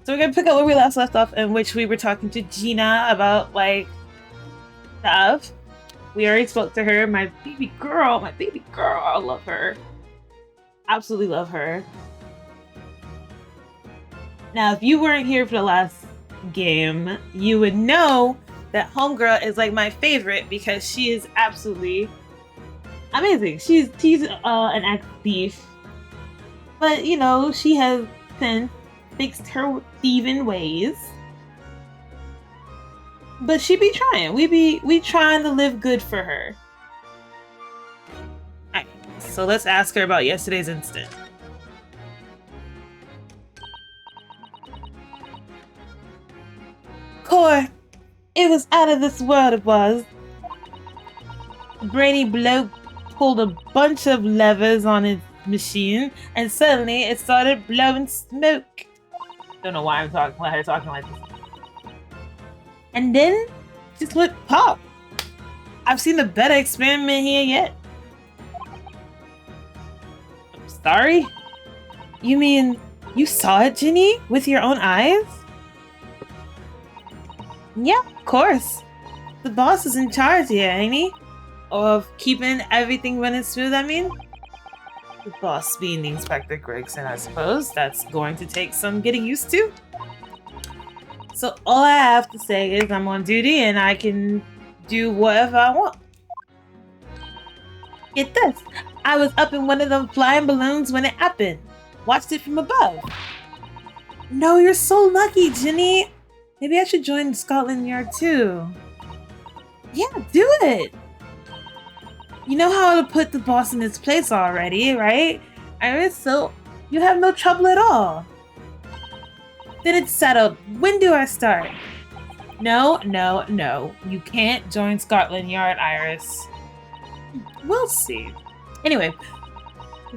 So we're gonna pick up where we last left off, in which we were talking to Gina about like stuff. We already spoke to her, my baby girl, I love her. Absolutely love her. Now, if you weren't here for the last game, you would know that Homegirl is like my favorite because she is absolutely amazing. She's an ex-thief, but you know, she has since fixed her thieving ways. But she be trying. We trying to live good for her. Alright, so let's ask her about yesterday's incident. Core, it was out of this world, it was. Brainy bloke pulled a bunch of levers on his machine, and suddenly it started blowing smoke. Don't know why I'm talking like this. And then just went pop. I've seen a better experiment here yet. I'm sorry? You mean you saw it, Ginny? With your own eyes? Yeah, of course. The boss is in charge here, ain't he? Of keeping everything running smooth, I mean? The boss being the Inspector Gregson, I suppose. That's going to take some getting used to. So all I have to say is I'm on duty and I can do whatever I want. Get this. I was up in one of them flying balloons when it happened. Watched it from above. No, you're so lucky, Ginny. Maybe I should join Scotland Yard too. Yeah, do it. You know how to put the boss in his place already, right? Iris, so you have no trouble at all. Then it's settled. When do I start? No. You can't join Scotland Yard, Iris. We'll see. Anyway,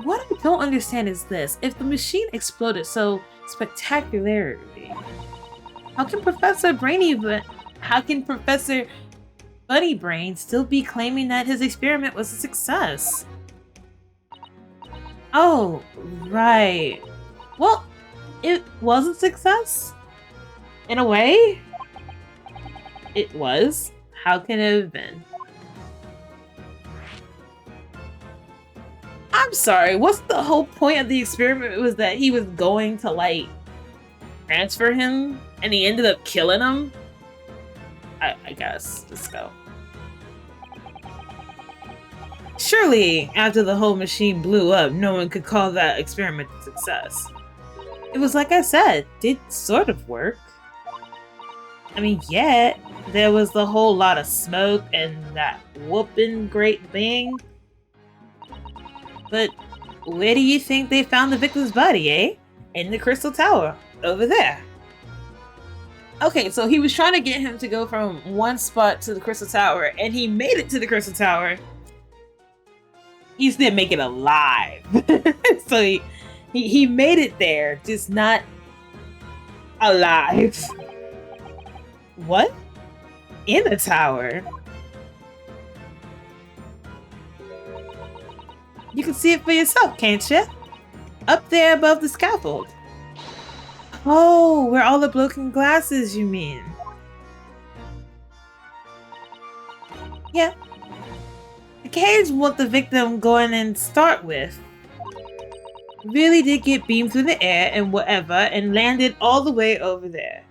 what I don't understand is this. If the machine exploded so spectacularly, how can Professor Bunny Brain still be claiming that his experiment was a success? Oh, right. Well, it was a success? In a way? It was? How can it have been? I'm sorry, what's the whole point of the experiment? It was that he was going to, like, transfer him, and he ended up killing him? I guess. Let's go. Surely, after the whole machine blew up, no one could call that experiment a success. It was like I said, did sort of work. I mean, yeah, there was the whole lot of smoke and that whooping great bang. But where do you think they found the victim's body, eh? In the Crystal Tower, over there. Okay, so he was trying to get him to go from one spot to the Crystal Tower, and he made it to the Crystal Tower. He just didn't make it alive. So he made it there, just not alive. What? In the tower? You can see it for yourself, can't you? Up there above the scaffold. Oh, where all the broken glass is, you mean? Yeah. The cage what the victim going and start with really did get beamed through the air and whatever and landed all the way over there.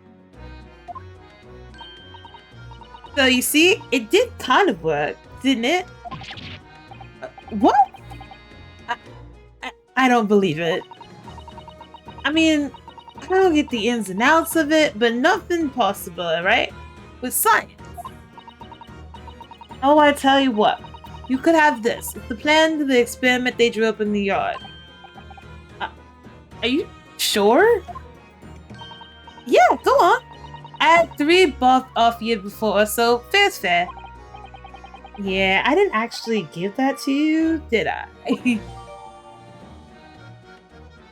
So you see, it did kind of work, didn't it? What? I don't believe it. I mean, I don't get the ins and outs of it, but nothing possible, right? With science. Oh, I tell you what. You could have this. It's the plan to the experiment they drew up in the yard. Are you sure? Yeah, go on. I had 3 buff off you before, so fair's fair. Yeah, I didn't actually give that to you, did I?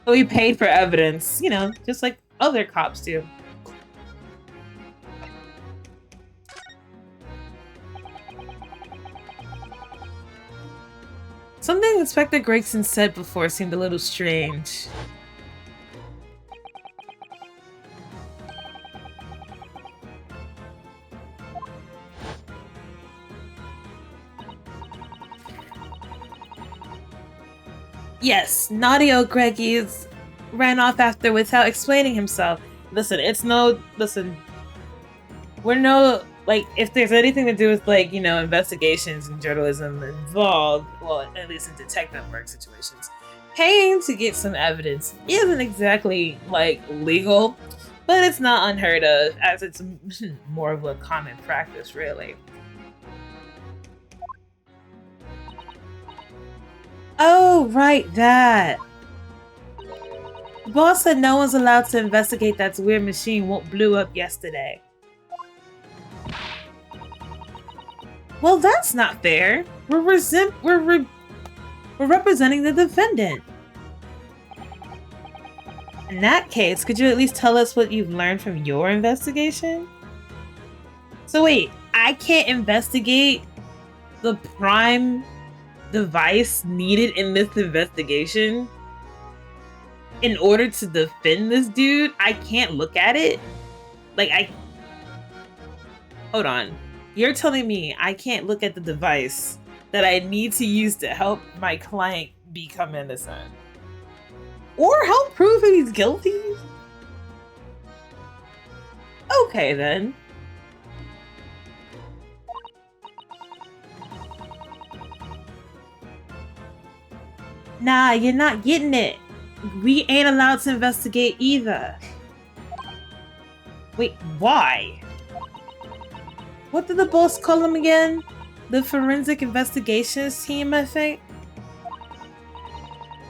We paid for evidence, you know, just like other cops do. Something Inspector Gregson said before seemed a little strange. Yes, naughty old Greggies ran off after without explaining himself. Listen, we're no, like, if there's anything to do with, like, you know, investigations and journalism involved, well, at least in detective work situations, paying to get some evidence isn't exactly, like, legal, but it's not unheard of, as it's more of a common practice, really. Oh, right, that. The boss said no one's allowed to investigate that weird machine what blew up yesterday. Well, that's not fair. We're representing the defendant. In that case, could you at least tell us what you've learned from your investigation? So wait, I can't investigate the prime device needed in this investigation? In order to defend this dude, I can't look at it? Like, hold on. You're telling me I can't look at the device that I need to use to help my client become innocent? Or help prove that he's guilty? Okay, then. Nah, you're not getting it. We ain't allowed to investigate either. Wait, why? What did the boss call them again? The forensic investigations team, I think?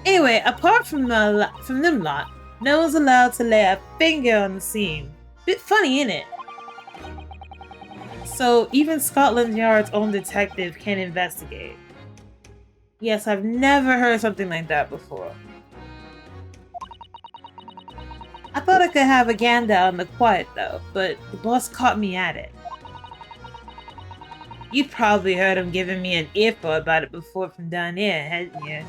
Anyway, apart from them lot, no one's allowed to lay a finger on the scene. Bit funny, innit? So even Scotland Yard's own detective can investigate. Yes, I've never heard something like that before. I thought I could have a gander on the quiet though, but the boss caught me at it. You'd probably heard him giving me an earful about it before from down here, hadn't you?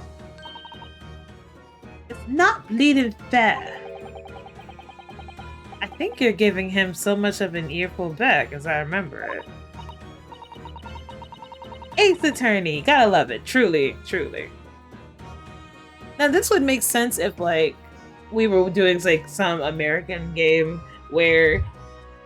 It's not bleeding fair. I think you're giving him so much of an earful back as I remember it. Eighth attorney, gotta love it, truly, truly. Now this would make sense if like we were doing like some American game where,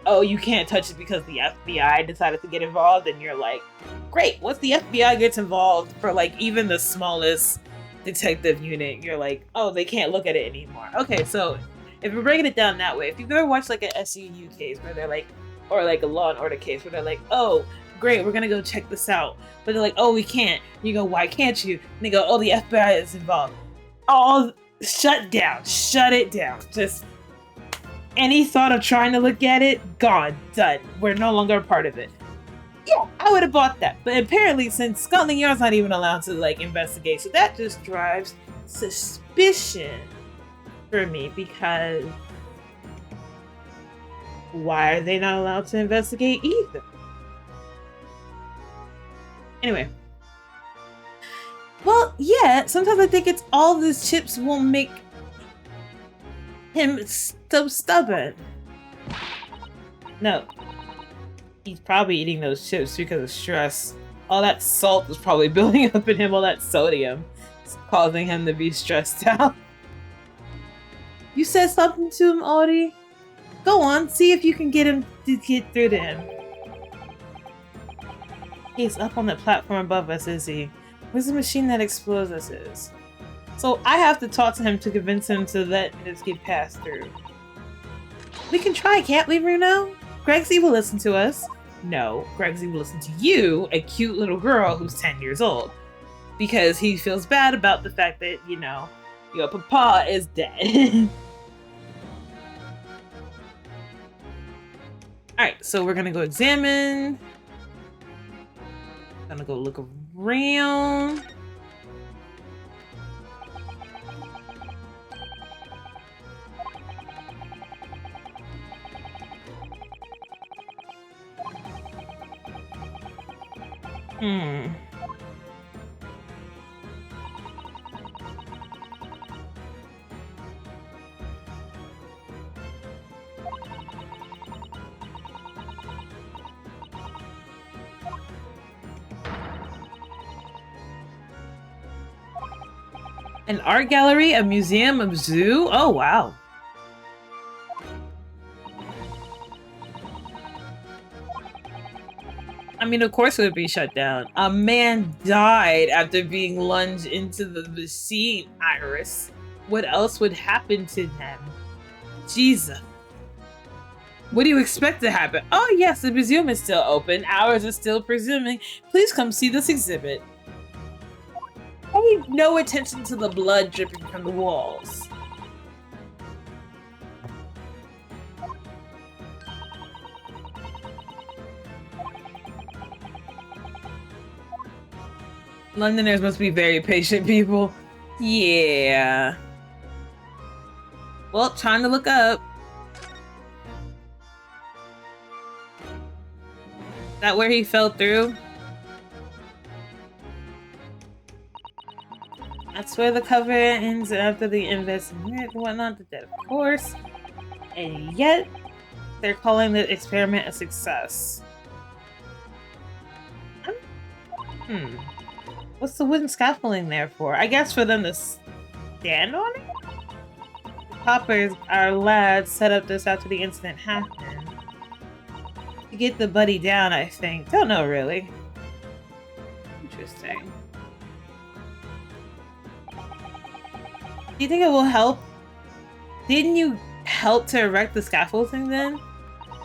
oh, you can't touch it because the FBI decided to get involved, and you're like, great, once the FBI gets involved for like even the smallest detective unit, you're like, oh, they can't look at it anymore. Okay, so if we're breaking it down that way, if you've ever watched like an SUU case where they're like, or like a Law and Order case where they're like, oh, great, we're gonna go check this out, but they're like, oh, we can't. And you go, why can't you? And they go, oh, the FBI is involved. All shut down, shut it down. Just any thought of trying to look at it, gone, done. We're no longer a part of it. Yeah, I would have bought that. But apparently, since Scotland Yard's not even allowed to like investigate, so that just drives suspicion for me, because why are they not allowed to investigate either? Anyway. Well, yeah, sometimes I think it's all these chips will make him so stubborn. No. He's probably eating those chips because of stress. All that salt is probably building up in him, all that sodium. It's causing him to be stressed out. You said something to him, Audie? Go on, see if you can get him to get through to him. He's up on the platform above us, is he? Where's the machine that explodes us is? So I have to talk to him to convince him to let this get passed through. We can try, can't we, Bruno? Gregsy will listen to us. No, Gregsy will listen to you, a cute little girl who's 10 years old. Because he feels bad about the fact that, you know, your papa is dead. Alright, so we're gonna go examine. Gonna go look around. An art gallery, a museum, a zoo? Oh, wow. I mean, of course it would be shut down. A man died after being lunged into the machine, Iris. What else would happen to them? Jesus. What do you expect to happen? Oh yes, the museum is still open. Hours are still presuming. Please come see this exhibit. Pay no attention to the blood dripping from the walls. Londoners must be very patient people. Yeah. Well, trying to look up. Is that where he fell through? That's where the cover ends after the investment and whatnot. Of course. And yet, they're calling the experiment a success. What's the wooden scaffolding there for? I guess for them to stand on it? The coppers, our lads, set up this after the incident happened. To get the buddy down, I think. Don't know, really. Interesting. Do you think it will help? Didn't you help to erect the scaffolding then?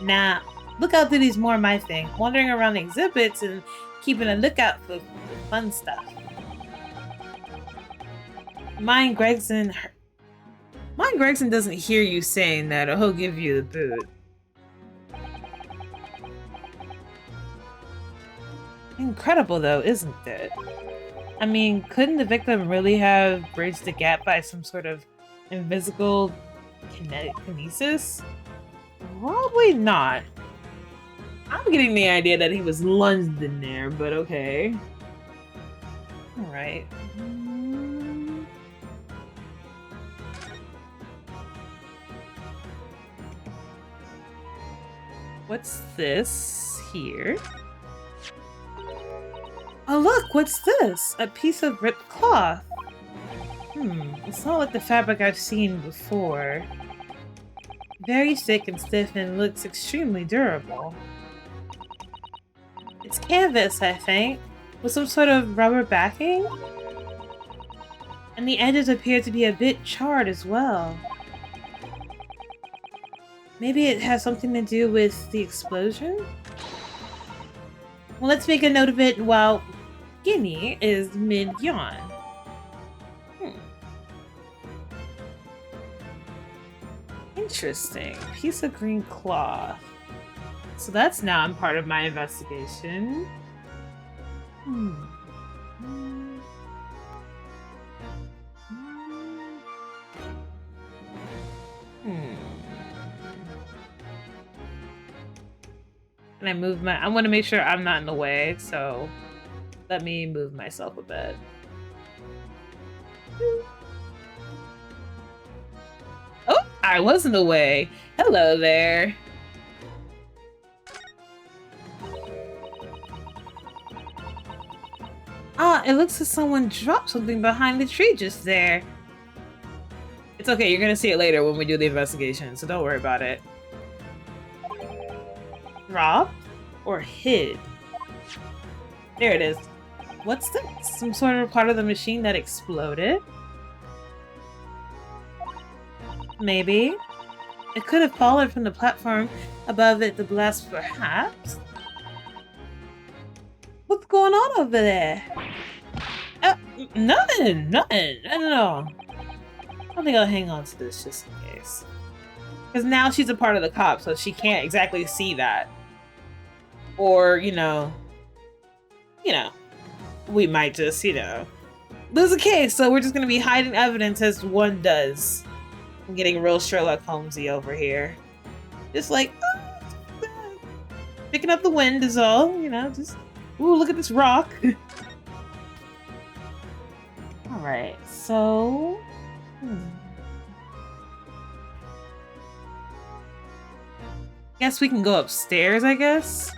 Nah. Look out through these more my thing. Wandering around the exhibits and keeping a lookout for fun stuff. Mind Gregson doesn't hear you saying that, or he'll give you the boot. Incredible though, isn't it? I mean, couldn't the victim really have bridged the gap by some sort of invisible kinesis? Probably not. I'm getting the idea that he was lunged in there, but okay. Alright. What's this here? Oh look, what's this? A piece of ripped cloth. It's not like the fabric I've seen before. Very thick and stiff and looks extremely durable. It's canvas, I think, with some sort of rubber backing. And the edges appear to be a bit charred as well. Maybe it has something to do with the explosion? Well, let's make a note of it while Guinea is mid-yawn. Interesting. Piece of green cloth. So that's now part of my investigation. Can I move my... I want to make sure I'm not in the way, so let me move myself a bit. Oh, I was in the way. Hello there. Ah, it looks like someone dropped something behind the tree just there. It's okay, you're gonna see it later when we do the investigation, so don't worry about it. Dropped or hid? There it is. What's this? Some sort of part of the machine that exploded? Maybe. It could have fallen from the platform above it, the blast perhaps. What's going on over there? Nothing. I don't know. I don't think I'll hang on to this just in case. Because now she's a part of the cop, so she can't exactly see that. Or, you know, we might just, lose a case, so we're just going to be hiding evidence as one does. I'm getting real Sherlock Holmesy over here. Just like, picking up the wind is all, just, ooh, look at this rock. Alright, so... Guess we can go upstairs, I guess?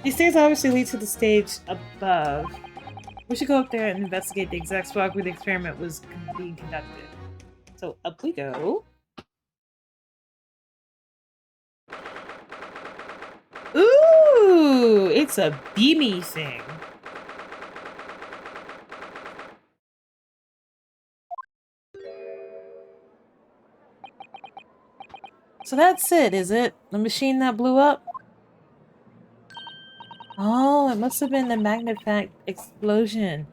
These stairs obviously lead to the stage above. We should go up there and investigate the exact spot where the experiment was being conducted. So up we go. Ooh, it's a beamy thing. So that's it, is it? The machine that blew up? Oh, it must have been the magnified explosion.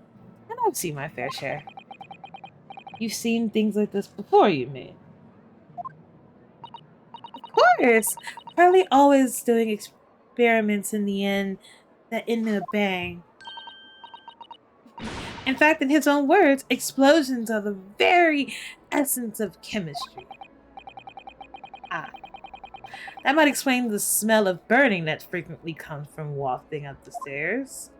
And I've seen my fair share. You've seen things like this before, yume. Of course! Probably always doing experiments in the end that end in a bang. In fact, in his own words, explosions are the very essence of chemistry. Ah. That might explain the smell of burning that frequently comes from walking up the stairs.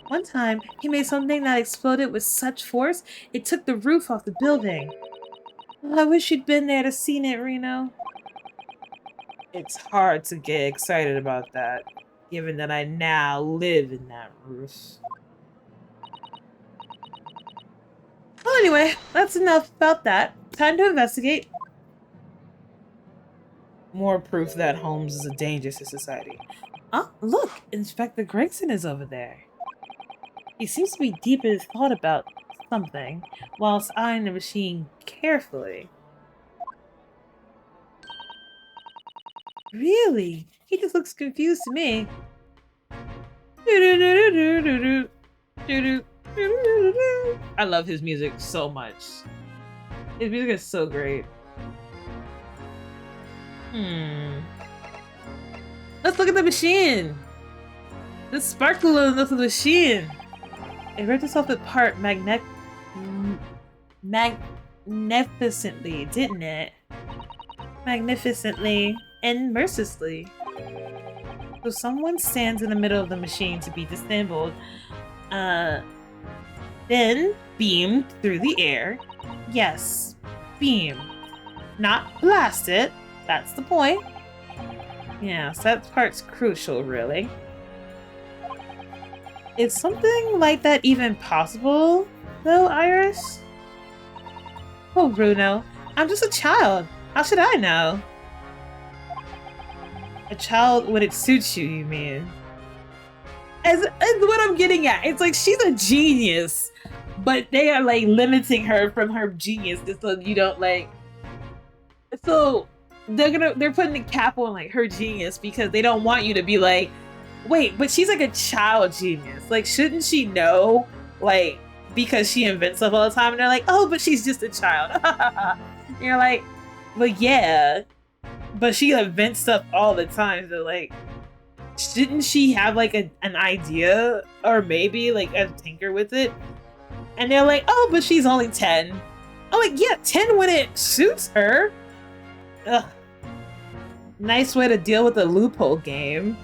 One time, he made something that exploded with such force, it took the roof off the building. Oh, I wish you'd been there to seen it, Reno. It's hard to get excited about that, given that I now live in that roof. Well, anyway, that's enough about that. Time to investigate. More proof that Holmes is a danger to society. Oh, look! Inspector Gregson is over there. He seems to be deep in thought about something, whilst eyeing the machine carefully. Really? He just looks confused to me. I love his music so much. His music is so great. Let's look at the machine. The sparkle of the machine. It ripped itself apart magnificently, didn't it? Magnificently and mercilessly. So someone stands in the middle of the machine to be disassembled, then beamed through the air. Yes, beamed. Not blasted. That's the point. Yeah, so that part's crucial, really. Is something like that even possible, though, Iris? Oh, Bruno, I'm just a child. How should I know? A child when it suits you, you mean? As what I'm getting at. It's like she's a genius, but they are like limiting her from her genius just so you don't like. So they're putting a cap on like her genius because they don't want you to be like, wait, but she's like a child genius. Like, shouldn't she know? Like, because she invents stuff all the time, and they're like, oh, but she's just a child. And you're like, well, yeah, but she invents stuff all the time. So like, shouldn't she have like an idea or maybe like a tinker with it? And they're like, oh, but she's only 10. I'm like, yeah, 10 when it suits her. Ugh. Nice way to deal with a loophole game.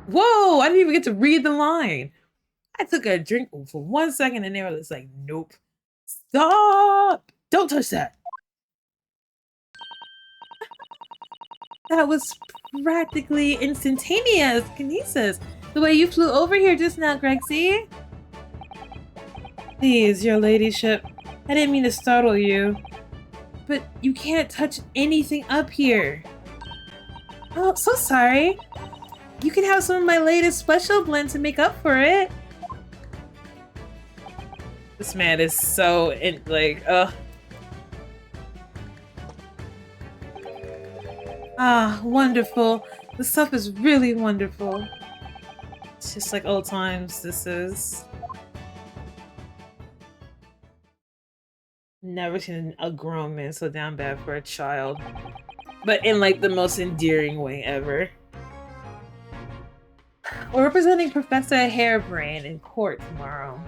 Whoa, I didn't even get to read the line. I took a drink for 1 second and they were just like, nope. Stop! Don't touch that. That was practically instantaneous kinesis. The way you flew over here just now, Gregsy. Please, your ladyship. I didn't mean to startle you. But you can't touch anything up here. Oh, so sorry. You can have some of my latest special blend to make up for it. This man is so Ah, wonderful. The stuff is really wonderful. It's just like old times, this is. Never seen a grown man so down bad for a child. But in like the most endearing way ever. We're representing Professor Hairbrain in court tomorrow.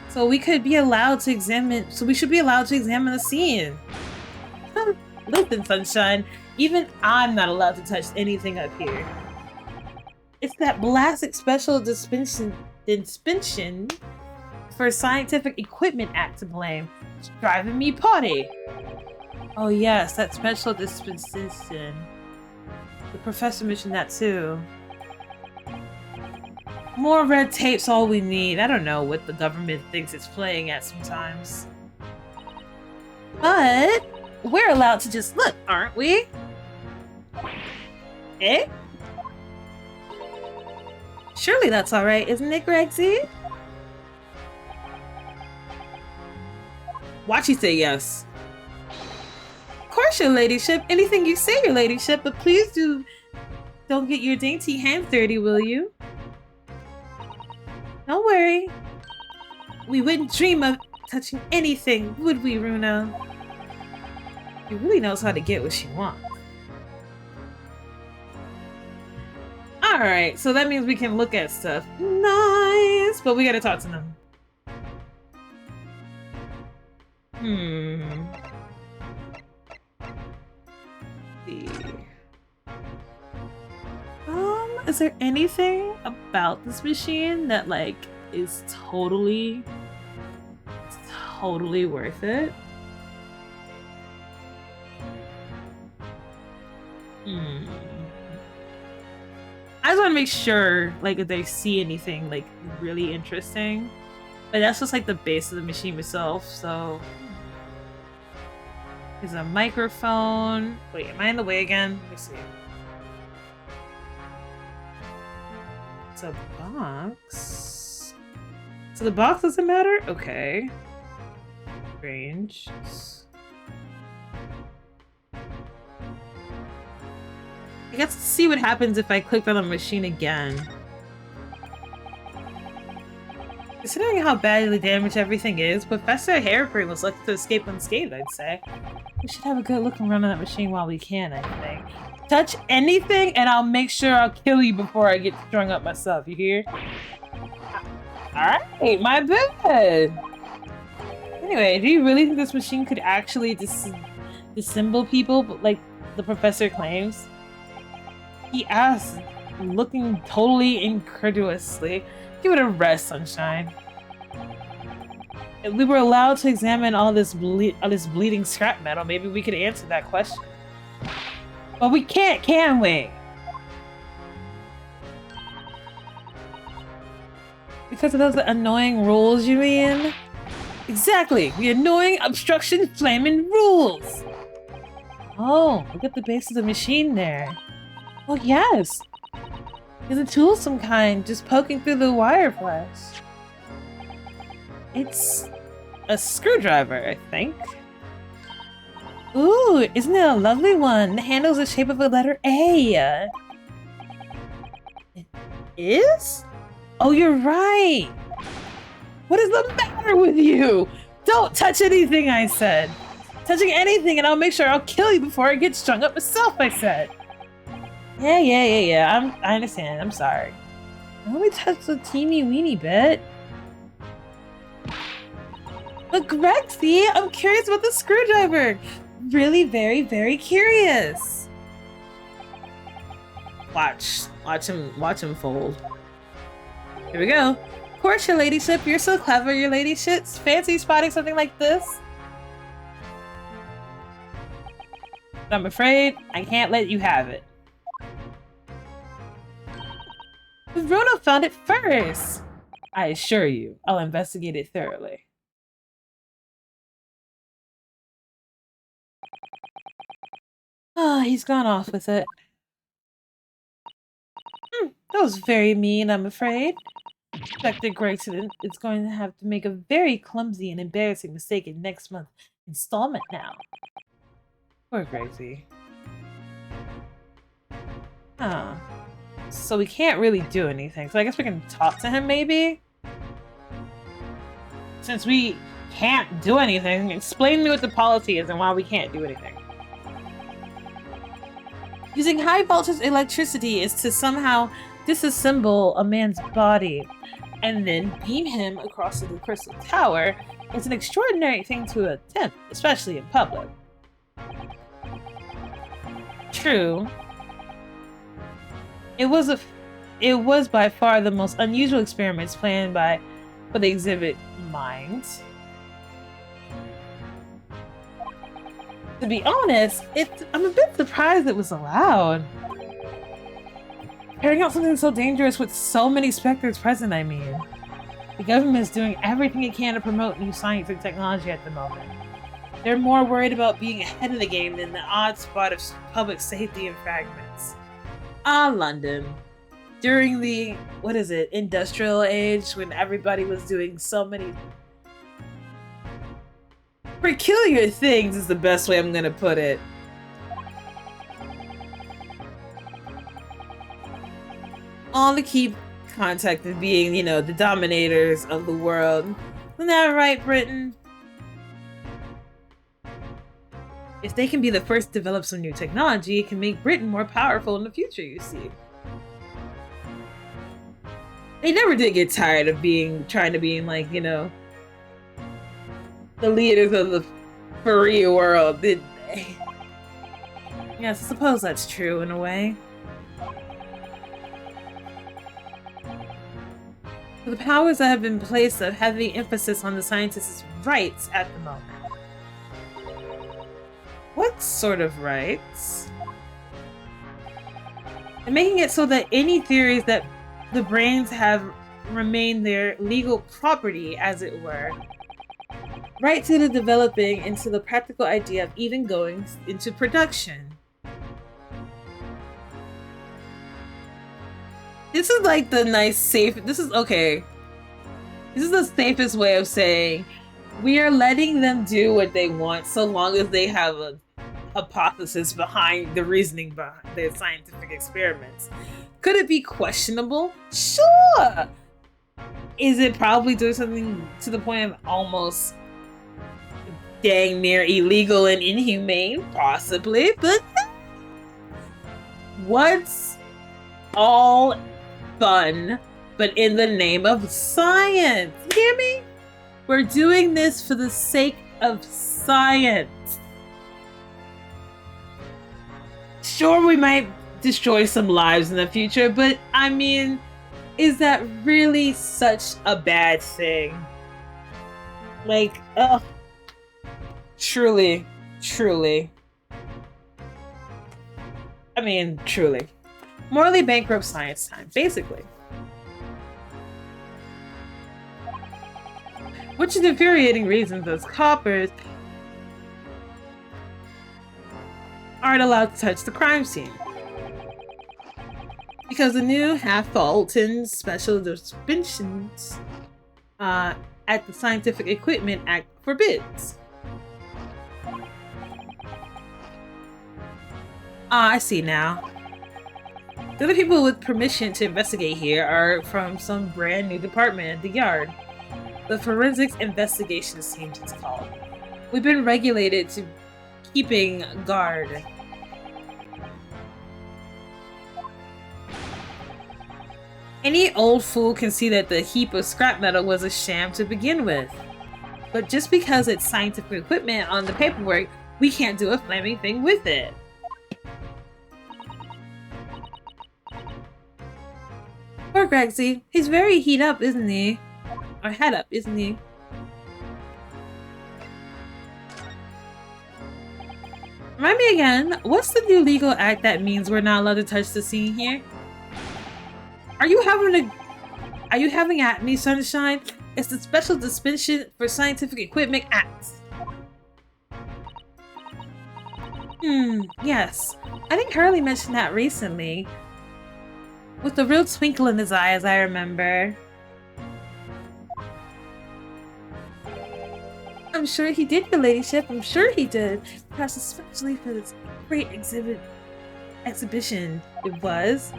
So we should be allowed to examine the scene. Listen, sunshine, even I'm not allowed to touch anything up here. It's that blasted special dispensation for Scientific Equipment Act to blame. It's driving me potty. Oh yes, that special dispensation. The professor mentioned that too. More red tape's all we need. I don't know what the government thinks it's playing at sometimes. But we're allowed to just look, aren't we? Eh? Surely that's alright, isn't it, Gregsy? Watch you say yes. Of course, your ladyship. Anything you say, your ladyship, but please don't get your dainty hands dirty, will you? Don't worry. We wouldn't dream of touching anything, would we, Runa? She really knows how to get what she wants. Alright, so that means we can look at stuff. Nice! But we gotta talk to them. Is there anything about this machine that like is totally worth it? I just want to make sure like if they see anything like really interesting. But that's just like the base of the machine itself, so there's a microphone. Wait, am I in the way again? Let me see. It's a box. So the box doesn't matter? Okay. Strange. I guess let's see what happens if I click on the machine again. Considering how badly damaged everything is, Professor Hairpin was lucky to escape unscathed, I'd say. We should have a good look around on that machine while we can, I think. Touch anything and I'll make sure I'll kill you before I get strung up myself, you hear? Alright, my bad! Anyway, do you really think this machine could actually dissemble people like the professor claims? He asked, looking totally incredulously. Give it a rest, Sunshine. If we were allowed to examine all this bleeding scrap metal, maybe we could answer that question. But we can't, can we? Because of those annoying rules, you mean? Exactly! The annoying obstruction flaming rules! Oh, look at the base of the machine there. Oh yes! It's a tool of some kind, just poking through the wire flash. It's a screwdriver, I think. Ooh, isn't it a lovely one? The handle's the shape of a letter A. It is? Oh, you're right! What is the matter with you? Don't touch anything, I said. Touching anything and I'll make sure I'll kill you before I get strung up myself, I said. Yeah. I understand. I'm sorry. I only touched a teeny weeny bit. But Gregsy, I'm curious about the screwdriver. Really very curious. Watch him fold. Here we go. Of course, your ladyship. You're so clever, your ladyship. Fancy spotting something like this. But I'm afraid I can't let you have it. But Runa found it first. I assure you, I'll investigate it thoroughly. Ah, he's gone off with it. That was very mean, I'm afraid. Inspector Gregson is going to have to make a very clumsy and embarrassing mistake in next month's installment now. Poor Gregsy. Huh. So we can't really do anything. So I guess we can talk to him, maybe? Since we can't do anything, explain to me what the policy is and why we can't do anything. Using high voltage electricity is to somehow disassemble a man's body and then beam him across the crystal tower. It's an extraordinary thing to attempt, especially in public. True. It was by far the most unusual experiments planned for the exhibit Minds. To be honest, I'm a bit surprised it was allowed. Carrying out something so dangerous with so many specters present, I mean. The government is doing everything it can to promote new science and technology at the moment. They're more worried about being ahead of the game than the odd spot of public safety and fragments. London. During the, industrial age, when everybody was doing so many peculiar things is the best way I'm gonna put it. All to keep contact of being, the dominators of the world. Isn't that right, Britain? If they can be the first to develop some new technology, it can make Britain more powerful in the future, you see. They never did get tired of trying to be like, the leaders of the free world, did they? Yes, I suppose that's true in a way. The powers that have been placed a heavy emphasis on the scientists' rights at the moment. What sort of rights? And making it so that any theories that the brains have remain their legal property, as it were. Right to the developing into the practical idea of even going into production. This is like the nice, safe, this is the safest way of saying we are letting them do what they want so long as they have a hypothesis behind the reasoning behind their scientific experiments. Could it be questionable? Sure! Is it probably doing something to the point of almost dang near illegal and inhumane? Possibly, but what's all fun but in the name of science? You hear me? We're doing this for the sake of science. Sure, we might destroy some lives in the future, but I mean, is that really such a bad thing? Like, truly. I mean, truly. Morally bankrupt science time, basically. Which is infuriating reasons as coppers aren't allowed to touch the crime scene. Because the new 𝕤𝕒𝕔𝕤𝕤 special suspensions at the Scientific Equipment Act forbids. I see now. The other people with permission to investigate here are from some brand new department at the yard. The Forensics Investigations Team, it's called. We've been regulated to keeping guard. Any old fool can see that the heap of scrap metal was a sham to begin with. But just because it's scientific equipment on the paperwork, we can't do a flaming thing with it. Poor Gregsy. He's very heat up, isn't he? Or head up, isn't he? Remind me again, what's the new legal act that means we're not allowed to touch the scene here? Are you having at me, Sunshine? It's the Special Suspension for Scientific Equipment Act. Yes. I think Hurley mentioned that recently. With a real twinkle in his eye, as I remember. I'm sure he did, your ladyship. I'm sure he did. Perhaps especially for this great exhibition it was.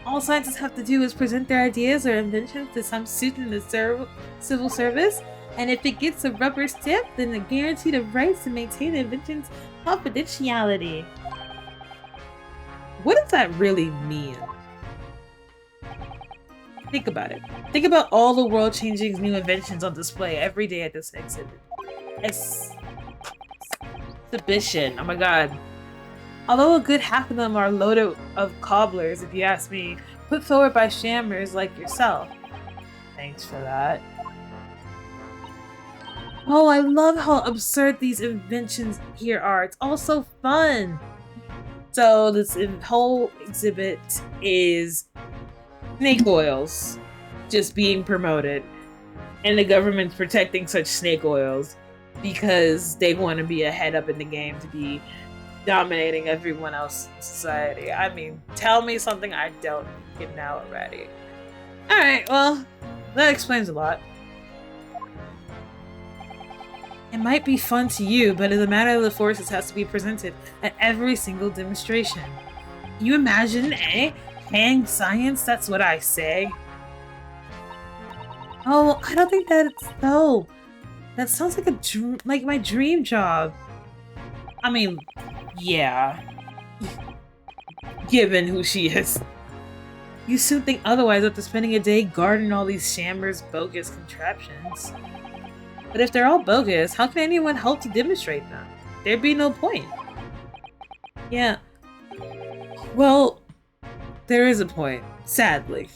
All scientists have to do is present their ideas or inventions to some student in the civil service, and if it gets a rubber stamp, then they're guaranteed the rights to maintain the invention's confidentiality. What does that really mean? Think about it. Think about all the world-changing new inventions on display every day at this exhibition. Oh my god. Although a good half of them are loaded of cobblers, if you ask me, put forward by shammers like yourself. Thanks for that. Oh, I love how absurd these inventions here are. It's all so fun. So this whole exhibit is snake oils just being promoted, and the government's protecting such snake oils because they want to be ahead up in the game to be dominating everyone else in society. I mean, tell me something I don't get now already. Alright, well, that explains a lot. It might be fun to you, but the matter of the forces has to be presented at every single demonstration. Can you imagine, eh? Hang science? That's what I say. Oh, I don't think that's so. That sounds like like my dream job. I mean, yeah. Given who she is. You soon think otherwise after spending a day guarding all these shammers' bogus contraptions. But if they're all bogus, how can anyone help to demonstrate them? There'd be no point. Yeah. Well, there is a point, sadly.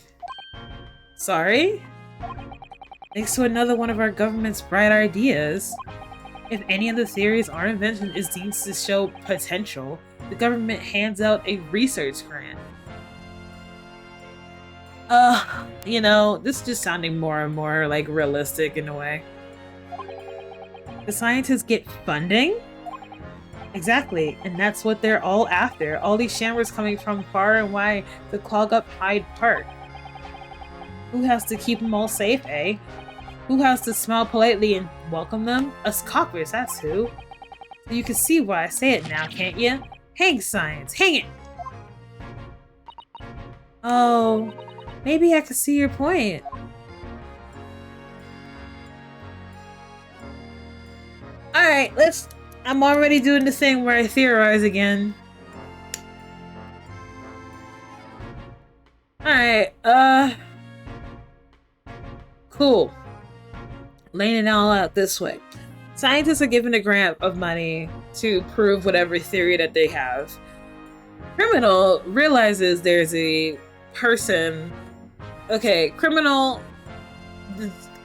Sorry? Thanks to another one of our government's bright ideas. If any of the theories our invention is deemed to show potential, the government hands out a research grant. You know, this is just sounding more and more like realistic in a way. The scientists get funding? Exactly, and that's what they're all after. All these shammers coming from far and wide to clog up Hyde Park. Who has to keep them all safe, eh? Who has to smile politely and welcome them? Us coppers, that's who. So you can see why I say it now, can't you? Hang science, hang it! Oh, maybe I can see your point. Alright, I'm already doing the thing where I theorize again. Alright, cool. Laying it all out this way. Scientists are given a grant of money to prove whatever theory that they have. Criminal realizes there's a person. Okay, criminal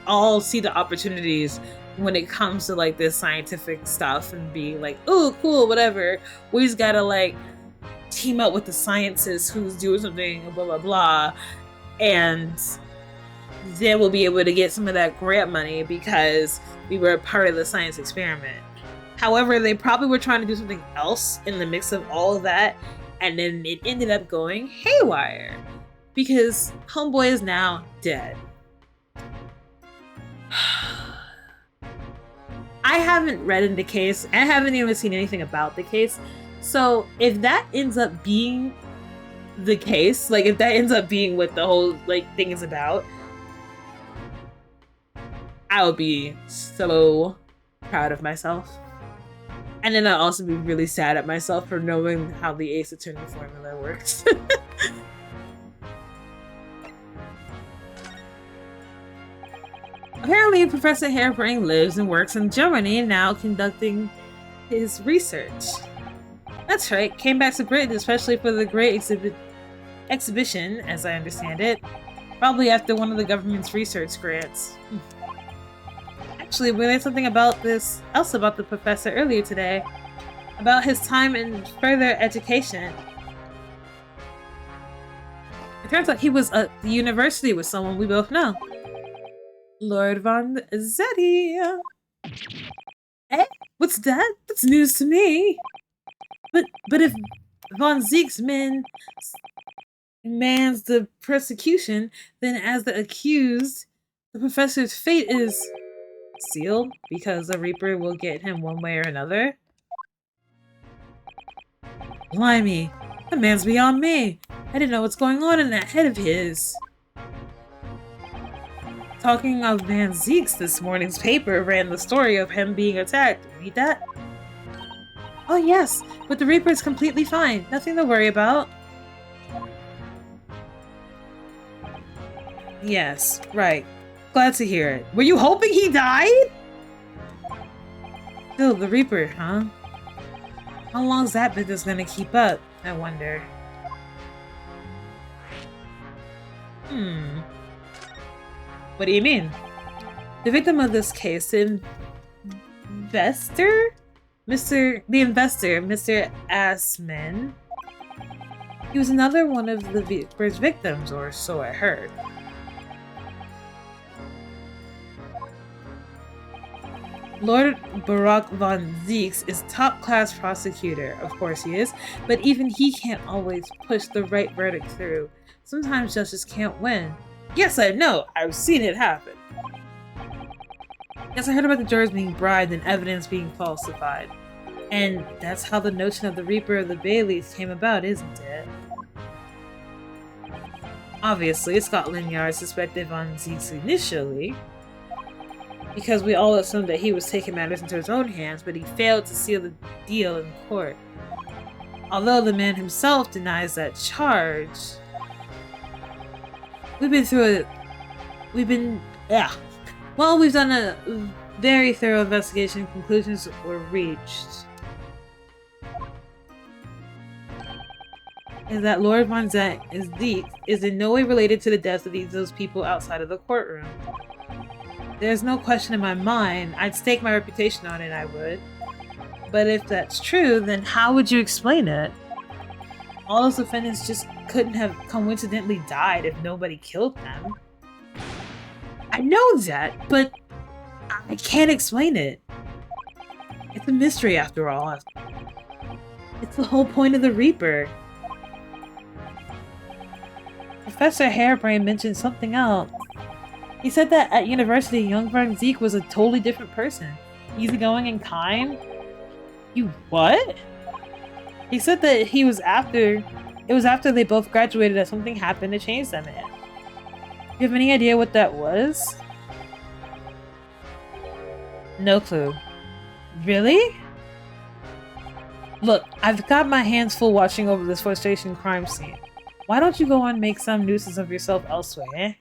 all see the opportunities when it comes to like this scientific stuff and being like, oh, cool, whatever. We just gotta like team up with the scientists who's doing something, blah, blah, blah. And then we'll be able to get some of that grant money because we were a part of the science experiment. However, they probably were trying to do something else in the mix of all of that, and then it ended up going haywire because homeboy is now dead. I haven't read in the case. I haven't even seen anything about the case. So if that ends up being the case, like if that ends up being what the whole like thing is about, I would be so proud of myself. And then I'll also be really sad at myself for knowing how the Ace Attorney formula works. Apparently, Professor 𝕤𝕒𝕤 lives and works in Germany now conducting his research. That's right, came back to Britain especially for the great exhibition, as I understand it. Probably after one of the government's research grants. Actually, we learned something about the professor earlier today. About his time in further education. It turns out he was at the university with someone we both know. Lord von Zeddy. Eh? What's that? That's news to me. But if von Zeke's demands the prosecution, then as the accused, the professor's fate is sealed because the Reaper will get him one way or another. Blimey, that man's beyond me. I didn't know what's going on in that head of his. Talking of Van Zeke's, this morning's paper ran the story of him being attacked. Read that? Oh yes, but the Reaper is completely fine. Nothing to worry about. Yes, right. Glad to hear it. Were you hoping he died? Still, the Reaper, huh? How long's that business gonna keep up, I wonder? What do you mean? The victim of this case investor? The investor, Mr. Assman. He was another one of the Viper's victims, or so I heard. Lord Barak von Zeeks is top-class prosecutor, of course he is, but even he can't always push the right verdict through. Sometimes justice can't win. Yes, I know. I've seen it happen. Yes, I heard about the jurors being bribed and evidence being falsified. And that's how the notion of the Reaper of the Baileys came about, isn't it? Obviously, Scotland Yard suspected Von Zeeks initially, because we all assumed that he was taking matters into his own hands, but he failed to seal the deal in court. Although the man himself denies that charge, we've done a very thorough investigation. Conclusions were reached. Is that Lord Von Zeeks is in no way related to the deaths of those people outside of the courtroom. There's no question in my mind. I'd stake my reputation on it, I would. But if that's true, then how would you explain it? All those defendants just couldn't have coincidentally died if nobody killed them. I know that, but I can't explain it. It's a mystery after all. It's the whole point of the Reaper. Professor Harebrain mentioned something else. He said that at university, young Von Zeeks was a totally different person. Easygoing and kind. You what? He said that it was after they both graduated that something happened to change that man. Do you have any idea what that was? No clue. Really? Look, I've got my hands full watching over this frustration crime scene. Why don't you go and make some nuisance of yourself elsewhere, eh?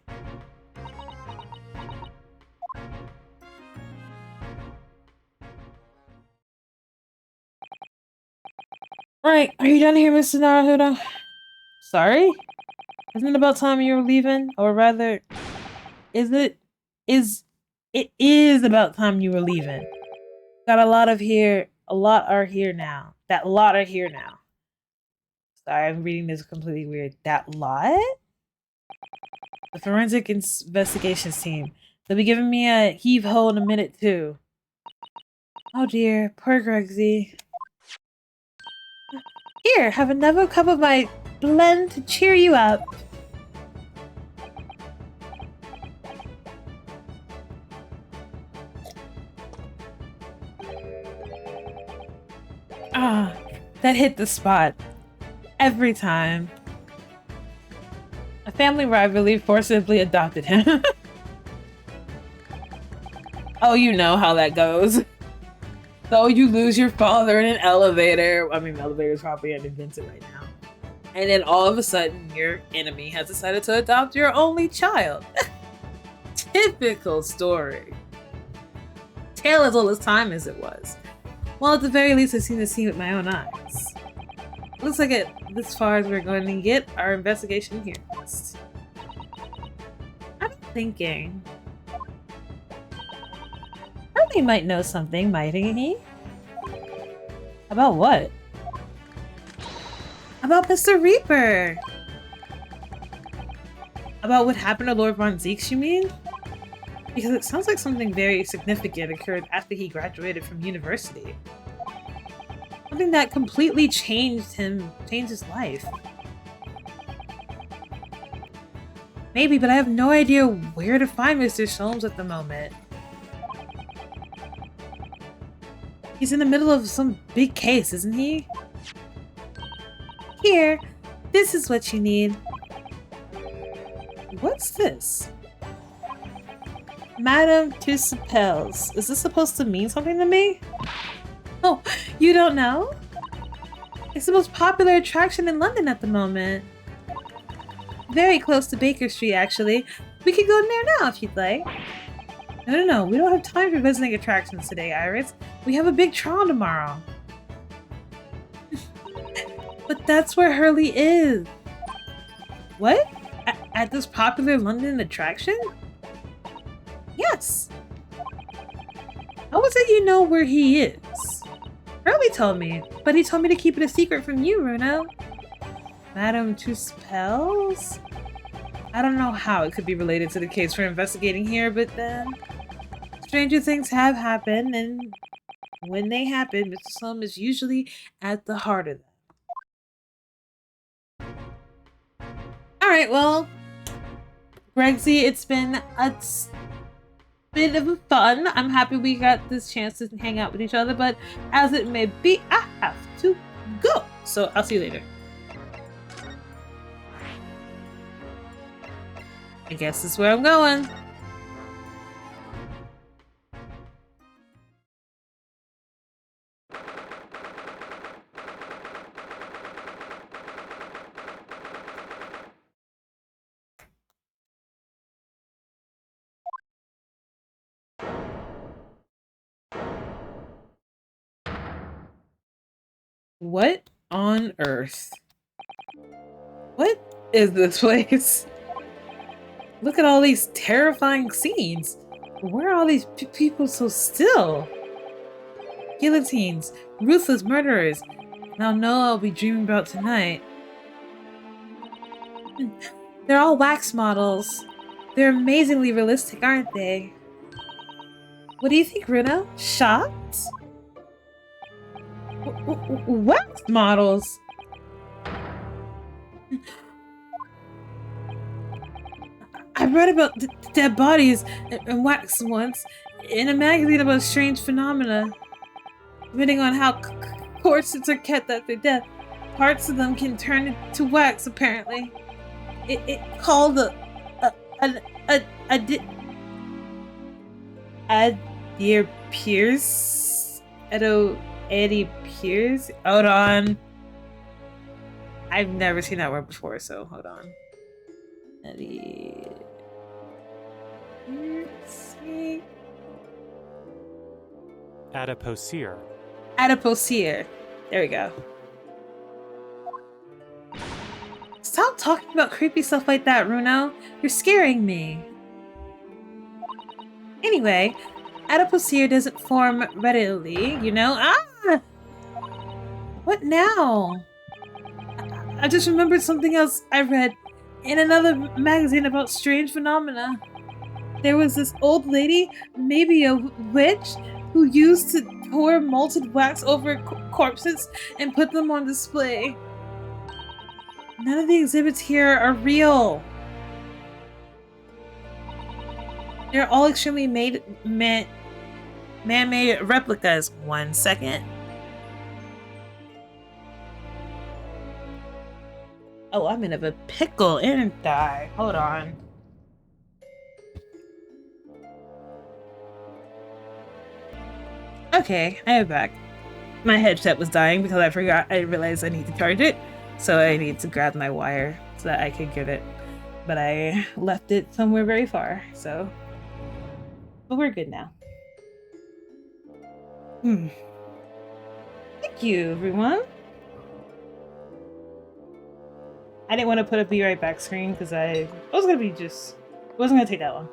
Right, are you done here, Mr. Naruto? Sorry? Isn't it about time you were leaving? Or rather, it is about time you were leaving. Got a lot are here now. That lot are here now. Sorry, I'm reading this completely weird. That lot? The forensic investigations team. They'll be giving me a heave-ho in a minute, too. Oh dear, poor Gregsy. Here, have another cup of my blend to cheer you up. Ah, that hit the spot. Every time. A family rivalry forcibly adopted him. Oh, you know how that goes. So you lose your father in an elevator. I mean, the elevator is probably uninvented right now. And then all of a sudden, your enemy has decided to adopt your only child. Typical story. Tale as old as time as it was. Well, at the very least, I've seen the scene with my own eyes. Looks like it this far as we're going to get our investigation here next. I'm thinking... Harley might know something, mightn't he? About what? About Mr. Reaper! About what happened to Lord Von Zeeks, you mean? Because it sounds like something very significant occurred after he graduated from university. Something that completely changed his life. Maybe, but I have no idea where to find Mr. Sholmes at the moment. He's in the middle of some big case, isn't he? Here, this is what you need. What's this? Madame Tussauds. Is this supposed to mean something to me? Oh, you don't know? It's the most popular attraction in London at the moment. Very close to Baker Street, actually. We could go there now if you'd like. No. We don't have time for visiting attractions today, Iris. We have a big trial tomorrow. But that's where Hurley is. What? At this popular London attraction? Yes. How was it you know where he is? Curly told me, but he told me to keep it a secret from you, Runo. Madame 𝕬𝕒𝕗? I don't know how it could be related to the case we're investigating here, but then stranger things have happened, and when they happen, Mr. Slum is usually at the heart of them. Alright, well, Gregsy, it's been a bit of fun. I'm happy we got this chance to hang out with each other, but as it may be, I have to go. So I'll see you later. I guess that's where I'm going. What on earth? What is this place? Look at all these terrifying scenes. Where are all these people so still? Guillotines, ruthless murderers. Now know I'll be dreaming about tonight. They're all wax models. They're amazingly realistic, aren't they? What do you think, Runo? Shocked? Wax models? I read about dead bodies and wax once in a magazine about strange phenomena. Depending on how corsets are kept after death, parts of them can turn into wax, apparently. It called dear Pierce? Eddie Pierce? Hold on. I've never seen that word before, so hold on. Eddie Pierce? 𝕤𝕒𝕗𝕤. 𝕤𝕒𝕗𝕤. There we go. Stop talking about creepy stuff like that, Runo. You're scaring me. Anyway, 𝕤𝕒𝕗𝕤 doesn't form readily, you know? Ah! What now? I just remembered something else I read in another magazine about strange phenomena. There was this old lady, maybe a witch, who used to pour molten wax over corpses and put them on display. None of the exhibits here are real. They're all extremely man-made replicas. 1 second. Oh, I'm in a pickle, ain't I? Hold on. Okay, I am back. My headset was dying because I realized I need to charge it. So I need to grab my wire so that I can get it. But I left it somewhere very far, so. But we're good now. Thank you, everyone. I didn't want to put a be right back screen because it wasn't gonna take that long.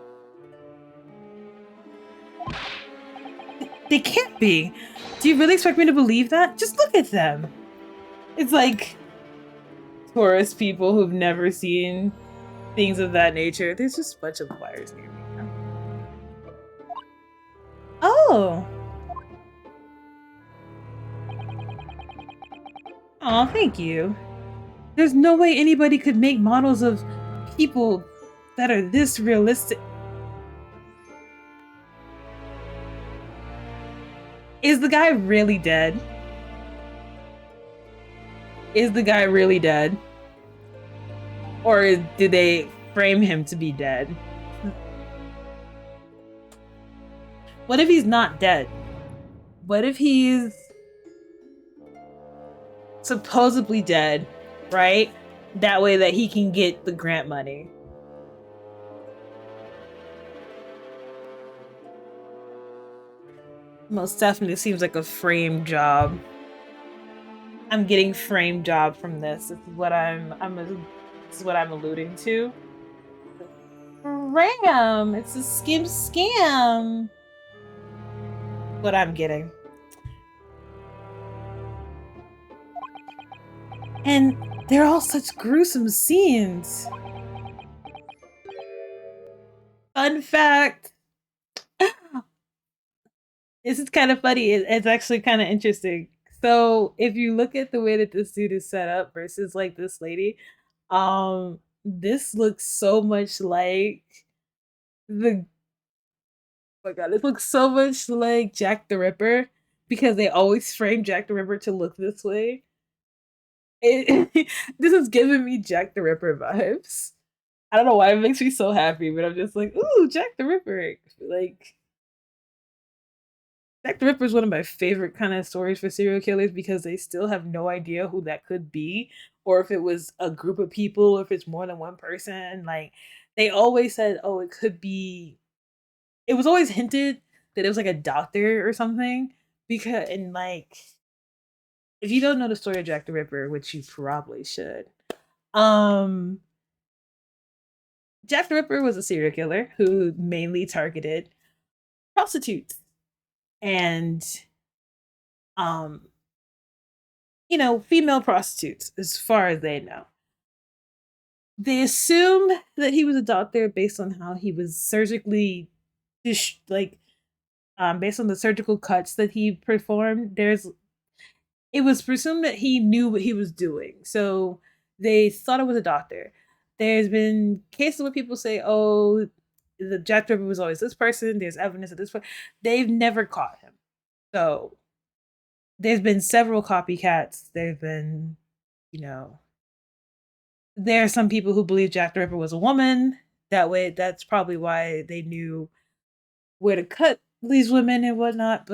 They can't be. Do you really expect me to believe that? Just look at them. It's like tourist people who've never seen things of that nature. There's just a bunch of wires near me now. Oh. Aw, thank you. There's no way anybody could make models of people that are this realistic. Is the guy really dead? Is the guy really dead? Or did they frame him to be dead? What if he's not dead? What if he's supposedly dead, right? That way that he can get the grant money. Most definitely seems like a frame job. I'm getting frame job from this. This is what this is what I'm alluding to. Ram! It's a scam. what I'm getting. And they're all such gruesome scenes. Fun fact. This is kind of funny. It's actually kind of interesting. So if you look at the way that this dude is set up versus like this lady, this looks so much like the oh my god, this looks so much like Jack the Ripper because they always frame Jack the Ripper to look this way. This is giving me Jack the Ripper vibes. I don't know why it makes me so happy, but I'm just like, ooh, Jack the Ripper. Like Jack the Ripper is one of my favorite kind of stories for serial killers because they still have no idea who that could be, or if it was a group of people, or if it's more than one person. Like they always said, oh, it could be. It was always hinted that it was like a doctor or something because, and like, if you don't know the story of Jack the Ripper, which you probably should, um, Jack the Ripper was a serial killer who mainly targeted prostitutes and um female prostitutes as far as they know. They assume that he was a doctor based on how he was surgically based on the surgical cuts that he performed. It was presumed that he knew what he was doing. So they thought it was a doctor. There's been cases where people say, oh, the Jack the Ripper was always this person. There's evidence of this person. They've never caught him. So there's been several copycats. There've been, there are some people who believe Jack the Ripper was a woman. That way, that's probably why they knew where to cut these women and whatnot.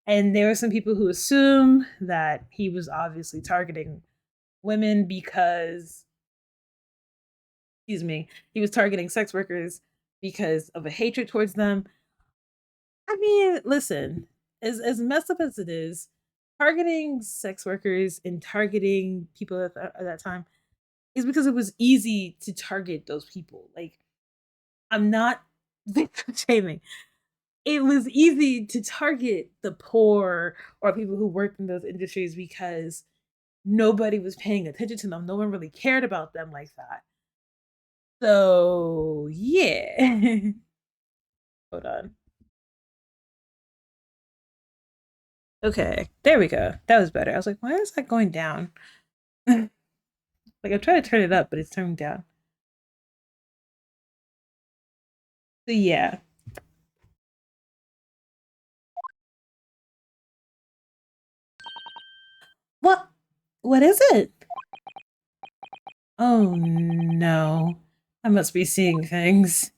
And there are some people who assume that he was obviously targeting women because, he was targeting sex workers because of a hatred towards them. I mean, listen, as messed up as it is, targeting sex workers and targeting people at that time is because it was easy to target those people. Like, I'm not victim shaming. It was easy to target the poor or people who worked in those industries because nobody was paying attention to them. No one really cared about them like that. So, yeah. Hold on. Okay, there we go. That was better. I was like, why is that going down? Like, I'm trying to turn it up, but it's turning down. So, yeah. What? What is it? Oh, no. I must be seeing things.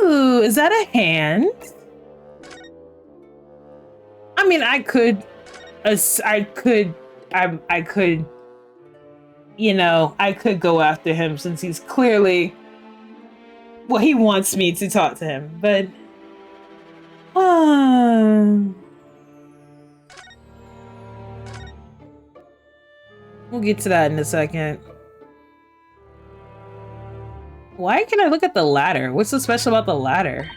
Ooh, is that a hand? I mean, I could, I could go after him since he's clearly, well, he wants me to talk to him, but, we'll get to that in a second. Why can I look at the ladder? What's so special about the ladder?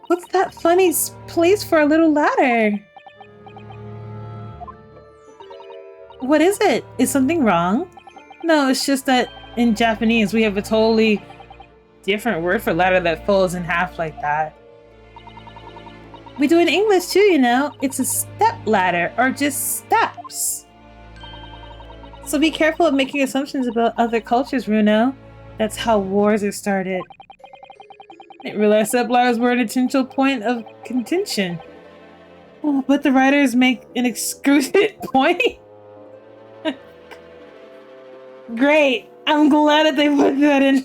What's that funny place for a little ladder? What is it? Is something wrong? No, it's just that in Japanese we have a totally different word for ladder that folds in half like that. We do in English too, It's a step ladder or just steps. So be careful of making assumptions about other cultures, Runo. That's how wars are started. I didn't realize step ladders were an essential point of contention. Oh, but the writers make an exclusive point. Great. I'm glad that they put that in.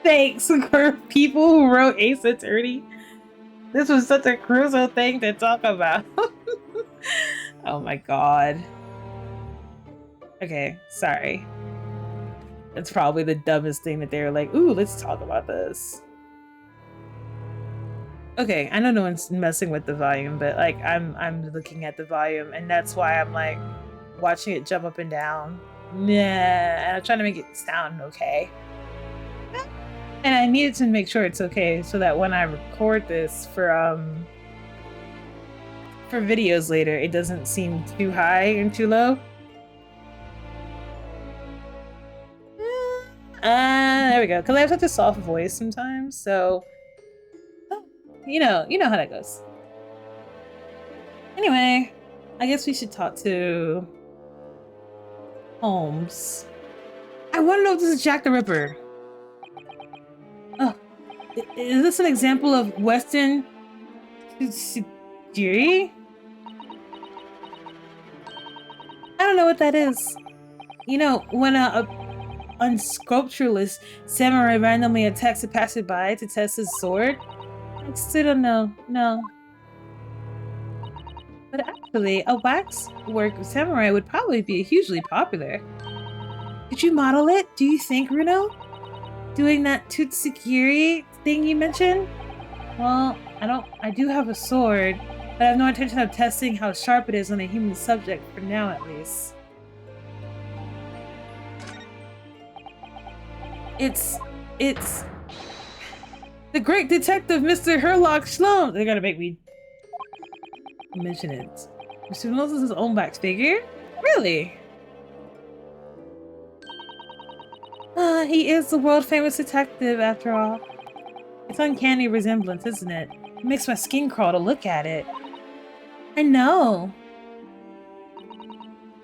Thanks for people who wrote Ace Attorney. This was such a crucial thing to talk about. Oh my god. Okay, sorry. That's probably the dumbest thing that they were like, ooh, let's talk about this. Okay, I know no one's messing with the volume, but like I'm looking at the volume and that's why I'm like watching it jump up and down. Nah, and I'm trying to make it sound okay. And I needed to make sure it's okay so that when I record this for videos later, it doesn't seem too high and too low. There we go. Because I have such a soft voice sometimes, so you know how that goes. Anyway, I guess we should talk to Holmes. I want to know if this is Jack the Ripper. Oh, is this an example of Western 𝕤𝕒𝕠𝕤𝕤? I don't know what that is. You know, when a unscrupulous samurai randomly attacks a passerby to test his sword? I still don't know. No. But actually, a waxwork samurai would probably be hugely popular. Could you model it, do you think, Runo? Doing that 𝕤𝕒𝕠𝕤𝕤 thing you mentioned? Well, I do have a sword, but I have no intention of testing how sharp it is on a human subject, for now at least. It's the great detective, Mr. 𝕤𝕒𝕤𝕤. They're gonna make me mention it. Mr. Moses' his own wax figure? Really? He is the world-famous detective, after all. It's uncanny resemblance, isn't it? It makes my skin crawl to look at it. I know.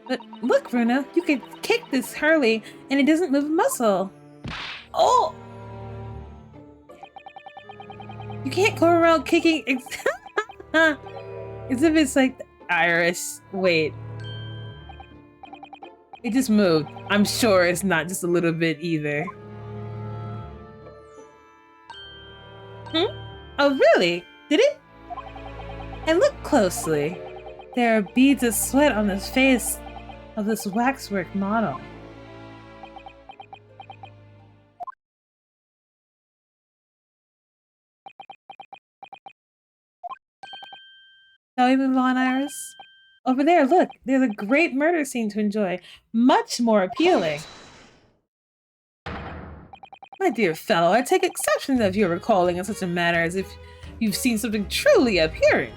But look, Runa, you can kick this Hurley, and it doesn't move a muscle. Oh! You can't go around kicking as if it's like the Irish. Wait. It just moved. I'm sure it's not just a little bit either. Oh, really? Did it? And look closely. There are beads of sweat on the face of this waxwork model. Shall we move on, Iris? Over there, look, there's a great murder scene to enjoy. Much more appealing. My dear fellow, I take exception to your recalling in such a manner as if you've seen something truly appealing.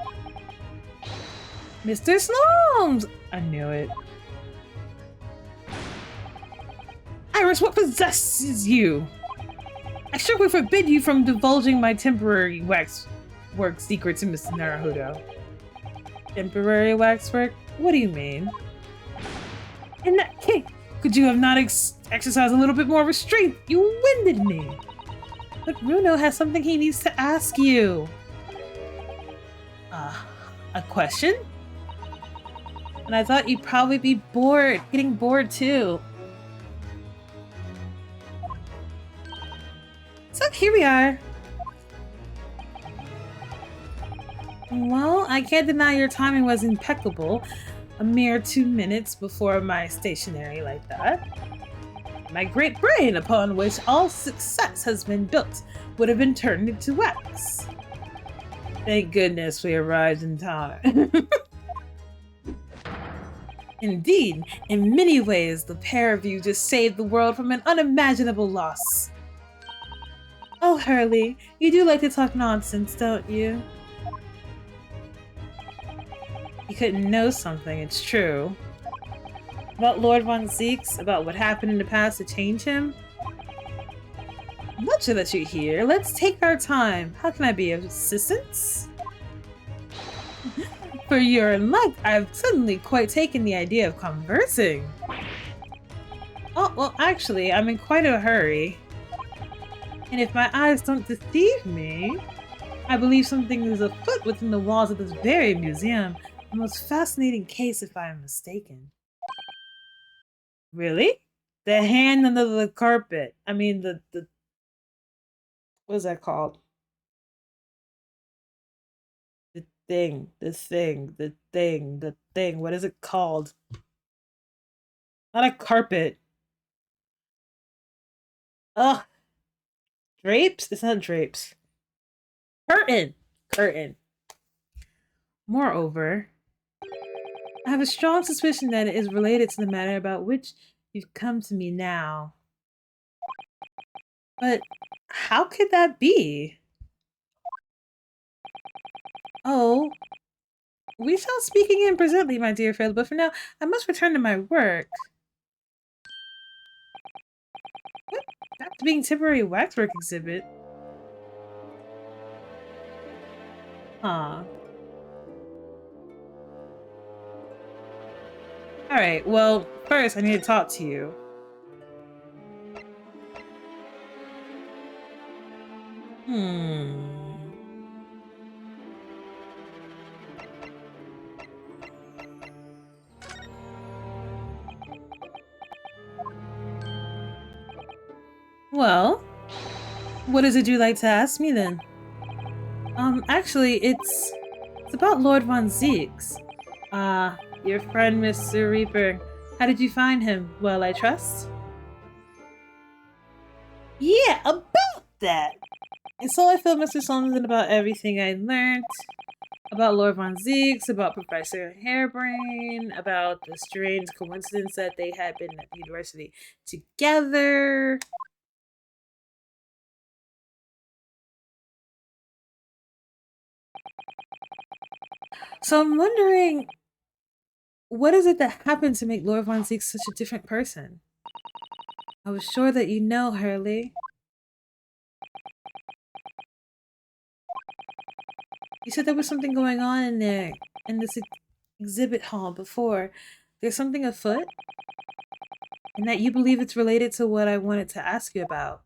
Mr. Slomes! I knew it. Iris, what possesses you? I strictly forbid you from divulging my temporary waxwork secret to Mr. Naruhodo. Temporary waxwork? What do you mean? In that case, could you have not exercised a little bit more restraint? You winded me. But Runo has something he needs to ask you. A question? And I thought you'd probably be bored, getting bored too. So here we are. Well, I can't deny your timing was impeccable. A mere 2 minutes before my stationery like that. My great brain, upon which all success has been built, would have been turned into wax. Thank goodness we arrived in time. Indeed, in many ways, the pair of you just saved the world from an unimaginable loss. Oh, Hurley, you do like to talk nonsense, don't you? You couldn't know something, it's true. About Lord von Zeeks, about what happened in the past to change him? I'm not sure that you're here. Let's take our time. How can I be of assistance? For your luck, I've suddenly quite taken the idea of conversing. Oh, well, actually, I'm in quite a hurry. And if my eyes don't deceive me, I believe something is afoot within the walls of this very museum. A most fascinating case, if I am mistaken. Really? The hand under the carpet. I mean, the what is that called? The thing. What is it called? Not a carpet. Ugh. Drapes? It's not drapes. Curtain. Moreover, I have a strong suspicion that it is related to the matter about which you've come to me now. But how could that be? Oh, we shall speak again presently, my dear friend, but for now, I must return to my work. What? Back to being temporary waxwork exhibit? Huh. Alright, well, first I need to talk to you. Well, what is it you'd like to ask me then? Actually, it's about Lord Von Zeeks. Your friend, Mr. Reaper. How did you find him? Well, I trust? Yeah, about that! And so I filled Mr. Solomon about everything I learned. About Lord Von Zeeks, about Professor Hairbrain, about the strange coincidence that they had been at the university together. So I'm wondering, what is it that happened to make Lord Von Zeeks such a different person? I was sure that you know, Hurley. You said there was something going on in there, in this exhibit hall before. There's something afoot? And that you believe it's related to what I wanted to ask you about.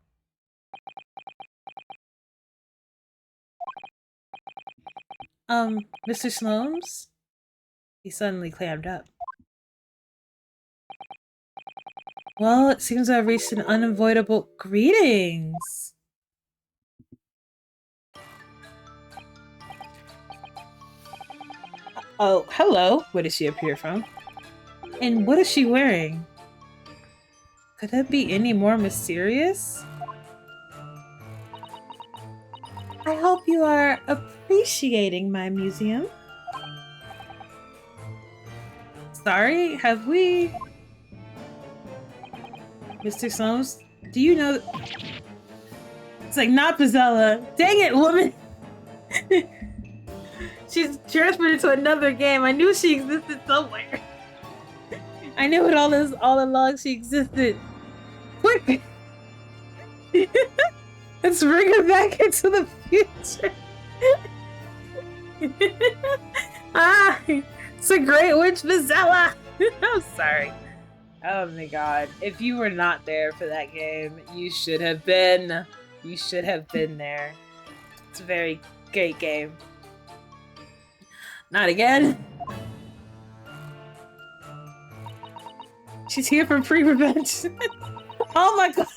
Mr. Snows? He suddenly clammed up. Well, it seems I've reached an unavoidable greetings. Oh, hello. Where did she appear from? And what is she wearing? Could that be any more mysterious? I hope you are appreciating my museum. Sorry, have we... Mr. Soames, do you know... It's like, not Bazella. Dang it, woman! She's transferred into another game. I knew she existed somewhere. I knew it all along she existed. Quick! Let's bring her back into the future. It's a great witch, Bazella! I'm sorry. Oh my god. If you were not there for that game, you should have been. You should have been there. It's a very great game. Not again. She's here for pre-revenge. Oh my god.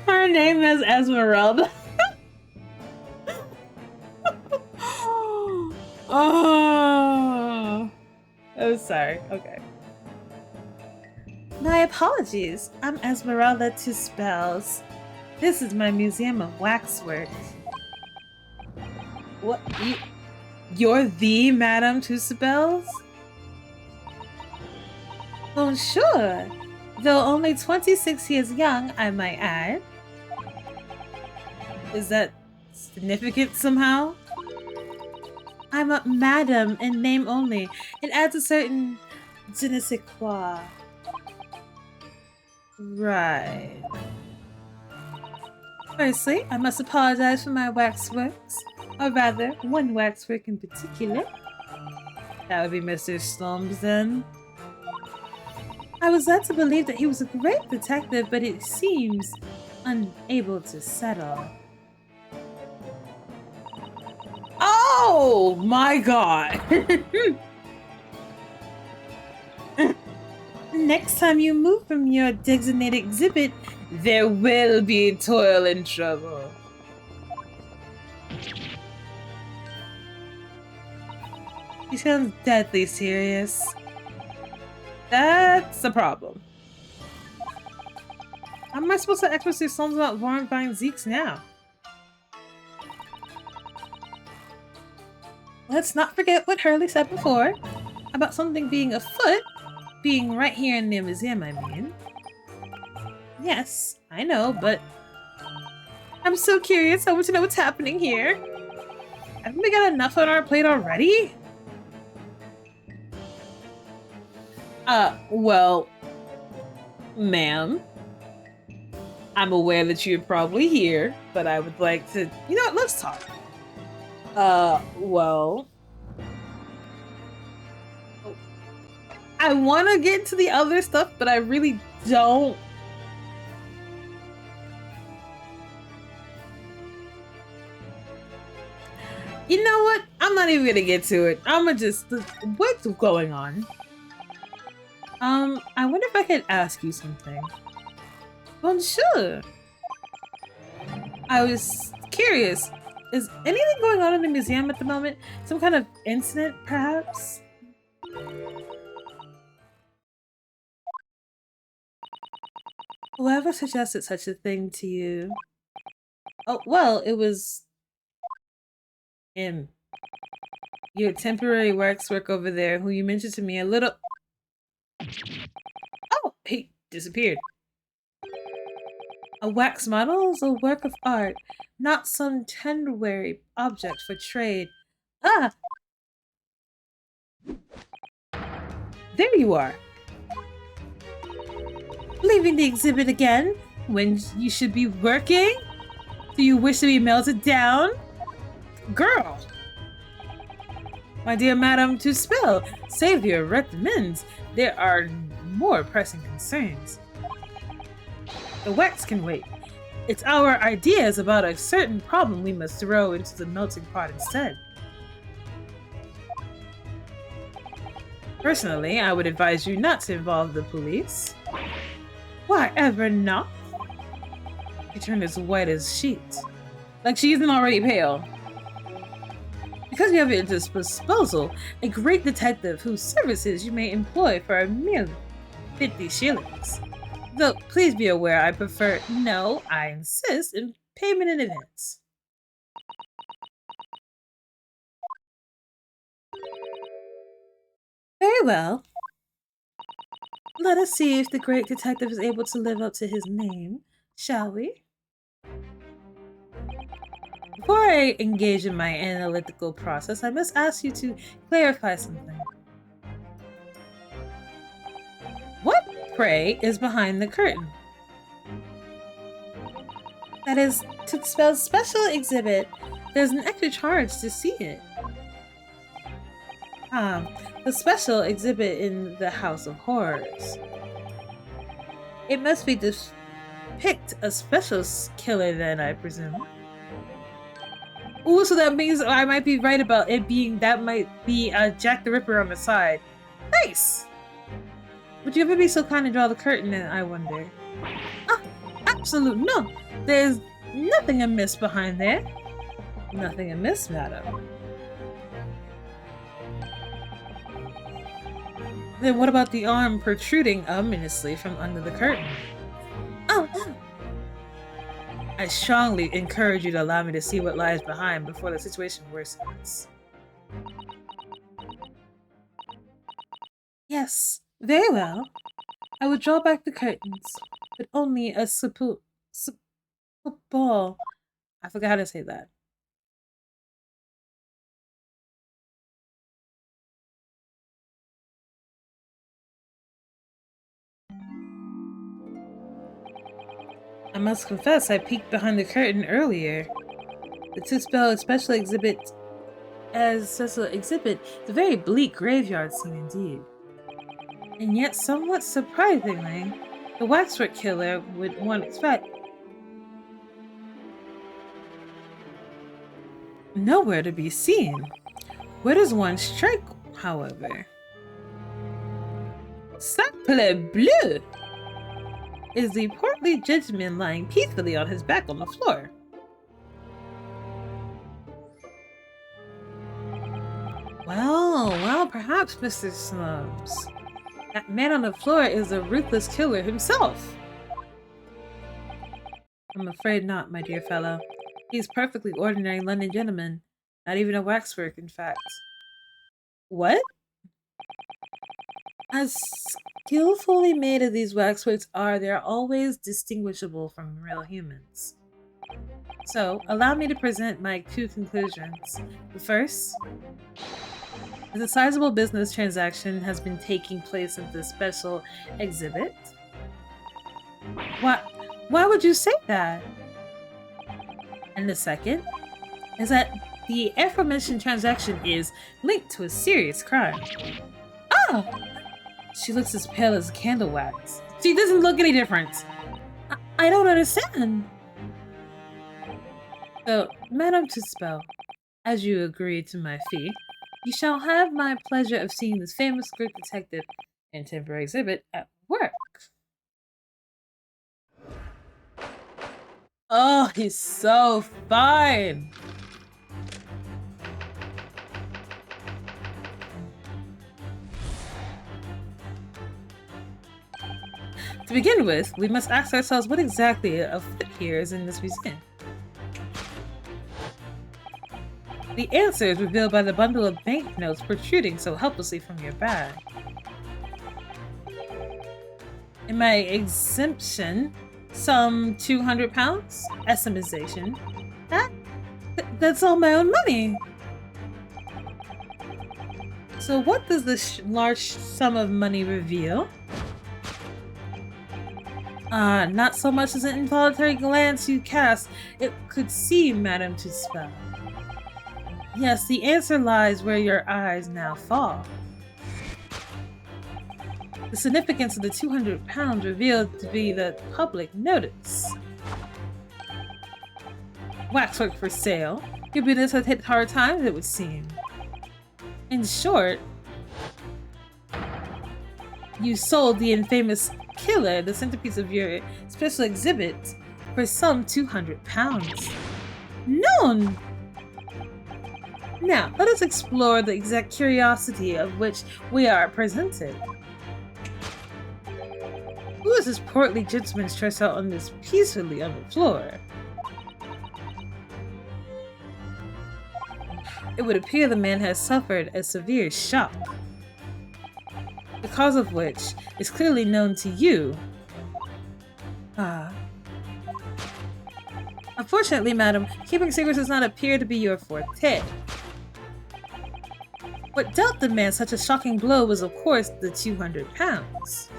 Her name is Esmeralda. Oh. Oh, sorry. Okay. My apologies. I'm Esmeralda 𝕬𝕗𝕗𝕗. This is my museum of waxwork. What? You're the Madame 𝕬𝕗𝕗𝕗? Oh, sure. Though only 26 years young, I might add. Is that significant somehow? I'm a madam in name only. It adds a certain je ne sais quoi. Right. Firstly, I must apologize for my waxworks. Or rather, one waxwork in particular. That would be Mr. 𝕤𝕗𝕤𝕤. I was led to believe that he was a great detective, but it seems unable to settle. Oh my god! Next time you move from your designated exhibit, there will be toil and trouble. He sounds deadly serious. That's a problem. How am I supposed to express your songs about Lord Von Zeeks now? Let's not forget what Hurley said before about something being afoot, being right here in the museum, I mean. Yes, I know, but I'm so curious. I want to know what's happening here. Haven't we got enough on our plate already? Well, ma'am, I'm aware that you're probably here, but I would like to, you know what, let's talk. Well, I want to get into the other stuff, but I really don't. You know what? I'm not even gonna get to it. I'm gonna just, what's going on? I wonder if I could ask you something. Bonjour. I was curious. Is anything going on in the museum at the moment? Some kind of incident, perhaps? Whoever suggested such a thing to you? Oh, well, it was him. Your temporary work over there, who you mentioned to me a little... Oh, he disappeared. A wax model is a work of art, not some temporary object for trade. Ah! There you are. Leaving the exhibit again? When you should be working? Do you wish to be melted down? Girl! My dear Madame 𝕬𝕒𝕤, Savior recommends there are more pressing concerns. The wax can wait. It's our ideas about a certain problem we must throw into the melting pot instead. Personally, I would advise you not to involve the police. Why ever not? She turned as white as sheet. Like she isn't already pale. Because you have at your disposal a great detective whose services you may employ for a mere 50 shillings. Though, please be aware I prefer, no, I insist, in payment in advance. Very well. Let us see if the great detective is able to live up to his name, shall we? Before I engage in my analytical process, I must ask you to clarify something. What, pray, is behind the curtain? That is, to spell special exhibit, there's an extra charge to see it. The special exhibit in the House of Horrors. It must be depict a special killer then, I presume. Ooh, so that means I might be right about it being, that might be Jack the Ripper on the side. Nice! Would you ever be so kind to draw the curtain in, I wonder? Ah, absolute no! There's nothing amiss behind there. Nothing amiss, madam. Then what about the arm protruding ominously from under the curtain? Oh, no! I strongly encourage you to allow me to see what lies behind before the situation worsens. Yes, very well. I would draw back the curtains, but only a ball. I forgot how to say that. I must confess I peeked behind the curtain earlier. The 𝕬𝕒𝕤 special exhibit is a very bleak graveyard scene indeed. And yet, somewhat surprisingly, the waxwork killer would one expect. Nowhere to be seen. Where does one strike, however? Sacre bleu! Is the portly gentleman lying peacefully on his back on the floor. Well, perhaps, Mr. Snubs. That man on the floor is a ruthless killer himself. I'm afraid not, my dear fellow. He's perfectly ordinary London gentleman. Not even a waxwork, in fact. What? As skillfully made as these waxworks are, they are always distinguishable from real humans. So, allow me to present my two conclusions. The first, as a sizable business transaction has been taking place at this special exhibit. Why would you say that? And the second is that the aforementioned transaction is linked to a serious crime. Oh! She looks as pale as candle wax. She doesn't look any different. I don't understand. So, Madame 𝕤𝕒𝕤𝕤, as you agree to my fee, you shall have my pleasure of seeing this famous Greek detective and temporary exhibit at work. Oh, he's so fine! To begin with, we must ask ourselves what exactly afoot here is in this museum. The answer is revealed by the bundle of banknotes protruding so helplessly from your bag. In my exemption, some 200 pounds? Estimation. That's all my own money! So what does this large sum of money reveal? Not so much as an involuntary glance you cast, it could seem, Madame 𝕤𝕒𝕤𝕤. Yes, the answer lies where your eyes now fall. The significance of the 200 pounds revealed to be the public notice. Waxwork for sale. Your business has hit hard times, it would seem. In short, you sold the infamous killer, the centerpiece of your special exhibit, for some 200 pounds. None! Now, let us explore the exact curiosity of which we are presented. Who is this portly gentleman stretched out on this peacefully on the floor? It would appear the man has suffered a severe shock, the cause of which is clearly known to you. Unfortunately, madam, keeping secrets does not appear to be your forte. What dealt the man such a shocking blow was, of course, the 200 pounds.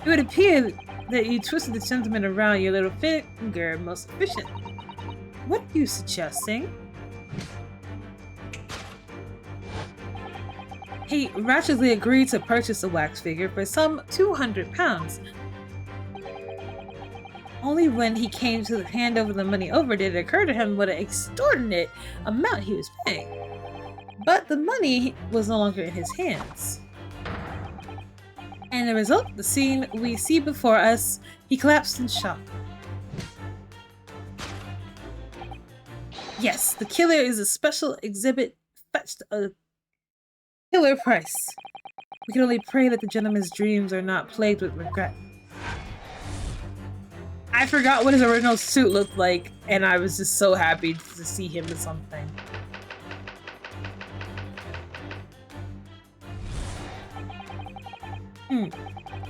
It would appear that you twisted the gentleman around your little finger most efficiently. What are you suggesting? He ratchetly agreed to purchase the wax figure for some 200 pounds. Only when he came to hand over the money did it occur to him what an extortionate amount he was paying. But the money was no longer in his hands. And the result, the scene we see before us, he collapsed in shock. Yes, the killer is a special exhibit fetched a killer price. We can only pray that the gentleman's dreams are not plagued with regret. I forgot what his original suit looked like, and I was just so happy to see him in something.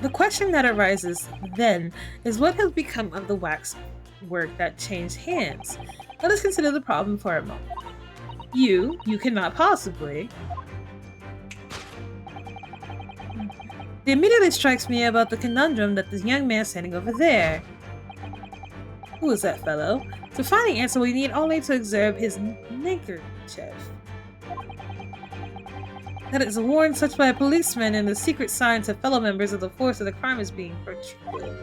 The question that arises then is what has become of the wax work that changed hands? Let us consider the problem for a moment. You cannot possibly. It immediately strikes me about the conundrum that this young man standing over there. Who is that fellow? To find the answer, we need only to observe his neckerchief. That is worn such by a policeman, and the secret sign to fellow members of the force of the crime is being portrayed.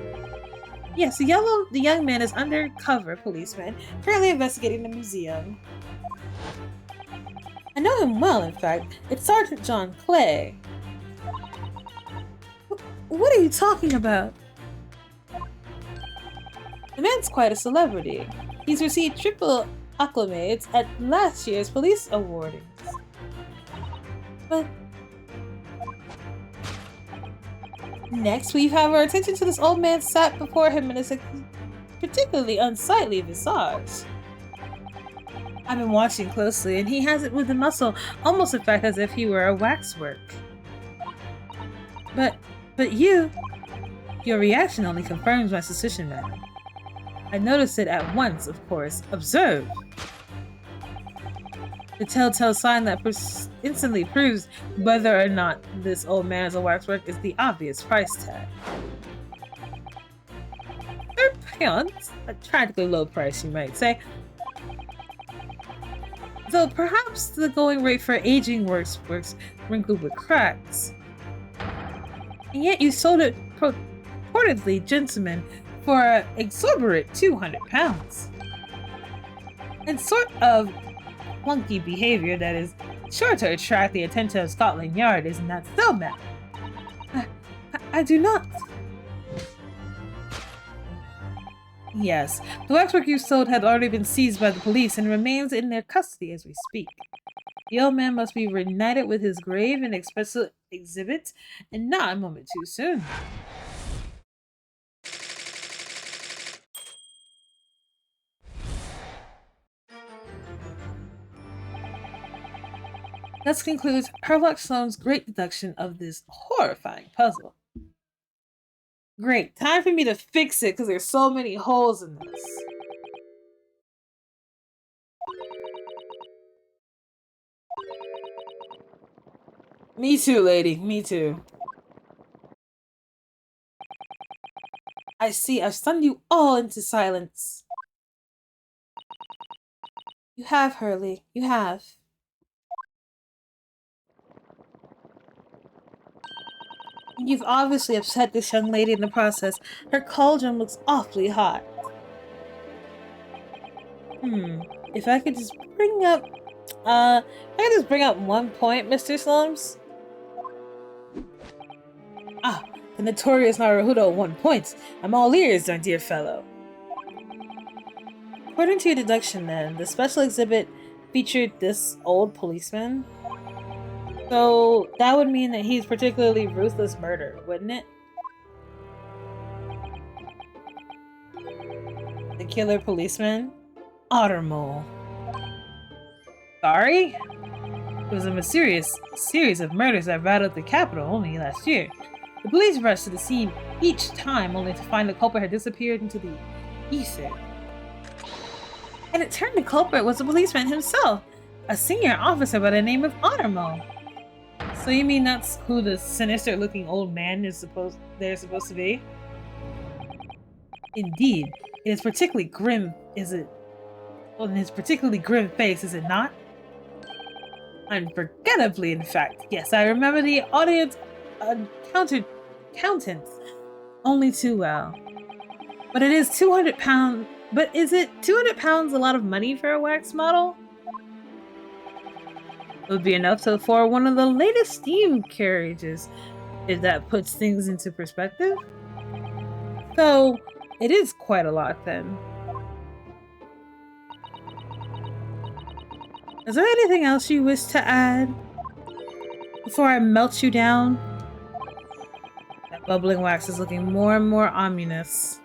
Yes, the young man is undercover policeman, currently investigating the museum. I know him well, in fact. It's Sergeant John Clay. What are you talking about? The man's quite a celebrity. He's received triple acclamations at last year's police awardings. But next, we have our attention to this old man sat before him in a particularly unsightly visage. I've been watching closely, and he has it with a muscle, almost in fact as if he were a waxwork. But your reaction only confirms my suspicion, madam. I noticed it at once, of course. Observe! The telltale sign that instantly proves whether or not this old man is a waxwork is the obvious price tag. £3? A tragically low price, you might say. Though perhaps the going rate for aging works wrinkled with cracks. And yet you sold it purportedly, gentlemen, for an exorbitant £200. And sort of clunky behavior that is sure to attract the attention of Scotland Yard, isn't that so, ma'am? I do not. Yes, the waxwork you sold had already been seized by the police and remains in their custody as we speak. The old man must be reunited with his grave and special exhibit, and not a moment too soon. Thus concludes Herlock Sholmes' great deduction of this horrifying puzzle. Great, time for me to fix it because there's so many holes in this. Me too, lady, me too. I see, I've stunned you all into silence. You have, Hurley, you have. You've obviously upset this young lady in the process. Her cauldron looks awfully hot. If I could just bring up... one point, Mr. Sholmes. Ah, the notorious Naruhodo 1 point. I'm all ears, my dear fellow. According to your deduction then, the special exhibit featured this old policeman. So that would mean that he's particularly ruthless murder, wouldn't it? The killer policeman? 𝕤𝕒𝕤𝕤. Sorry? It was a mysterious series of murders that rattled the capital only last year. The police rushed to the scene each time only to find the culprit had disappeared into the ether. And it turned the culprit was the policeman himself, a senior officer by the name of 𝕤𝕤𝕤. So you mean that's who the sinister-looking old man is supposed to be? Indeed, it is particularly grim, is it? Well, in his particularly grim face, is it not? Unforgettably, in fact. Yes, I remember the audience accountants only too well. But it is £200. But is it £200 a lot of money for a wax model? It would be enough for one of the latest steam carriages, if that puts things into perspective. So, it is quite a lot then. Is there anything else you wish to add before I melt you down? That bubbling wax is looking more and more ominous.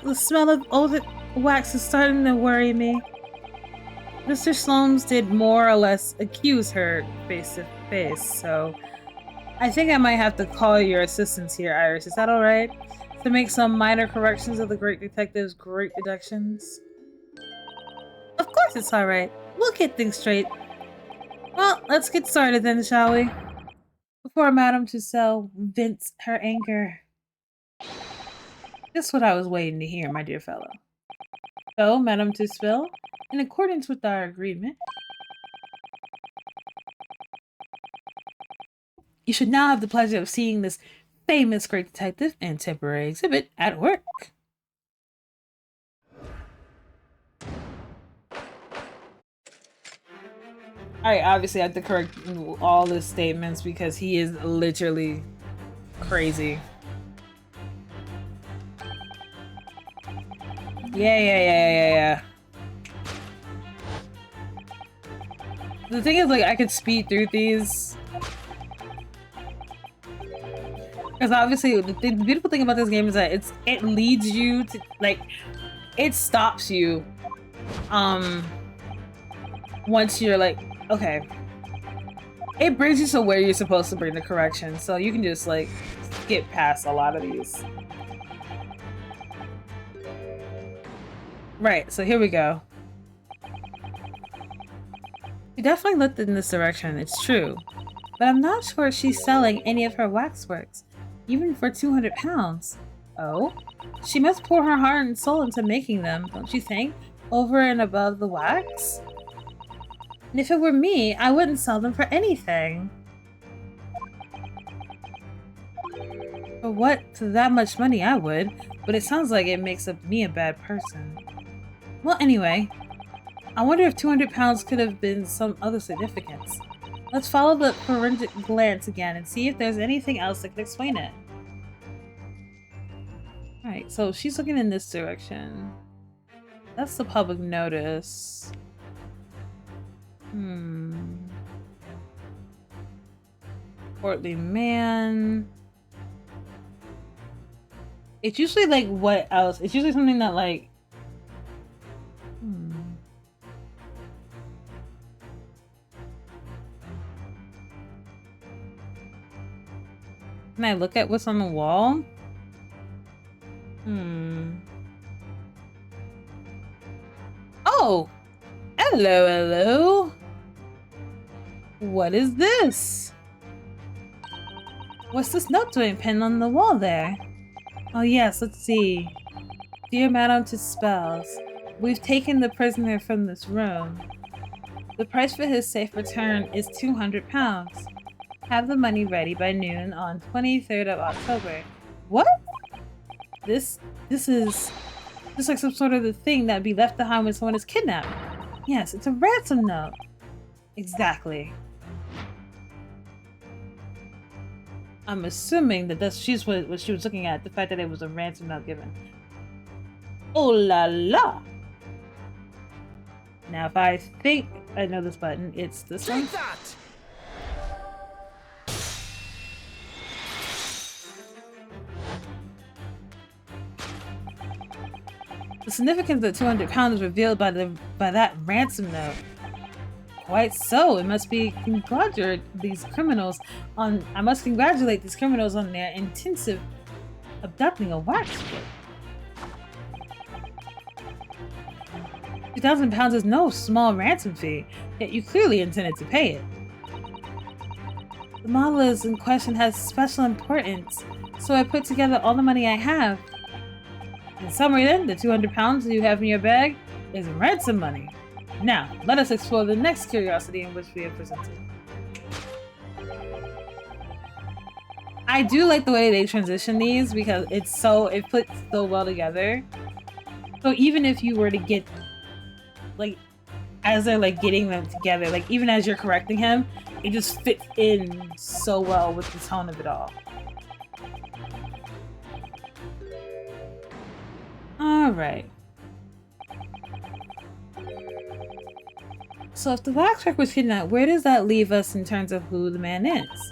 The smell of old wax is starting to worry me. Mr. Sholmes did more or less accuse her face to face, so I think I might have to call your assistance here, Iris. Is that alright? To make some minor corrections of the great detective's great deductions? Of course it's alright. We'll get things straight. Well, let's get started then, shall we? Before Madame Tussaud vents her anger. Just what I was waiting to hear, my dear fellow. So, Madame Tussaud, in accordance with our agreement, you should now have the pleasure of seeing this famous great detective and temporary exhibit at work. Alright, obviously I have to correct all the statements because he is literally crazy. Yeah. The thing is, like, I could speed through these. Because obviously, the beautiful thing about this game is that it leads you to, like, it stops you, once you're like, okay, It brings you to where you're supposed to bring the correction, so you can just like skip past a lot of these. Right, so here we go. She definitely looked in this direction, it's true. But I'm not sure she's selling any of her waxworks, even for 200 pounds. Oh? She must pour her heart and soul into making them, don't you think? Over and above the wax? And if it were me, I wouldn't sell them for anything. For what? For that much money, I would. But it sounds like it makes me a bad person. Well, anyway. I wonder if 200 pounds could have been some other significance. Let's follow the forensic glance again and see if there's anything else that could explain it. Alright, so she's looking in this direction. That's the public notice. Portly man. It's usually like what else? It's usually something that like Can I look at what's on the wall? Oh! Hello, hello! What is this? What's this note doing pinned on the wall there? Oh yes, let's see. Dear Madame 𝕤𝕒𝕤𝕤, we've taken the prisoner from this room. The price for his safe return is 200 pounds. Have the money ready by noon on 23rd of October. What? This is just like some sort of the thing that'd be left behind when someone is kidnapped. Yes, it's a ransom note. Exactly. I'm assuming that that's what she was looking at, the fact that it was a ransom note given. Oh la la! Now if I think I know this button, it's this one. The significance of 200 pounds is revealed by that ransom note. Quite so. I must congratulate these criminals on their intensive abducting a waxwork. 2,000 pounds is no small ransom fee, yet you clearly intended to pay it. The model in question has special importance, so I put together all the money I have. In summary then, the 200 pounds you have in your bag is ransom money. Now, let us explore the next curiosity in which we have presented. I do like the way they transition these because it fits so well together. So even if you were to get, like, as they're like getting them together, like even as you're correcting him, it just fits in so well with the tone of it all. Alright. So if the waxwork was kidnapped, where does that leave us in terms of who the man is?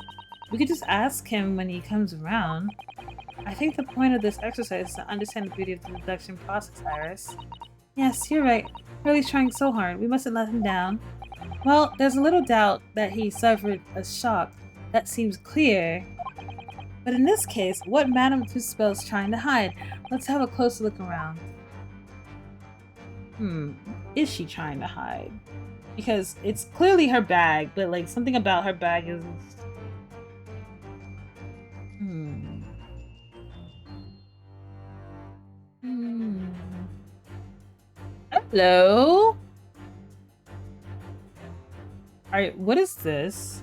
We could just ask him when he comes around. I think the point of this exercise is to understand the beauty of the deduction process, Iris. Yes, you're right. Hurley's trying so hard. We mustn't let him down. Well, there's a little doubt that he suffered a shock. That seems clear. But in this case, what Madame 𝕤𝕒𝕤𝕤 is trying to hide? Let's have a closer look around. Is she trying to hide? Because it's clearly her bag, but like something about her bag is... Hello? Alright, what is this?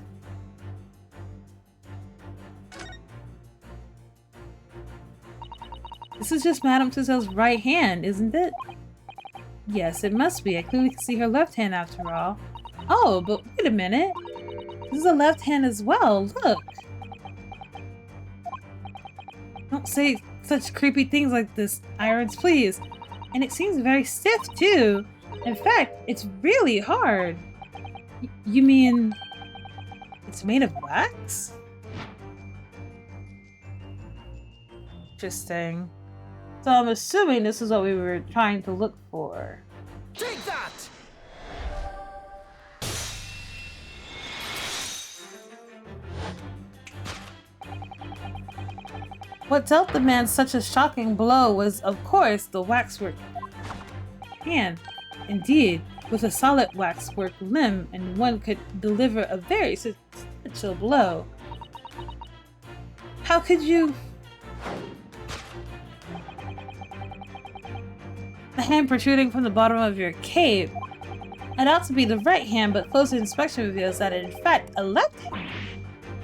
This is just Madame 𝕤𝕒𝕤𝕤's right hand, isn't it? Yes, it must be. I clearly can see her left hand after all. Oh, but wait a minute. This is a left hand as well. Look. Don't say such creepy things like this, Iris, please. And it seems very stiff, too. In fact, it's really hard. You mean it's made of wax? Interesting. So I'm assuming this is what we were trying to look for. Take that! What dealt the man such a shocking blow was, of course, the waxwork hand. Indeed, with a solid waxwork limb, and one could deliver a very substantial blow. How could you... The hand protruding from the bottom of your cape. It ought to be the right hand, but closer inspection reveals that it, in fact, a left hand.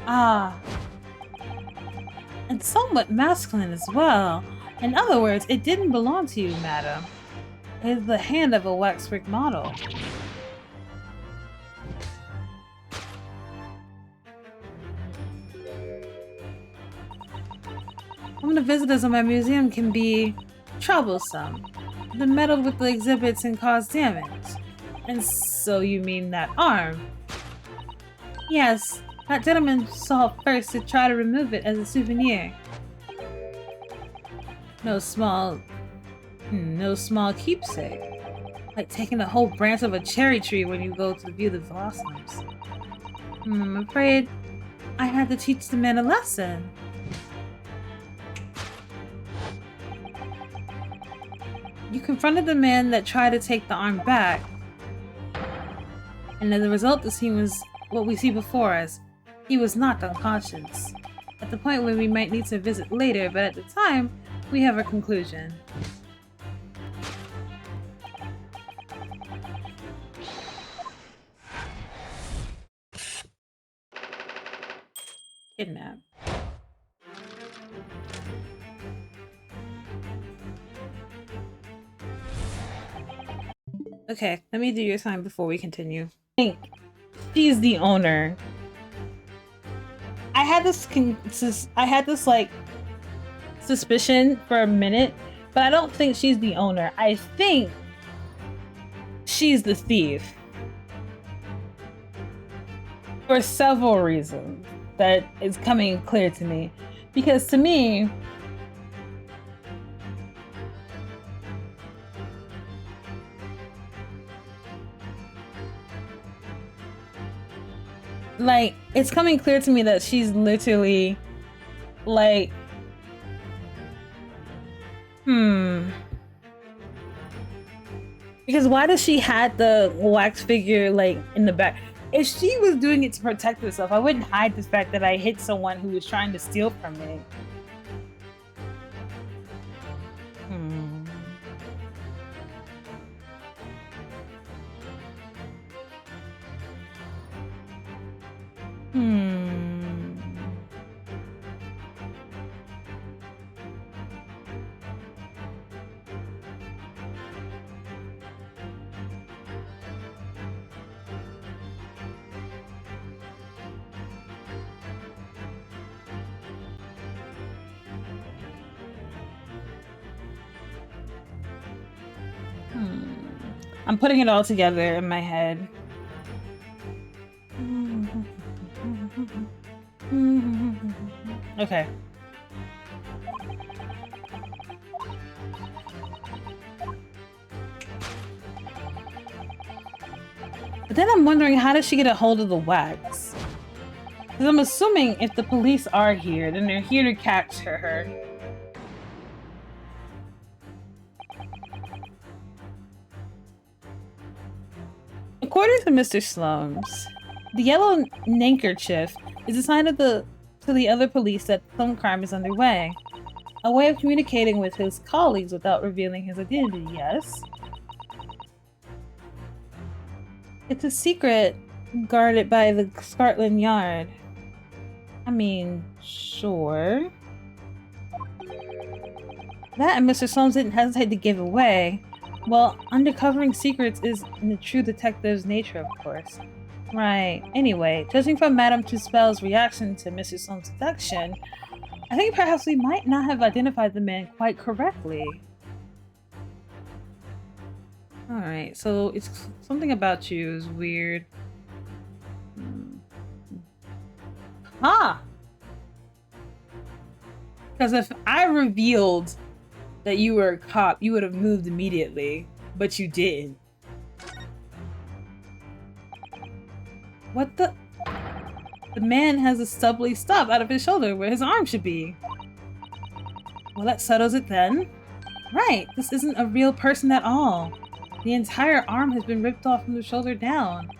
Ah. And somewhat masculine as well. In other words, it didn't belong to you, madam. It is the hand of a waxwork model. Some of the visitors in my museum can be troublesome. They meddled with the exhibits and caused damage. And so you mean that arm? Yes, that gentleman saw it first to try to remove it as a souvenir. No small keepsake. Like taking the whole branch of a cherry tree when you go to view the blossoms. I'm afraid I had to teach the man a lesson. You confronted the man that tried to take the arm back. And as a result, the scene was what we see before us. He was not unconscious. At the point where we might need to visit later, but at the time, we have a conclusion. Kidnap. Okay, let me do your sign before we continue. I think she's the owner. I had this like suspicion for a minute, but I don't think she's the owner. I think she's the thief. For several reasons that is coming clear to me. Because to me, like, it's coming clear to me that she's literally, like, Because why does she have the wax figure, like, in the back? If she was doing it to protect herself, I wouldn't hide the fact that I hit someone who was trying to steal from me. I'm putting it all together in my head. Okay. But then I'm wondering, how does she get a hold of the wax? Because I'm assuming if the police are here, then they're here to capture her. According to Mr. Slums, the yellow handkerchief is a sign of to the other police that some crime is underway. A way of communicating with his colleagues without revealing his identity, yes? It's a secret guarded by the Scotland Yard. I mean, sure. That and Mr. Slums didn't hesitate to give away. Well, uncovering secrets is in the true detective's nature, of course. Right. Anyway, judging from Madame Tuspel's reaction to Mr. Slum's seduction, I think perhaps we might not have identified the man quite correctly. Alright, so it's something about you is weird. Ah! Because if I revealed that you were a cop, you would have moved immediately, but you didn't. What the? The man has a stubbly stub out of his shoulder where his arm should be. Well, that settles it then. Right, this isn't a real person at all. The entire arm has been ripped off from the shoulder down.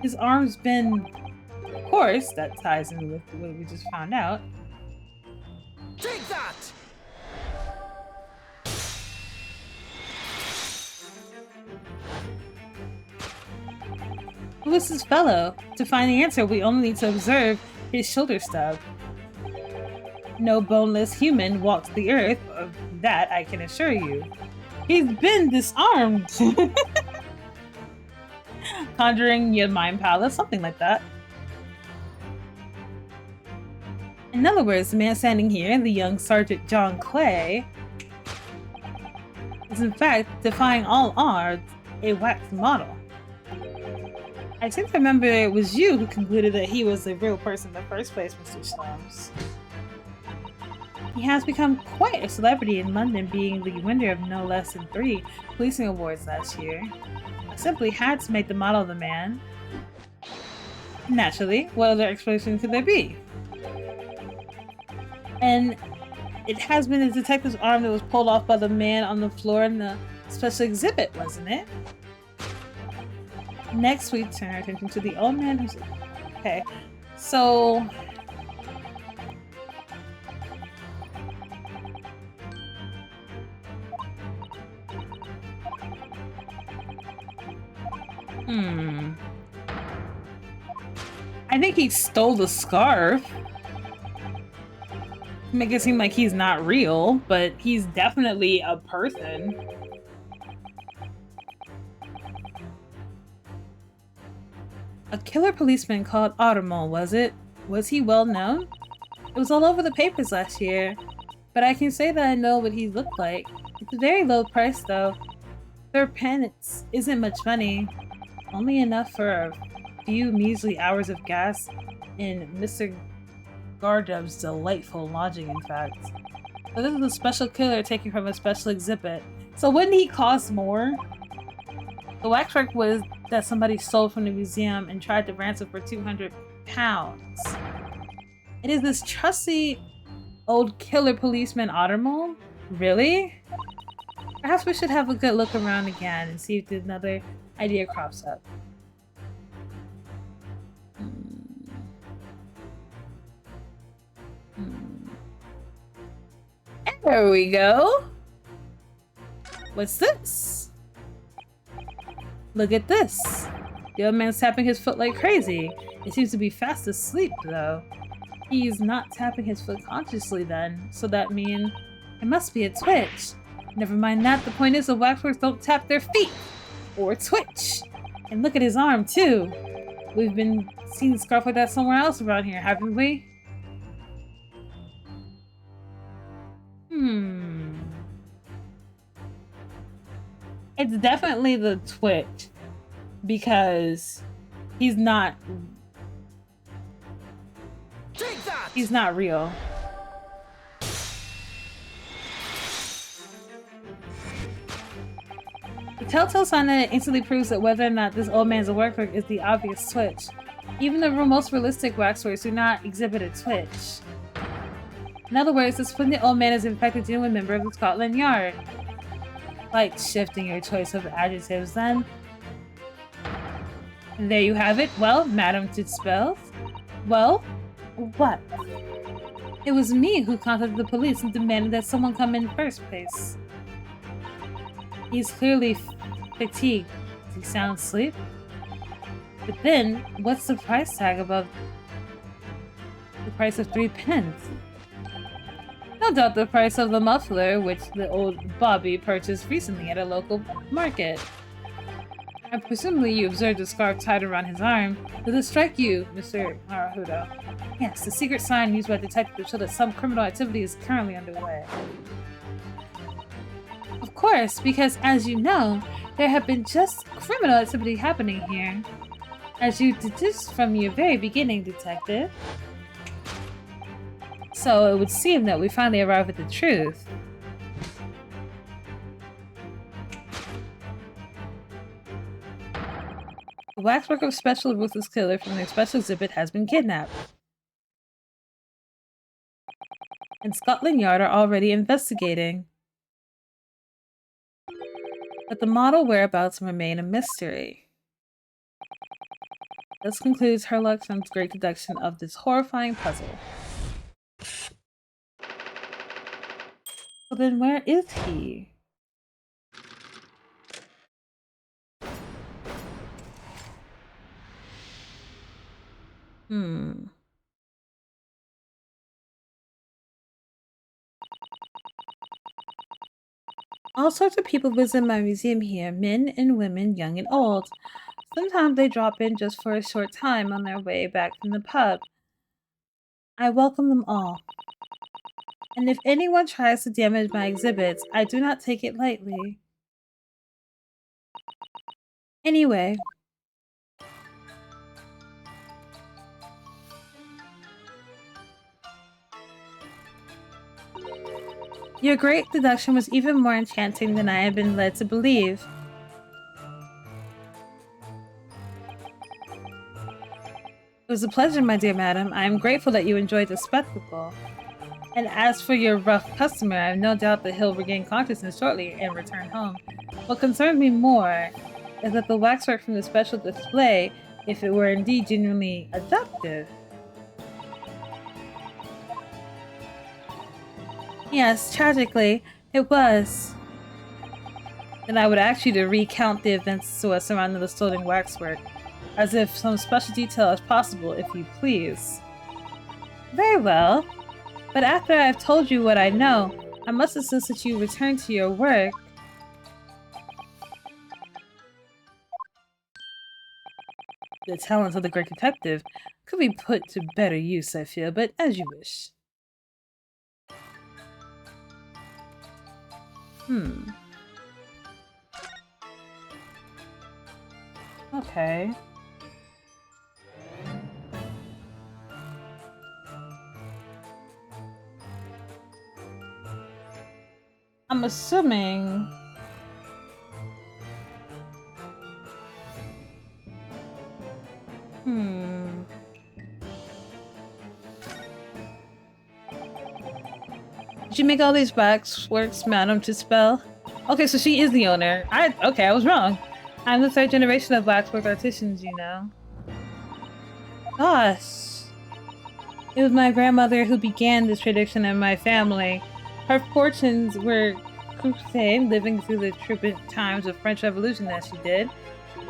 His arm's been... Of course, that ties in with what we just found out. Take that! Who is this fellow? To find the answer, we only need to observe his shoulder stub. No boneless human walks the earth, of that I can assure you. He's been disarmed! Conjuring your mind palace, something like that. In other words, the man standing here, the young Sergeant John Clay, is in fact, defying all odds, a wax model. I seem to remember it was you who concluded that he was a real person in the first place, Mr. Slums. He has become quite a celebrity in London, being the winner of no less than 3 policing awards last year. I simply had to make the model of the man. Naturally, what other explanation could there be? And it has been the detective's arm that was pulled off by the man on the floor in the special exhibit, wasn't it? Next, we turn our attention to the old man who's... Okay, so... I think he stole the scarf. Make it seem like he's not real, but he's definitely a person. A killer policeman called 𝕤𝕒𝕠𝕤𝕤, was it? Was he well known? It was all over the papers last year, but I can say that I know what he looked like. It's a very low price though. 3 pence isn't much money. Only enough for a few measly hours of gas in Mr. Gardub's delightful lodging, in fact. So this is a special killer taken from a special exhibit. So wouldn't he cost more? The waxwork was that somebody stole from the museum and tried to ransom for £200. It is this trusty old killer policeman 𝕤𝕒𝕠𝕤? Really? Perhaps we should have a good look around again and see if another idea crops up. There we go. What's this? Look at this. The old man's tapping his foot like crazy. He seems to be fast asleep though. He's not tapping his foot consciously then, so that means it must be a twitch. Never mind that, the point is the waxworks don't tap their feet or twitch. And look at his arm too. We've been seeing a scarf like that somewhere else around here, haven't we? It's definitely the twitch because he's not real. The telltale sign that it instantly proves that whether or not this old man's a waxwork is the obvious twitch. Even the most realistic waxworks do not exhibit a twitch. In other words, this splendid old man is in fact a genuine member of the Scotland Yard. Like shifting your choice of adjectives then. And there you have it. Well, Madam Titspells. Well, what? It was me who contacted the police and demanded that someone come in first place. He's clearly fatigued. Does he sound asleep? But then, what's the price tag above the price of 3 pence? No doubt the price of the muffler, which the old Bobby purchased recently at a local market. And presumably you observed the scarf tied around his arm. Does it strike you, Mr. Naruhodo? Yes, the secret sign used by detectives to show that some criminal activity is currently underway. Of course, because as you know, there have been just criminal activity happening here. As you deduced from your very beginning, Detective. So it would seem that we finally arrive at the truth. The waxwork of Special Ruthless Killer from their special exhibit has been kidnapped. and Scotland Yard are already investigating. But the model whereabouts remain a mystery. This concludes 𝕤𝕒𝕤𝕤𝕤's great deduction of this horrifying puzzle. So then where is he? All sorts of people visit my museum here, men and women, young and old. Sometimes they drop in just for a short time on their way back from the pub. I welcome them all. And if anyone tries to damage my exhibits, I do not take it lightly. Anyway. Your great deduction was even more enchanting than I had been led to believe. It was a pleasure, my dear madam. I am grateful that you enjoyed the spectacle. And as for your rough customer, I have no doubt that he'll regain consciousness shortly and return home. What concerns me more is that the waxwork from the special display, if it were indeed genuinely adaptive. Yes, tragically, it was. Then I would ask you to recount the events to us surrounding the stolen waxwork, as if some special detail is possible, if you please. Very well. But after I have told you what I know, I must insist that you return to your work. The talents of the great detective could be put to better use, I feel, but as you wish. Okay. I'm assuming... Did you make all these waxworks, madam, to spell? Okay, so she is the owner. Okay, I was wrong. I'm the third generation of waxwork artisans, you know. Gosh. It was my grandmother who began this tradition in my family. Her fortunes were crusade, living through the turbulent times of French Revolution as she did.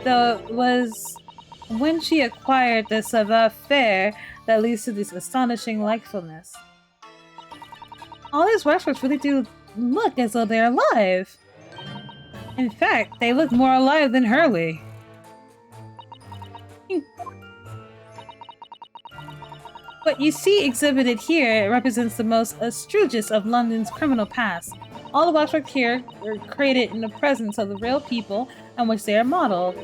Though it was when she acquired the savoir-faire that leads to this astonishing likefulness. All these waxworks really do look as though they're alive. In fact, they look more alive than Hurley. What you see exhibited here represents the most astrologious of London's criminal past. All the waxwork here were created in the presence of the real people on which they are modeled.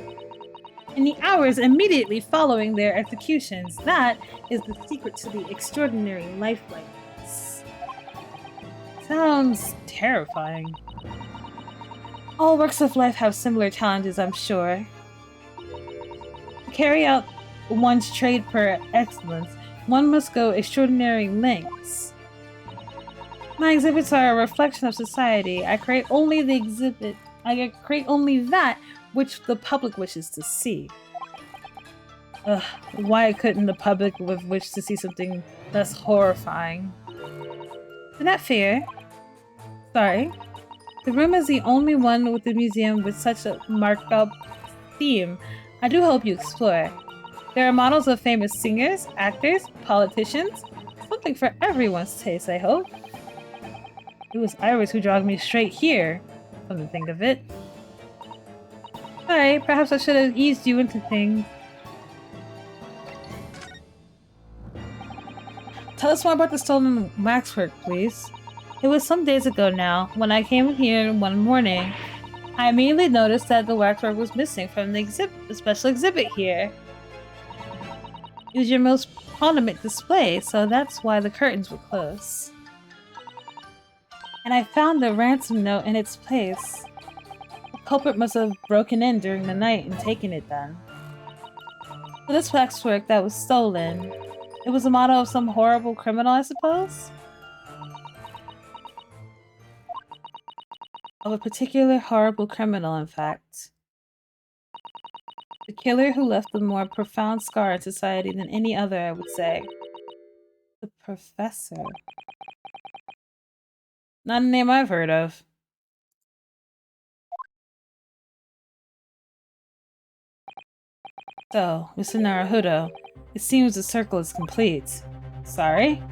In the hours immediately following their executions, that is the secret to the extraordinary lifelikeliness. Sounds terrifying. All works of life have similar challenges, I'm sure. To carry out one's trade per excellence, one must go extraordinary lengths. My exhibits are a reflection of society. I create only that which the public wishes to see. Why couldn't the public wish to see something less horrifying? Do not fear. Sorry. The room is the only one with the museum with such a marked up theme. I do hope you explore. There are models of famous singers, actors, politicians. Something for everyone's taste, I hope. It was Iris who dragged me straight here, come to think of it. Sorry, perhaps I should have eased you into things. Tell us more about the stolen waxwork, please. It was some days ago now, when I came here one morning. I immediately noticed that the waxwork was missing from the special exhibit here. It was your most prominent display, so that's why the curtains were closed. And I found the ransom note in its place. The culprit must have broken in during the night and taken it then. So this waxwork that was stolen, it was a model of some horrible criminal, I suppose? Of a particular horrible criminal, in fact. The killer who left a more profound scar in society than any other, I would say. The Professor. Not a name I've heard of. So, Mr. Naruhodo, it seems the circle is complete. Sorry?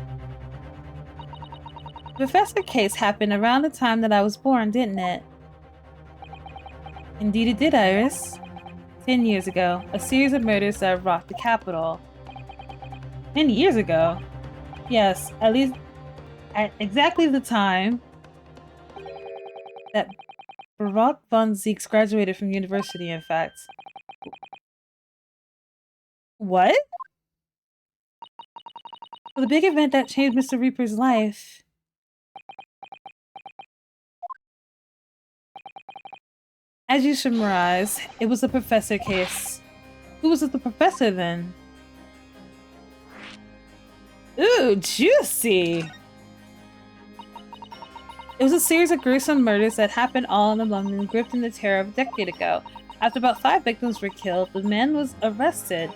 The Professor case happened around the time that I was born, didn't it? Indeed it did, Iris. 10 years ago, a series of murders that rocked the capital. 10 years ago? Yes, at least at exactly the time that 𝕒𝕒 von 𝕤𝕒 graduated from university, in fact. What? Well, the big event that changed Mr. Reaper's life. As you surmise, it was the Professor case. Who was the Professor then? Ooh, juicy! It was a series of gruesome murders that happened all in London, gripped in the terror of a decade ago. After about 5 victims were killed, the man was arrested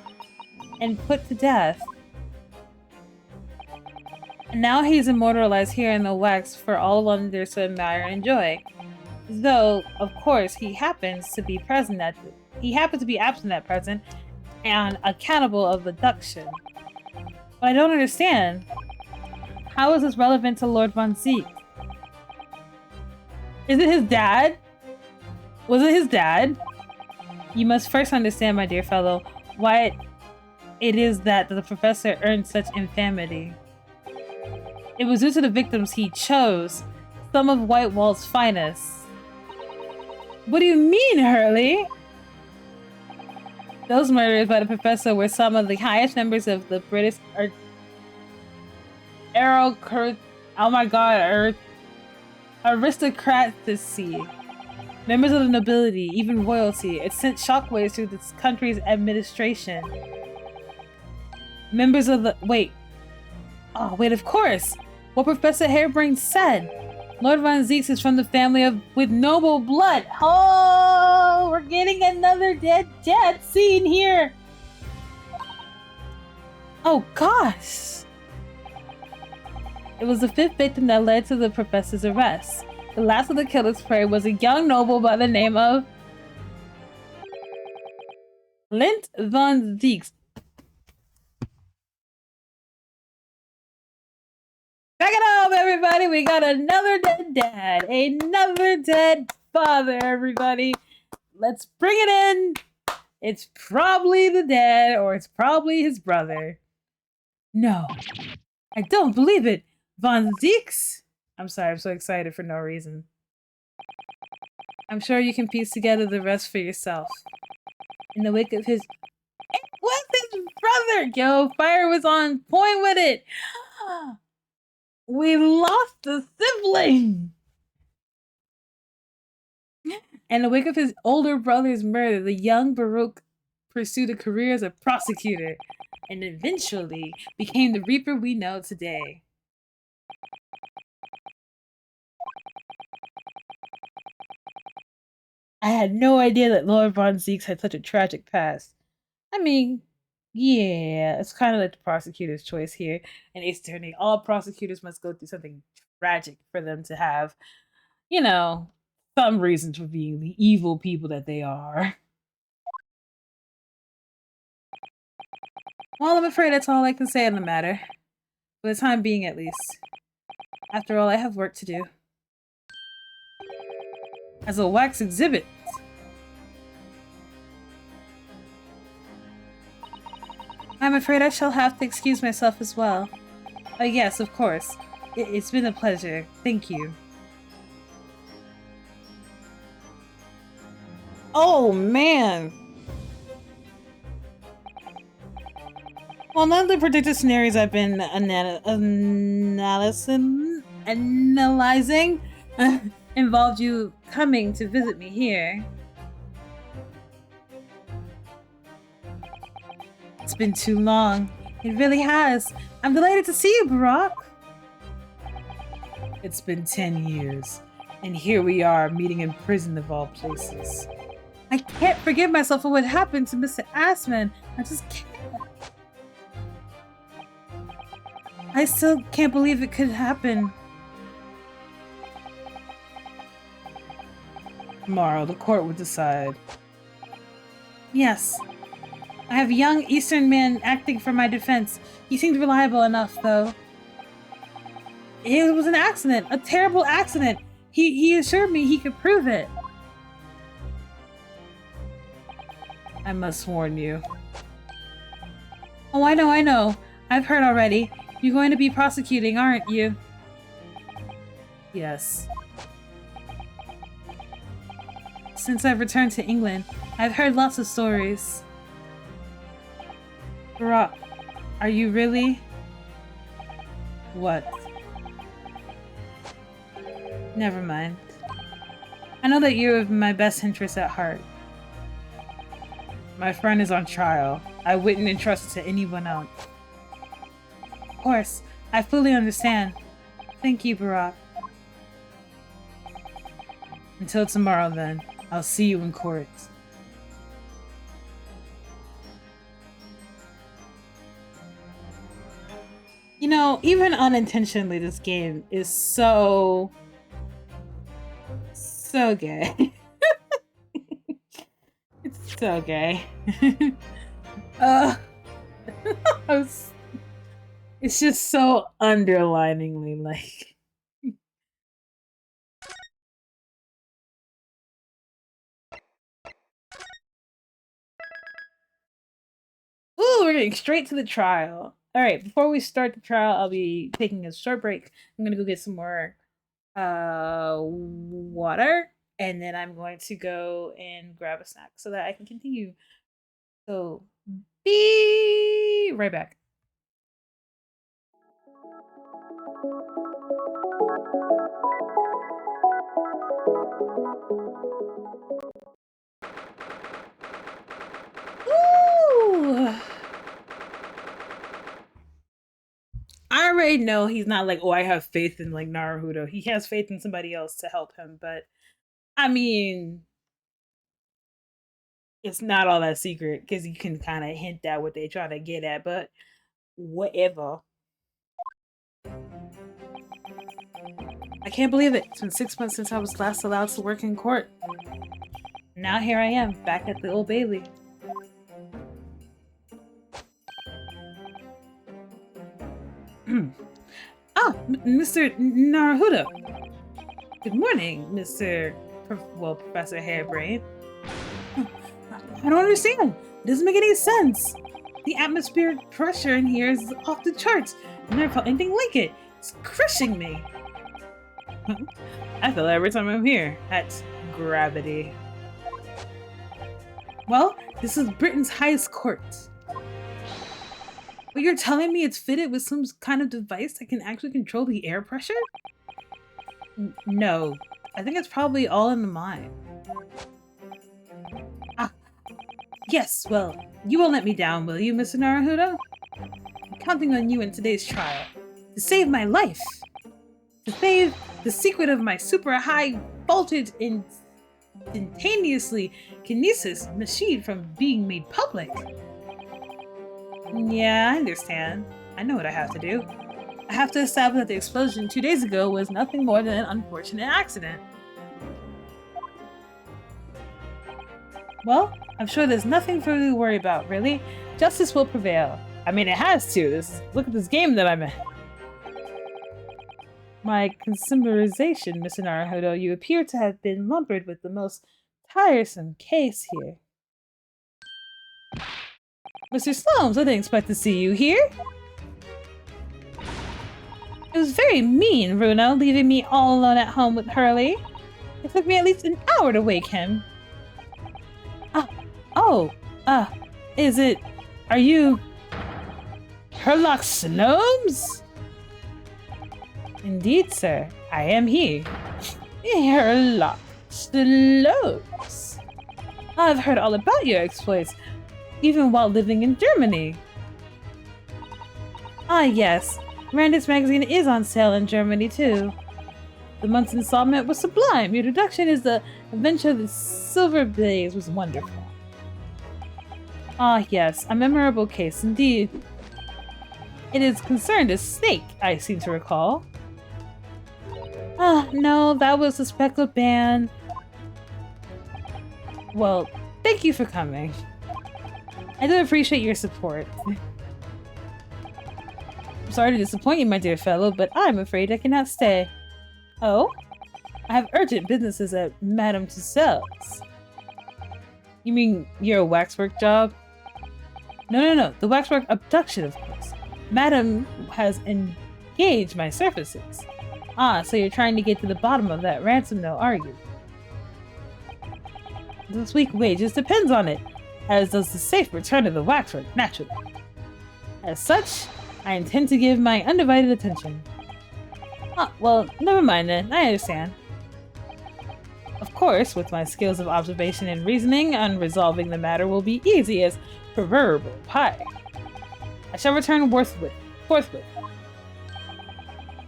and put to death. And now he's immortalized here in the wax for all Londoners to admire and enjoy. Though, of course, he happens to be absent at present and accountable of abduction. But I don't understand. How is this relevant to Lord von 𝕤𝕒? Is it his dad? Was it his dad? You must first understand, my dear fellow, why it is that the Professor earned such infamy. It was due to the victims he chose, some of Whitewall's finest. What do you mean, Hurley? Those murders by the Professor were some of the highest members of the British aristocracy, members of the nobility, even royalty. It sent shockwaves through this country's administration. Members of the of course! What Professor Harebrained said. Lord von 𝕤𝕒 is from the family with noble blood. Oh, we're getting another dead scene here. Oh gosh. It was the 5th victim that led to the Professor's arrest. The last of the killer's prey was a young noble by the name of Lint von 𝕤𝕒. Back it up, everybody! We got another dead dad! Another dead father, everybody! Let's bring it in! It's probably the dad, or it's probably his brother. No. I don't believe it! Von 𝕤𝕒? I'm sorry, I'm so excited for no reason. I'm sure you can piece together the rest for yourself. In the wake of his... It was his brother! Yo, Fire was on point with it! We lost a sibling! In the wake of his older brother's murder, the young 𝕒𝕒 pursued a career as a prosecutor and eventually became the Reaper we know today. I had no idea that Lord von 𝕤𝕒 had such a tragic past. I mean, yeah, it's kind of like the prosecutor's choice here. In Ace Attorney, all prosecutors must go through something tragic for them to have, you know, some reasons for being the evil people that they are. Well, I'm afraid that's all I can say on the matter. For the time being, at least. After all, I have work to do. As a wax exhibit. I'm afraid I shall have to excuse myself as well. Oh yes, of course. It's been a pleasure. Thank you. Oh, man! Well, none of the predicted scenarios I've been analyzing involved you coming to visit me here. It's been too long. It really has. I'm delighted to see you, 𝕒𝕒. It's been 10 years. And here we are, meeting in prison of all places. I can't forgive myself for what happened to Mr. Assman. I just can't. I still can't believe it could happen. Tomorrow, the court will decide. Yes. I have a young Eastern man acting for my defense. He seemed reliable enough, though. It was an accident, a terrible accident. He assured me he could prove it. I must warn you. Oh, I know. I've heard already. You're going to be prosecuting, aren't you? Yes. Since I've returned to England, I've heard lots of stories. 𝕒𝕒𝕒𝕒, are you really? What? Never mind. I know that you have my best interests at heart. My friend is on trial. I wouldn't entrust it to anyone else. Of course, I fully understand. Thank you, 𝕒𝕒𝕒. Until tomorrow, then. I'll see you in court. You know, even unintentionally, this game is so gay. It's so gay. It's just so underliningly like. Ooh, we're getting straight to the trial. All right, before we start the trial, I'll be taking a short break. I'm gonna go get some more water, and then I'm going to go and grab a snack so that I can continue. So be right back. Ooh. I already know he's not like, oh, I have faith in like Naruto. He has faith in somebody else to help him, but I mean, it's not all that secret because you can kind of hint at what they're trying to get at, but whatever. I can't believe it. It's been 6 months since I was last allowed to work in court. Now here I am, back at the Old Bailey. Mr. Naruto. Good morning, Mr. Professor Hairbrain. I don't understand. It doesn't make any sense. The atmospheric pressure in here is off the charts. I've never felt anything like it. It's crushing me. I feel that every time I'm here. That's gravity. Well, this is Britain's highest court. But you're telling me it's fitted with some kind of device that can actually control the air pressure? No. I think it's probably all in the mind. Ah. Yes, well, you won't let me down, will you, Mr. Naruto? I'm counting on you in today's trial. To save my life. To save the secret of my super high voltage instantaneously kinesis machine from being made public. Yeah, I understand. I know what I have to do. I have to establish that the explosion 2 days ago was nothing more than an unfortunate accident. Well, I'm sure there's nothing for you to worry about, really. Justice will prevail. I mean, it has to. Look at this game that I'm in. My consumerization, Mr. Naruto, you appear to have been lumbered with the most tiresome case here. Mr. Slomes, I didn't expect to see you here. It was very mean, Bruno, leaving me all alone at home with Hurley. It took me at least an hour to wake him. Are you... Herlock Slomes? Indeed, sir, I am he. Herlock Slomes. I've heard all about your exploits, even while living in Germany. Ah, yes. Randis magazine is on sale in Germany, too. The month's installment was sublime. Your introduction is the adventure of the 𝕤𝕒𝕤𝕤 was wonderful. Ah, yes, a memorable case indeed. It is concerned a snake, I seem to recall. Ah, no, that was the speckled band. Well, thank you for coming. I do appreciate your support. I'm sorry to disappoint you, my dear fellow, but I'm afraid I cannot stay. Oh? I have urgent businesses at Madame Tussauds. You mean your waxwork job? No, the waxwork abduction, of course. Madame has engaged my services. Ah, so you're trying to get to the bottom of that ransom note, are you? This week's wages depends on it, as does the safe return of the waxwork, naturally. As such, I intend to give my undivided attention. Ah, well, never mind then, I understand. Of course, with my skills of observation and reasoning, resolving the matter will be easy as proverbial pie. I shall return forthwith.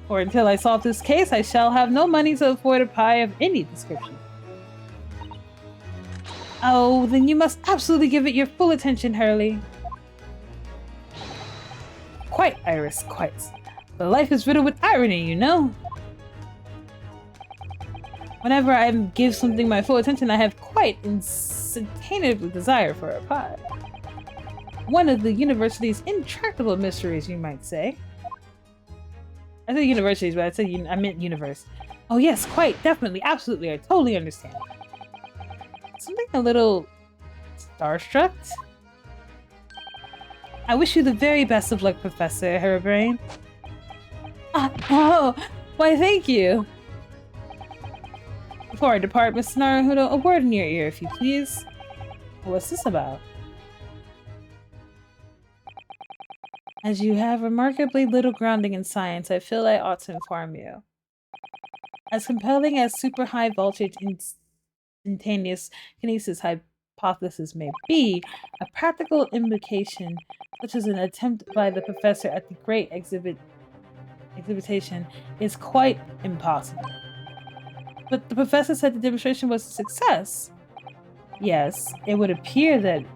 For until I solve this case, I shall have no money to afford a pie of any description. Oh, then you must absolutely give it your full attention, Hurley. Quite, Iris, quite. But life is riddled with irony, you know. Whenever I give something my full attention, I have quite insatiable desire for a pie. One of the university's intractable mysteries, you might say. I said universities, but I meant universe. Oh yes, quite, definitely, absolutely, I totally understand. Something a little starstruck. I wish you the very best of luck, Professor Harebrained. Oh, why thank you. Before I depart, Miss Naruhodo, a word in your ear, if you please. What's this about? As you have remarkably little grounding in science, I feel I ought to inform you. As compelling as super high voltage instantaneous kinesis hypothesis may be, a practical implication, such as an attempt by the professor at the great exhibition, is quite impossible. But the professor said the demonstration was a success. Yes, it would appear that he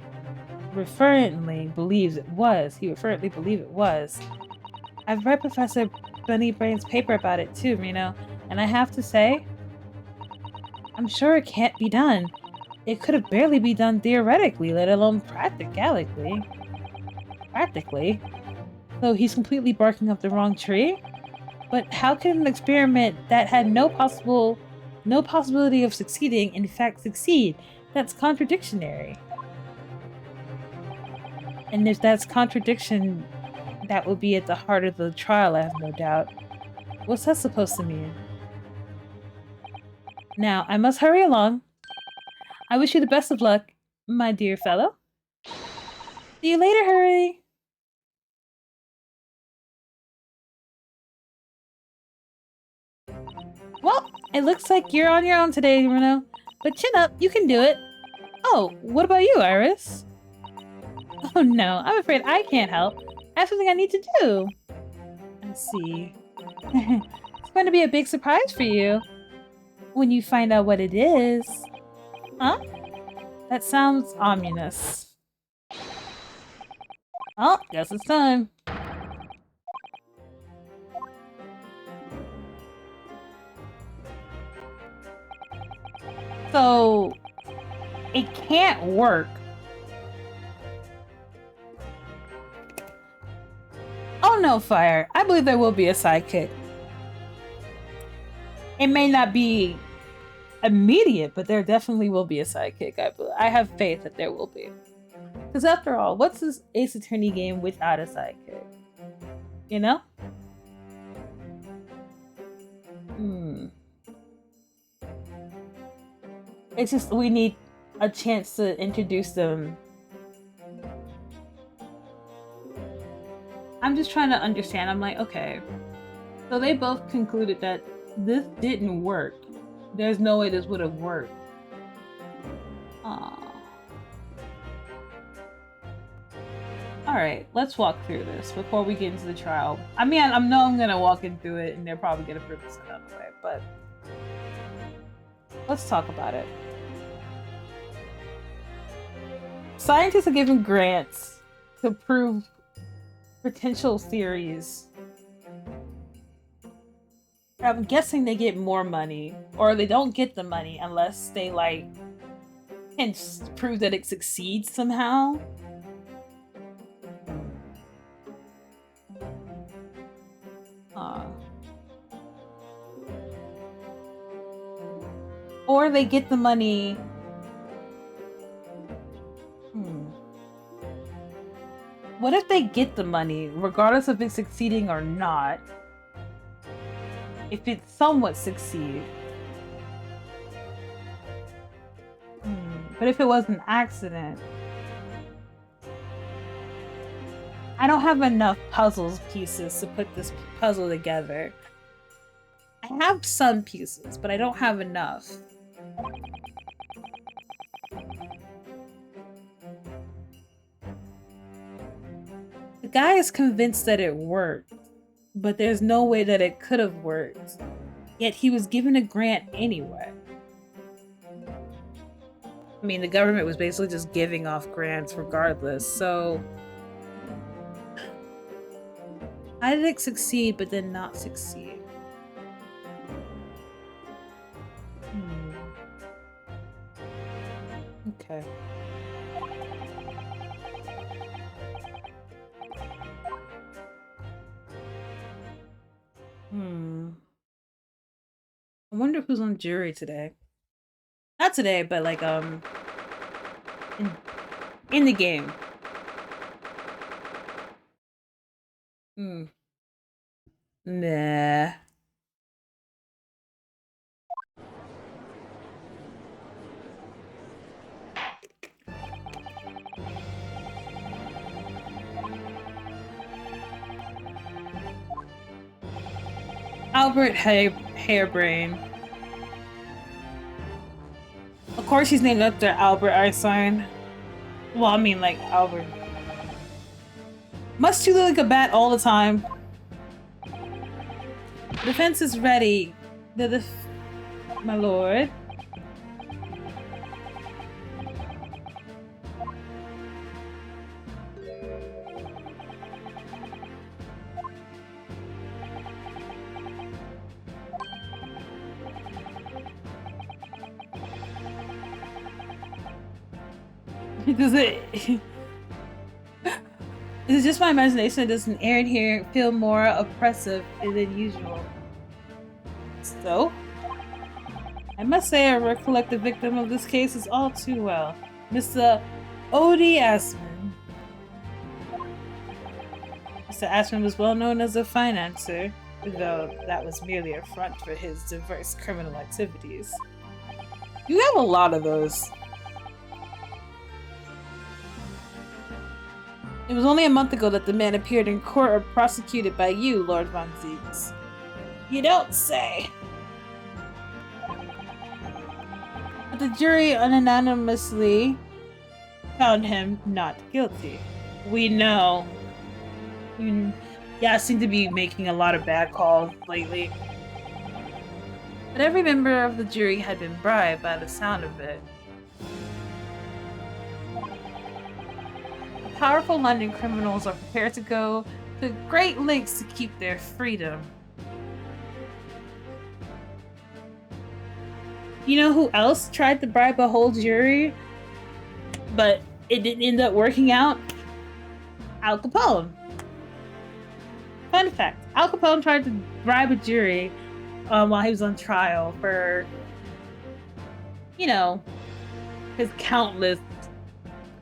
referently believes it was. I've read Professor Bunnybrain's paper about it too, Reno, and I have to say, I'm sure it can't be done. It could have barely be done theoretically, let alone practically. So he's completely barking up the wrong tree? But how can an experiment that had no possibility of succeeding, in fact succeed? That's contradictionary. And if that's contradiction, that will be at the heart of the trial, I have no doubt. What's that supposed to mean? Now, I must hurry along. I wish you the best of luck, my dear fellow. See you later, Hurley. Well, it looks like you're on your own today, Reno. But chin up, you can do it. Oh, what about you, Iris? Oh no, I'm afraid I can't help. I have something I need to do. I see. It's going to be a big surprise for you when you find out what it is. Huh? That sounds ominous. Oh, guess it's time. So, it can't work. Oh no, Fire. I believe there will be a sidekick. It may not be immediate, but there definitely will be a sidekick. I have faith that there will be. Because after all, what's this Ace Attorney game without a sidekick? You know? It's just we need a chance to introduce them. I'm just trying to understand. I'm like, okay. So they both concluded that this didn't work. There's no way this would have worked. Aww. Alright, let's walk through this before we get into the trial. I mean, I know I'm gonna walk in through it and they're probably gonna rip this out of the way, but let's talk about it. Scientists are given grants to prove potential theories. I'm guessing they get more money, or they don't get the money unless they like can prove that it succeeds somehow. Or they get the money. What if they get the money, regardless of it succeeding or not? If it somewhat succeeds. But if it was an accident, I don't have enough puzzle pieces to put this puzzle together. I have some pieces, but I don't have enough. The guy is convinced that it worked, but there's no way that it could have worked. Yet he was given a grant anyway. I mean, the government was basically just giving off grants regardless, so... How did it succeed but then not succeed? Okay. I wonder who's on jury today. Not today, but like in the game. Nah. 𝕤𝕒𝕚𝕤. Of course he's named after Albert Einstein. Well, I mean like Albert. Must you look like a bat all the time? Defense is ready. My lord. Does it? Is it just my imagination that does an errand here feel more oppressive than usual? So? I must say I recollect the victim of this case is all too well. Mr. Odie Asman. Mr. Asman was well known as a financier, though that was merely a front for his diverse criminal activities. You have a lot of those. It was only a month ago that the man appeared in court prosecuted by you, Lord Von Zieks. You don't say. But the jury unanimously found him not guilty. We know. Yeah, seem to be making a lot of bad calls lately. But every member of the jury had been bribed by the sound of it. Powerful London criminals are prepared to go to great lengths to keep their freedom. You know who else tried to bribe a whole jury, but it didn't end up working out? Al Capone. Fun fact, Al Capone tried to bribe a jury while he was on trial for, you know, his countless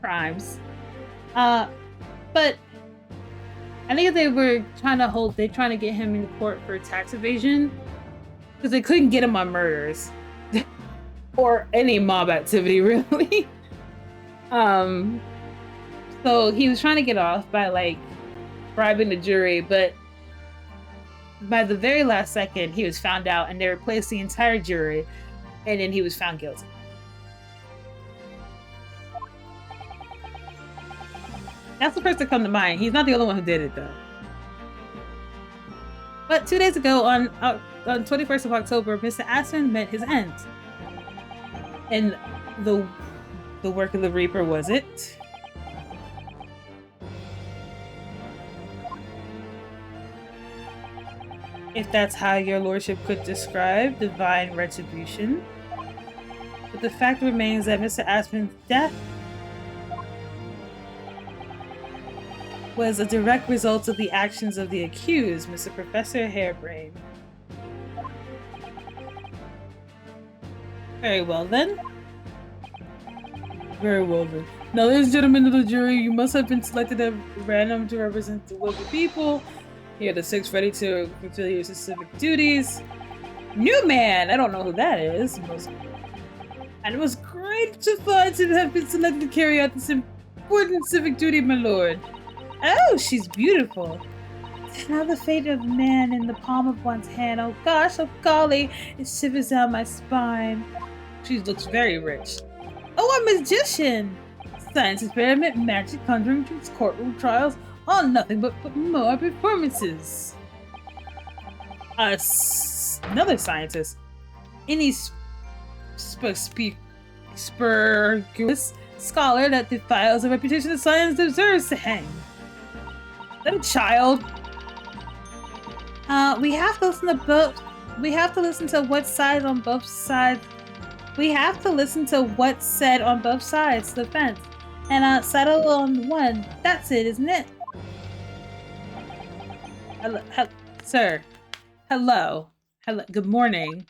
crimes. But I think they were trying to get him in court for tax evasion because they couldn't get him on murders or any mob activity really. So he was trying to get off by like bribing the jury, but by the very last second he was found out and they replaced the entire jury and then he was found guilty. That's the first to come to mind. He's not the only one who did it, though. But 2 days ago, on 21st of October, Mr. Aspen met his end. And the work of the Reaper, was it? If that's how your lordship could describe divine retribution. But the fact remains that Mr. Aspen's death was a direct result of the actions of the accused, Mr. Professor Hairbrain. Very well then. Very well then. Now, ladies and gentlemen of the jury, you must have been selected at random to represent the will of the people. Here are the 6 ready to fulfill your specific duties. New man! I don't know who that is. And it was great to find to have been selected to carry out this important civic duty, my lord. Oh, she's beautiful. Now the fate of man in the palm of one's hand. Oh gosh, oh golly, it shivers down my spine. She looks very rich. Oh, a magician! Science experiment, magic, conjuring tricks, courtroom trials, all nothing but more performances. Another scientist. Any spurious scholar that defiles the reputation of science deserves to hang. Is that a child? We have to listen to both. We have to listen to what side on both sides. We have to listen to what's said on both sides of the fence, and settle on one. That's it, isn't it? Hello, sir. Hello. Hello. Good morning.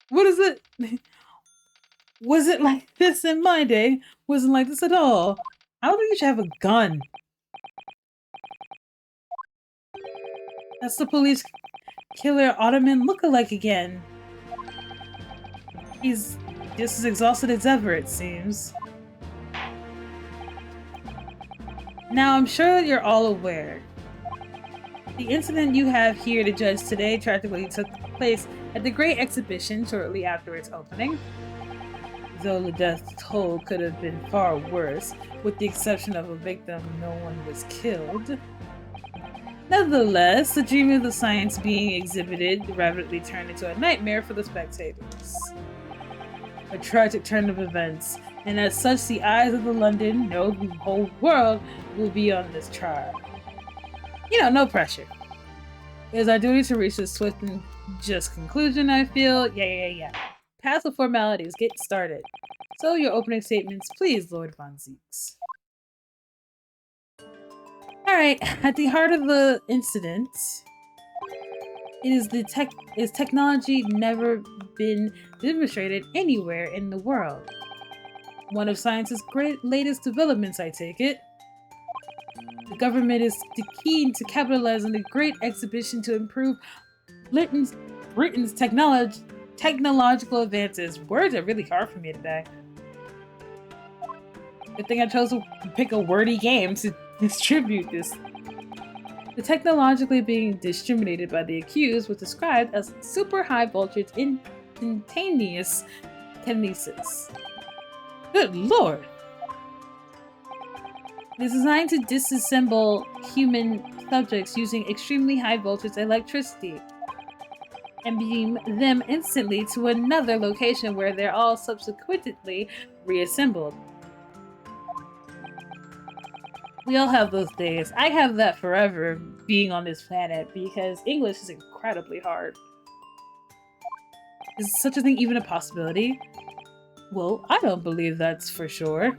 What is it? Was it like this in my day? Wasn't like this at all. I don't think you should have a gun. That's the police killer Ottoman lookalike again. He's just as exhausted as ever, it seems. Now, I'm sure you're all aware. The incident you have here to judge today tragically took place at the Great Exhibition shortly after its opening. Though the death toll could have been far worse, with the exception of a victim, no one was killed. Nevertheless, the dream of the science being exhibited rapidly turned into a nightmare for the spectators. A tragic turn of events, and as such the eyes of the London, no, the whole world, will be on this trial. You know, no pressure. It is our duty to reach this swift and just conclusion, I feel. Yeah. Past the formalities, get started. So your opening statements, please, Lord von 𝕒𝕒. Alright, at the heart of the incident is technology never been demonstrated anywhere in the world. One of science's latest developments, I take it. The government is keen to capitalize on the Great Exhibition to improve Britain's technological advances. Words are really hard for me today. Good thing I chose to pick a wordy game to distribute this. The technologically being discriminated by the accused was described as super high voltage instantaneous telekinesis. Good lord! It is designed to disassemble human subjects using extremely high voltage electricity and beam them instantly to another location where they're all subsequently reassembled. We all have those days. I have that forever, being on this planet, because English is incredibly hard. Is such a thing even a possibility? Well, I don't believe that's for sure.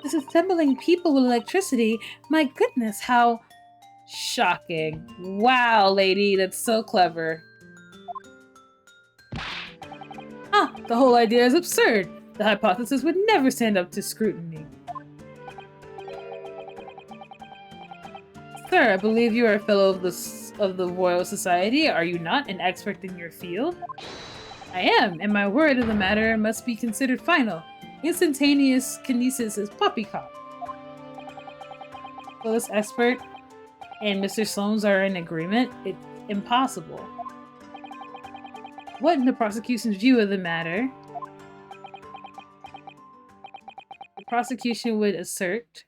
Disassembling people with electricity? My goodness, how shocking. Wow, lady, that's so clever. The whole idea is absurd. The hypothesis would never stand up to scrutiny. Sir, I believe you are a fellow of the Royal Society. Are you not an expert in your field? I am, and my word of the matter must be considered final. Instantaneous kinesis is poppycock. So this expert and Mr. Sloane's are in agreement? It's impossible. What in the prosecution's view of the matter? prosecution would assert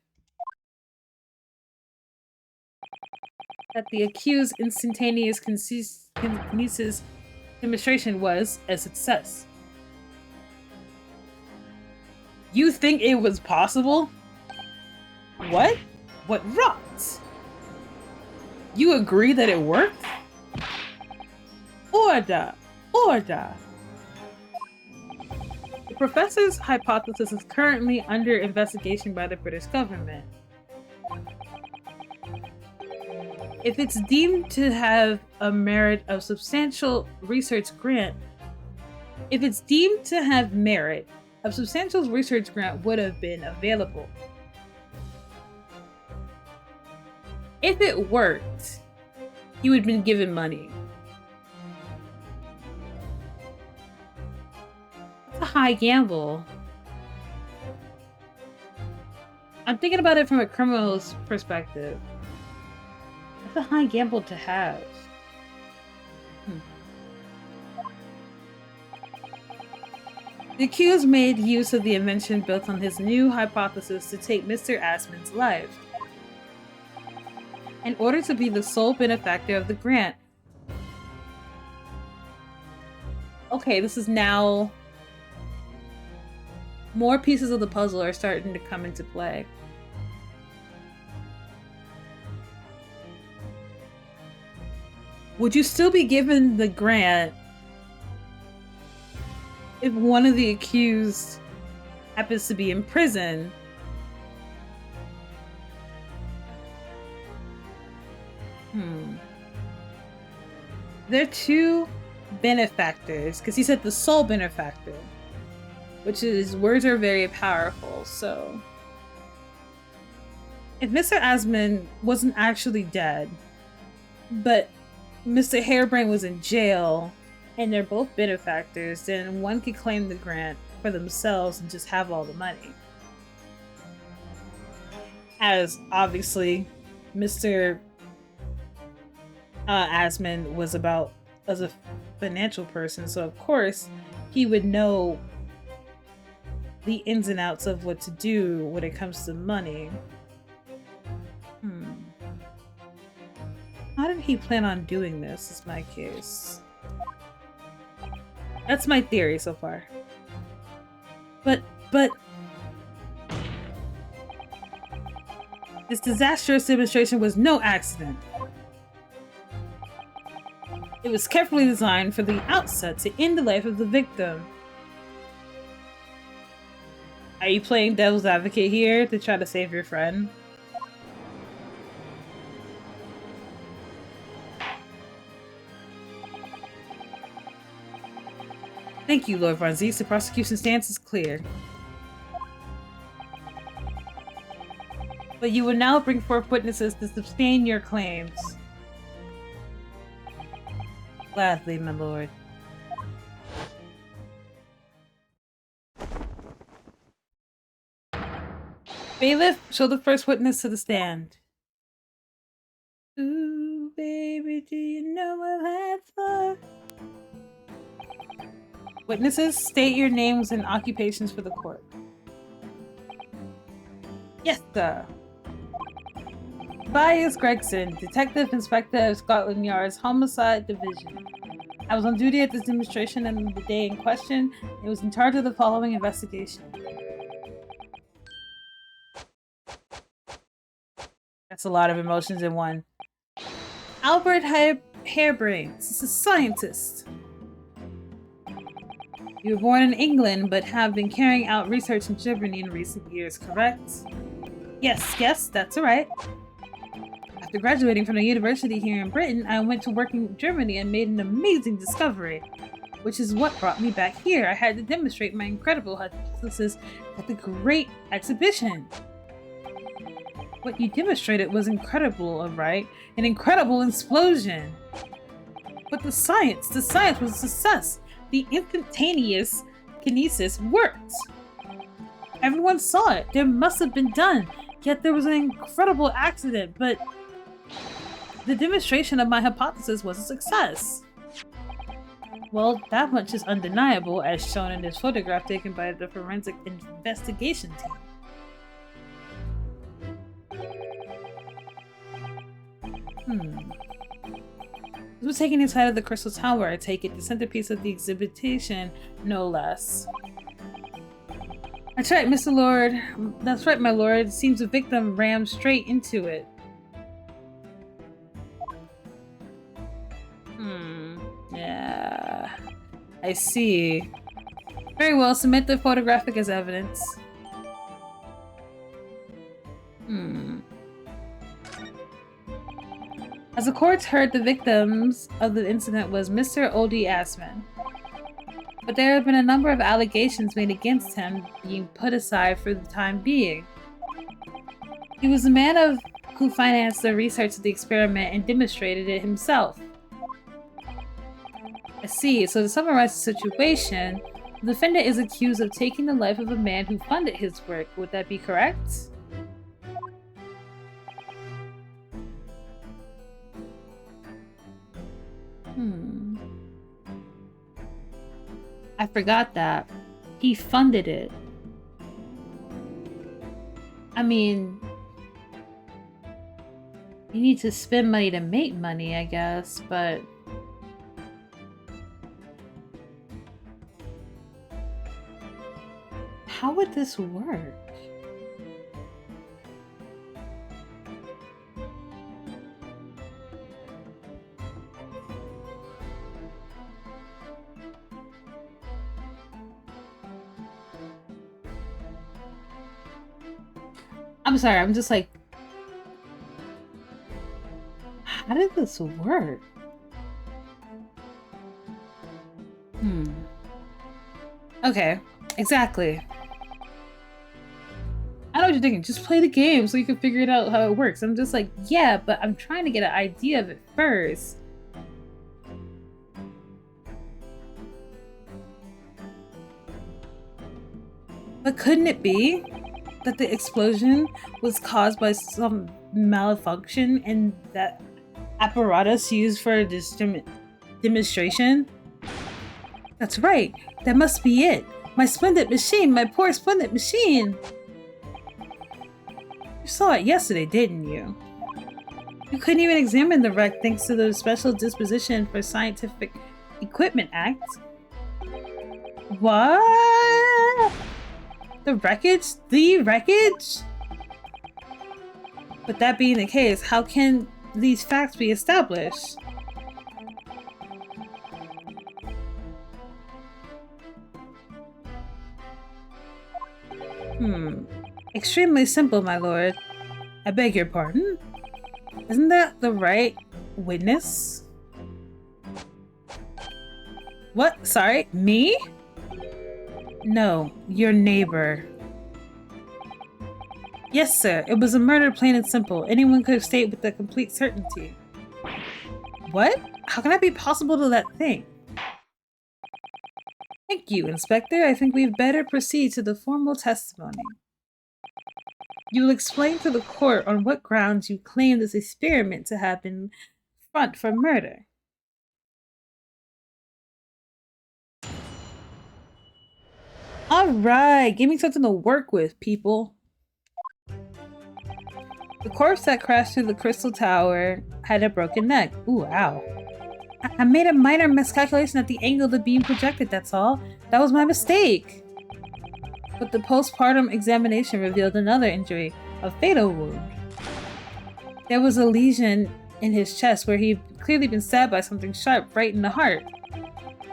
that the accused instantaneous kinesis demonstration was a success. You think it was possible? What? What rot? You agree that it worked? Order! Order! The professor's hypothesis is currently under investigation by the British government. If it's deemed to have a merit of substantial research grant, would have been available. If it worked, he would have been given money. That's a high gamble. I'm thinking about it from a criminal's perspective. That's a high gamble to have. The accused made use of the invention built on his new hypothesis to take Mr. 𝕒𝕒𝕤𝕒𝕒's life, in order to be the sole benefactor of the grant. Okay, this is now... more pieces of the puzzle are starting to come into play. Would you still be given the grant if one of the accused happens to be in prison? There are two benefactors, because he said the sole benefactor, which is, words are very powerful, so... If Mr. 𝕒𝕒𝕒𝕒 wasn't actually dead, but Mr. Harebrained was in jail, and they're both benefactors, then one could claim the grant for themselves and just have all the money. As obviously, Mr. 𝕒𝕒𝕒𝕒𝕒 was about as a financial person, so of course he would know the ins and outs of what to do when it comes to money. How did he plan on doing this, is my case. That's my theory so far. But... this disastrous demonstration was no accident. It was carefully designed from the outset to end the life of the victim. Are you playing devil's advocate here to try to save your friend? Thank you, Lord Von Zieks. The prosecution's stance is clear. But you will now bring forth witnesses to sustain your claims. Gladly, my lord. Bailiff, show the first witness to the stand. Ooh, baby, do you know what that's for? Witnesses, state your names and occupations for the court. Yes, sir. Tobias Gregson, Detective Inspector of Scotland Yard's Homicide Division. I was on duty at this demonstration on the day in question and was in charge of the following investigation. That's a lot of emotions in one. Albert Harebrained is a scientist. You were born in England, but have been carrying out research in Germany in recent years, correct? Yes, that's alright. After graduating from a university here in Britain, I went to work in Germany and made an amazing discovery, which is what brought me back here. I had to demonstrate my incredible hypothesis at the Great Exhibition. What you demonstrated was incredible, alright? An incredible explosion. But the science was a success. The instantaneous kinesis worked. Everyone saw it. There must have been done. Yet there was an incredible accident, but the demonstration of my hypothesis was a success. Well, that much is undeniable, as shown in this photograph taken by the forensic investigation team. This was taken inside of the Crystal Tower, I take it, the centerpiece of the exhibition, no less. That's right, Mr. Lord. That's right, my lord. It seems the victim rammed straight into it. Yeah. I see. Very well, submit the photographic as evidence. As the courts heard, the victims of the incident was Mr. 𝕤𝕒𝕤𝕤. But there have been a number of allegations made against him being put aside for the time being. He was the man who financed the research of the experiment and demonstrated it himself. I see. So to summarize the situation, the defendant is accused of taking the life of a man who funded his work. Would that be correct? I forgot that. He funded it. I mean, you need to spend money to make money, I guess, but... how would this work? I'm sorry, I'm just like... how did this work? Okay, exactly. I know what you're thinking, just play the game so you can figure it out how it works. I'm just like, yeah, but I'm trying to get an idea of it first. But couldn't it be that the explosion was caused by some malfunction in that apparatus used for this demonstration? That's right, that must be it. My splendid machine, my poor splendid machine! You saw it yesterday, didn't you? You couldn't even examine the wreck thanks to the Special Disposition for Scientific Equipment Act. What? The wreckage? The wreckage? But that being the case, how can these facts be established? Extremely simple, my lord. I beg your pardon? Isn't that the right witness? What? Sorry? Me? No, your neighbor. Yes, sir. It was a murder, plain and simple. Anyone could have stated with a complete certainty. What? How can that be possible to that thing? Thank you, Inspector. I think we'd better proceed to the formal testimony. You will explain to the court on what grounds you claim this experiment to have been front for murder. Alright, give me something to work with, people. The corpse that crashed through the Crystal Tower had a broken neck. Ooh, ow. I made a minor miscalculation at the angle of the beam projected, that's all. That was my mistake. But the postpartum examination revealed another injury, a fatal wound. There was a lesion in his chest where he'd clearly been stabbed by something sharp right in the heart.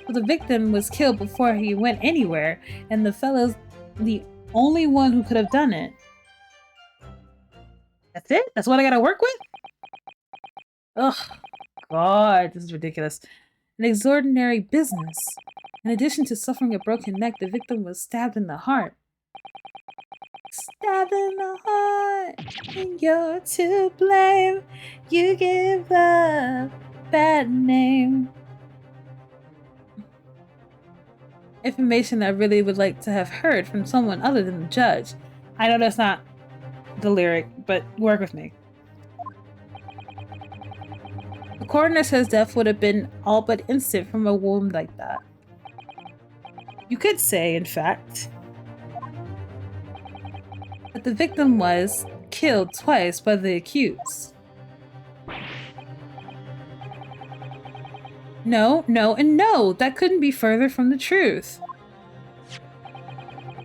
So the victim was killed before he went anywhere, and the fellow's the only one who could have done it. That's it? That's what I gotta work with? Ugh. God, this is ridiculous. An extraordinary business. In addition to suffering a broken neck, the victim was stabbed in the heart. Stabbed in the heart, and you're to blame. You give a bad name. Information I really would like to have heard from someone other than the judge. I know that's not the lyric, but work with me. The coroner says death would have been all but instant from a wound like that. You could say, in fact, that the victim was killed twice by the accused. No, no, and no! That couldn't be further from the truth.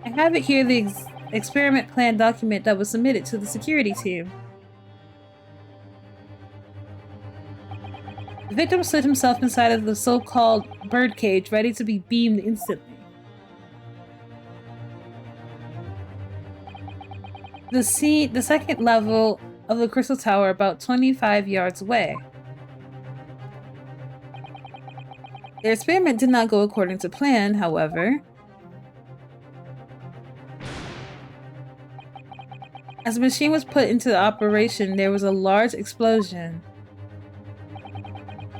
I have it here, the experiment plan document that was submitted to the security team. The victim slid himself inside of the so-called birdcage, ready to be beamed instantly. The second level of the crystal tower, about 25 yards away. Their experiment did not go according to plan, however. As the machine was put into operation, there was a large explosion.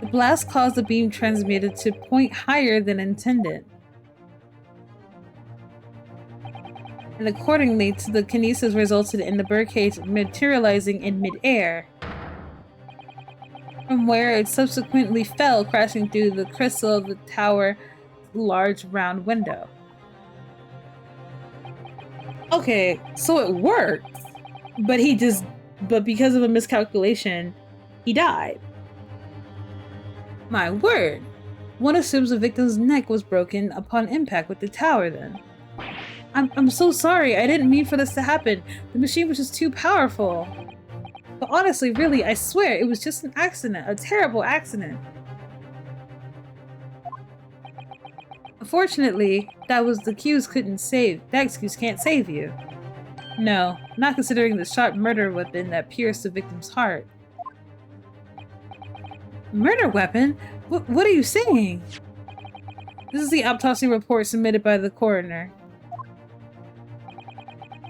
The blast caused the beam transmitted to point higher than intended. And accordingly to the kinesis resulted in the birdcage materializing in midair, from where it subsequently fell, crashing through the crystal of the tower's large round window. Okay, so it worked, but because of a miscalculation, he died. My word! One assumes the victim's neck was broken upon impact with the tower then. I'm so sorry, I didn't mean for this to happen. The machine was just too powerful. But honestly, really, I swear, it was just an accident, a terrible accident. Unfortunately, that excuse can't save you. No, not considering the sharp murder weapon that pierced the victim's heart. Murder weapon? What are you saying? This is the autopsy report submitted by the coroner.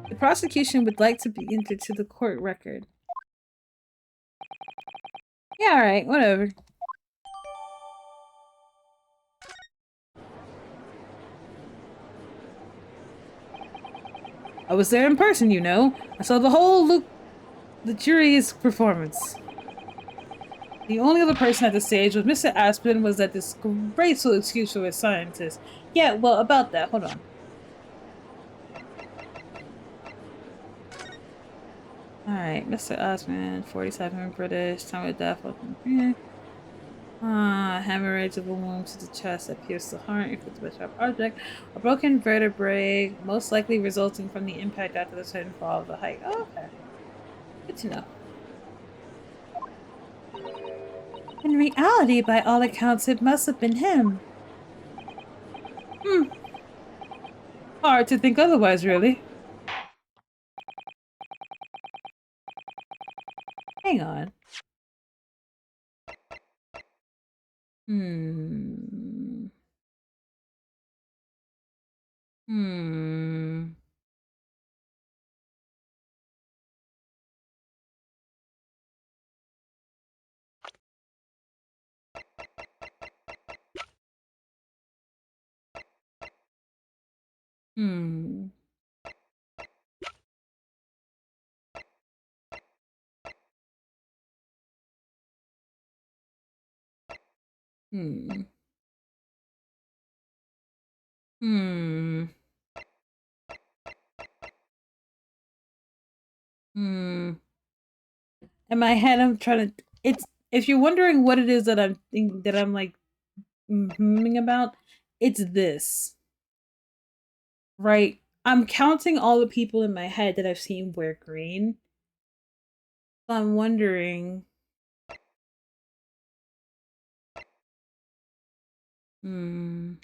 The prosecution would like to be entered to the court record. Yeah, alright, whatever. I was there in person, you know. I saw the whole the jury's performance. The only other person at the stage with Mr. Aspen was that disgraceful excuse for a scientist. Yeah, well, about that, hold on. Alright, Mr. Aspen, 47, British, time of death, hemorrhage of a wound to the chest that pierced the heart, inflicted by a sharp object, a broken vertebrae, most likely resulting from the impact after the sudden fall of the height. Oh, okay. Good to know. In reality, by all accounts, it must have been him. Hard to think otherwise, really. Hang on. Hmm. Hmm. Hmm. Hmm. Hmm. Hmm. In my head, I'm trying to. If you're wondering what it is that I'm like humming about, it's this. Right? I'm counting all the people in my head that I've seen wear green. So I'm wondering. Hmm.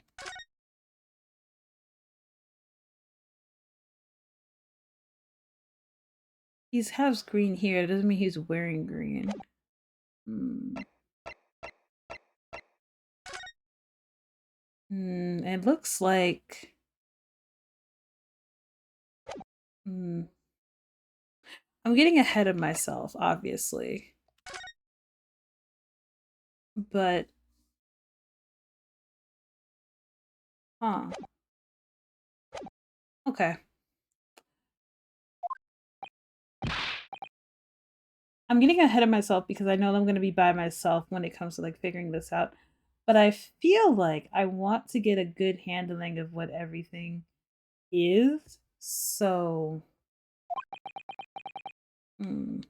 He has green here. It doesn't mean he's wearing green. Hmm. It looks like. Hmm. I'm getting ahead of myself, obviously. But. Huh. Okay. I'm getting ahead of myself because I know I'm going to be by myself when it comes to like figuring this out. But I feel like I want to get a good handling of what everything is. So, hmm.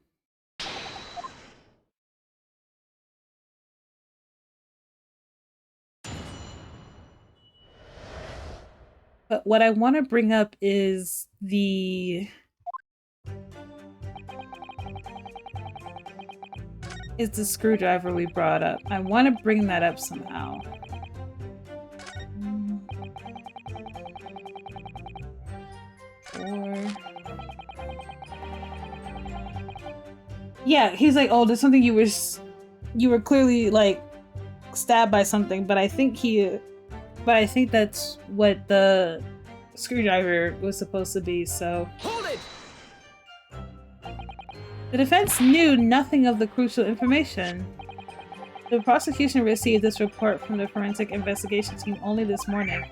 But what I want to bring up is the screwdriver we brought up. I want to bring that up somehow. Yeah, he's like, oh, there's something you were clearly like stabbed by something, but I think that's what the screwdriver was supposed to be, so. Hold it! The defense knew nothing of the crucial information. The prosecution received this report from the forensic investigation team only this morning.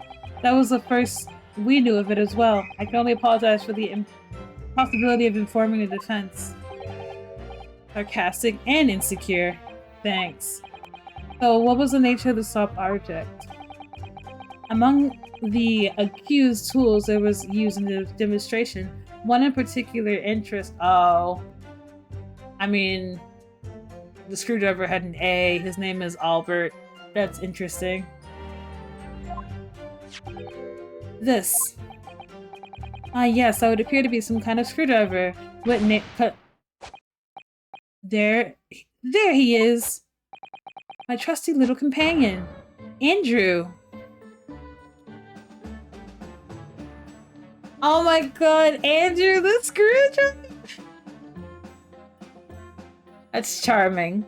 That was the first we knew of it as well. I can only apologize for the impossibility of informing the defense. Sarcastic and insecure. Thanks. So, what was the nature of the soft object? Among the accused tools that was used in the demonstration, one in particular interest. Oh, I mean, the screwdriver had an A. His name is Albert. That's interesting. This. Yes, that would appear to be some kind of screwdriver. What name? There he is. My trusty little companion, Andrew. Oh my god, Andrew the screwdriver! That's charming.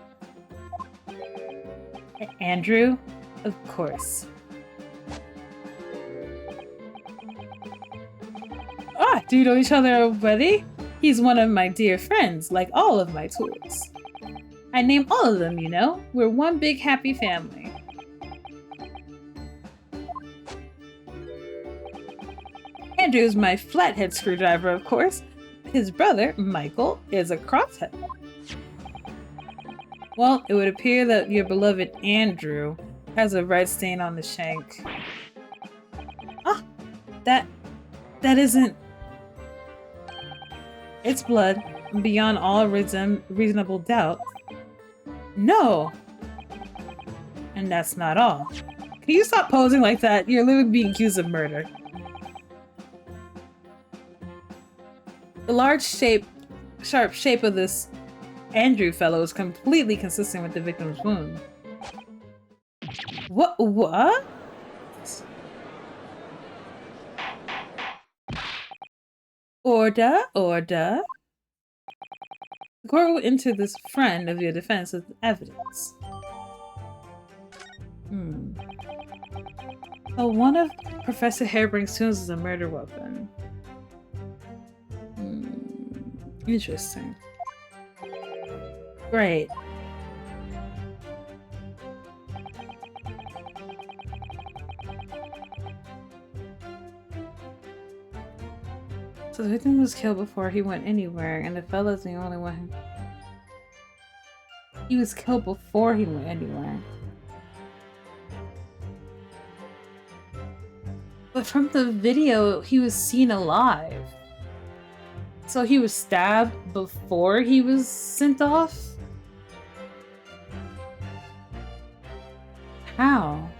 Andrew? Of course. Ah, do you know each other already? He's one of my dear friends, like all of my tools. I name all of them, you know? We're one big happy family. Andrew's my flathead screwdriver, of course. His brother, Michael, is a crosshead. Well, it would appear that your beloved Andrew has a red stain on the shank. Ah, that isn't... It's blood, beyond all reasonable doubt. No! And that's not all. Can you stop posing like that? You're literally being accused of murder. The large sharp shape of this Andrew fellow is completely consistent with the victim's wound. What? Order. The court will enter this friend of your defense with evidence. So one of Professor Harebrain's tools is a murder weapon. Interesting. Great. So the victim was killed before he went anywhere, and the fella's the only one he was killed before he went anywhere. But from the video, he was seen alive. So he was stabbed before he was sent off? How?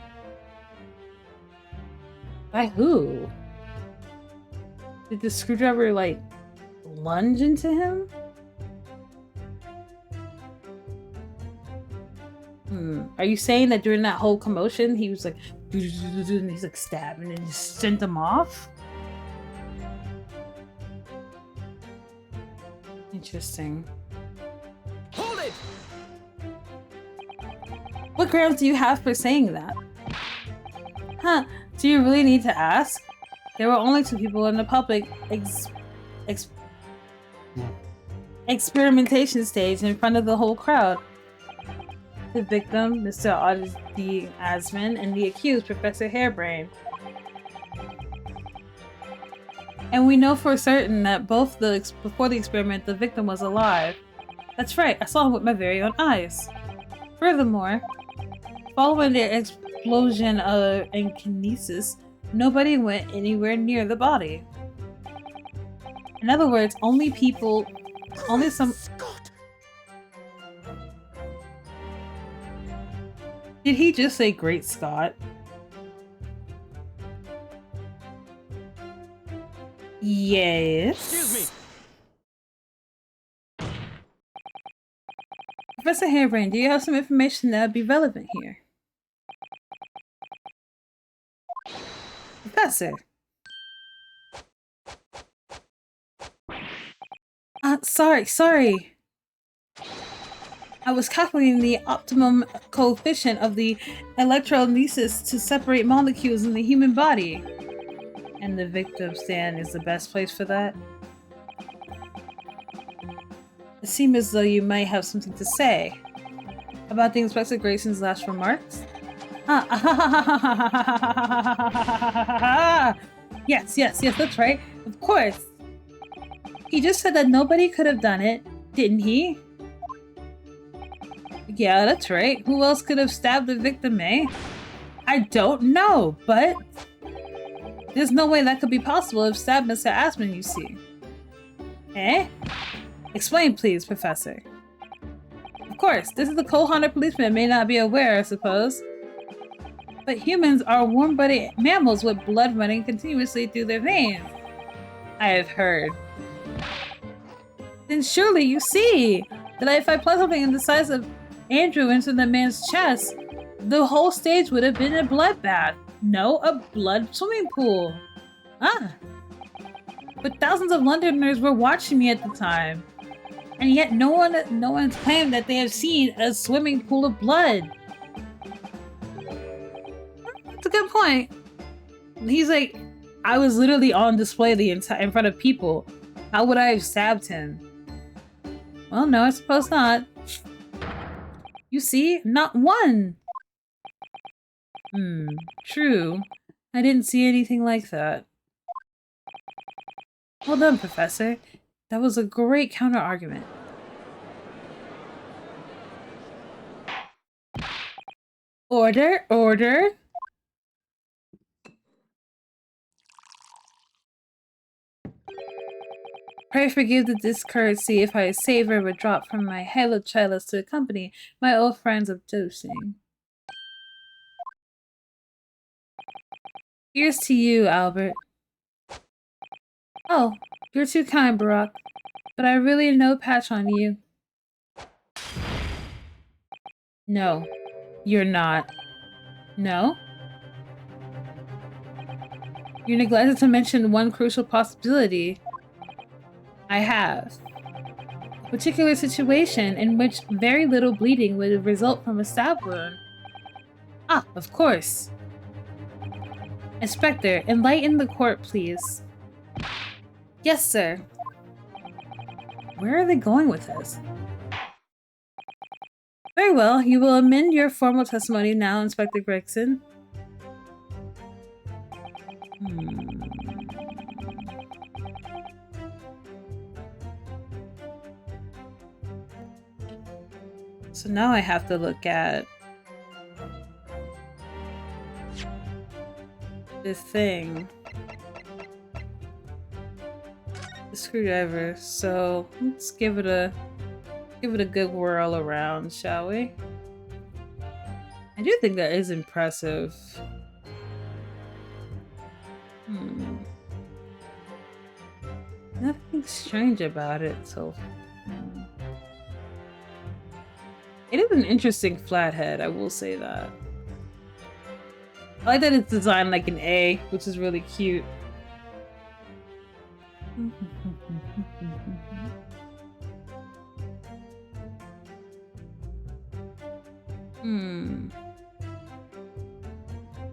By who? Did the screwdriver, like, lunge into him? Are you saying that during that whole commotion, he was like, and he's like stabbing and just sent him off? Interesting. Hold it! What grounds do you have for saying that? Huh, do you really need to ask? There were only two people in the public experimentation stage in front of the whole crowd. The victim, Mr. 𝕤𝕒𝕤𝕤, and the accused, Professor Harebrain. And we know for certain that before the experiment, the victim was alive. That's right, I saw him with my very own eyes. Furthermore, following the explosion and kinesis, nobody went anywhere near the body. In other words, only some... Did he just say Great Scott? Yes. Excuse me. Professor Hairbrain, do you have some information that would be relevant here? Professor. Sorry. I was calculating the optimum coefficient of the electrolysis to separate molecules in the human body. And the victim stand is the best place for that? It seems as though you might have something to say about the Inspector Grayson's last remarks. Yes, that's right. Of course. He just said that nobody could have done it, didn't he? Yeah, that's right. Who else could have stabbed the victim, eh? I don't know, but there's no way that could be possible if stabbed Mr. Aspen, you see. Eh? Explain, please, Professor. Of course, this is a cold-hearted policeman may not be aware, I suppose. But humans are warm-blooded mammals with blood running continuously through their veins. I have heard. Then surely you see that if I plug something in the size of Andrew into the man's chest, the whole stage would have been a bloodbath. No, a blood swimming pool. Ah. But thousands of Londoners were watching me at the time. And yet no one's claimed that they have seen a swimming pool of blood. That's a good point. He's like, I was literally on display in front of people. How would I have stabbed him? Well, no, I suppose not. You see, not one. True. I didn't see anything like that. Well done, Professor. That was a great counter-argument. Order! Pray forgive the discourtesy if I savor a drop from my halo chalice to accompany my old friends of dosing. Here's to you, Albert. Oh, you're too kind, 𝕒𝕒𝕒. But I really no patch on you. No, you're not. No? You neglected to mention one crucial possibility. I have. A particular situation in which very little bleeding would result from a stab wound. Ah, of course. Inspector, enlighten the court, please. Yes, sir. Where are they going with this? Very well, you will amend your formal testimony now, Inspector Gregson. So now I have to look at this thing. The screwdriver. So let's give it a good whirl around, shall we? I do think that is impressive. Nothing strange about it, so it is an interesting flathead, I will say that. I like that it's designed like an A, which is really cute.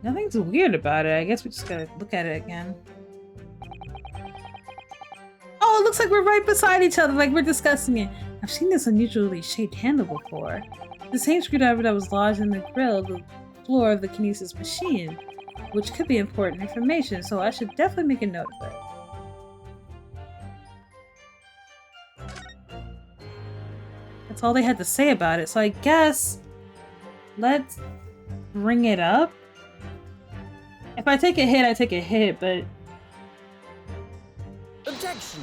Nothing's weird about it. I guess we just gotta look at it again. Oh, it looks like we're right beside each other, like we're discussing it. I've seen this unusually shaped handle before. The same screwdriver that was lodged in the grill of the floor of the kinesis machine, which could be important information, so I should definitely make a note of it. That's all they had to say about it, so I guess let's bring it up. If I take a hit, I take a hit, but... Objection!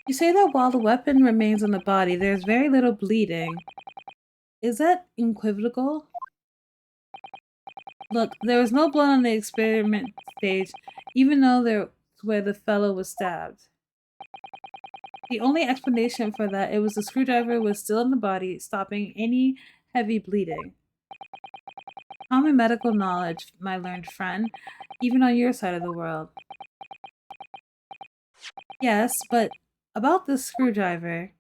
You say that while the weapon remains on the body, there's very little bleeding. Is that equivocal? Look, there was no blood on the experiment stage, even though there where the fellow was stabbed. The only explanation for that it was the screwdriver was still in the body, stopping any heavy bleeding. Common medical knowledge, my learned friend, even on your side of the world. Yes, but about the screwdriver.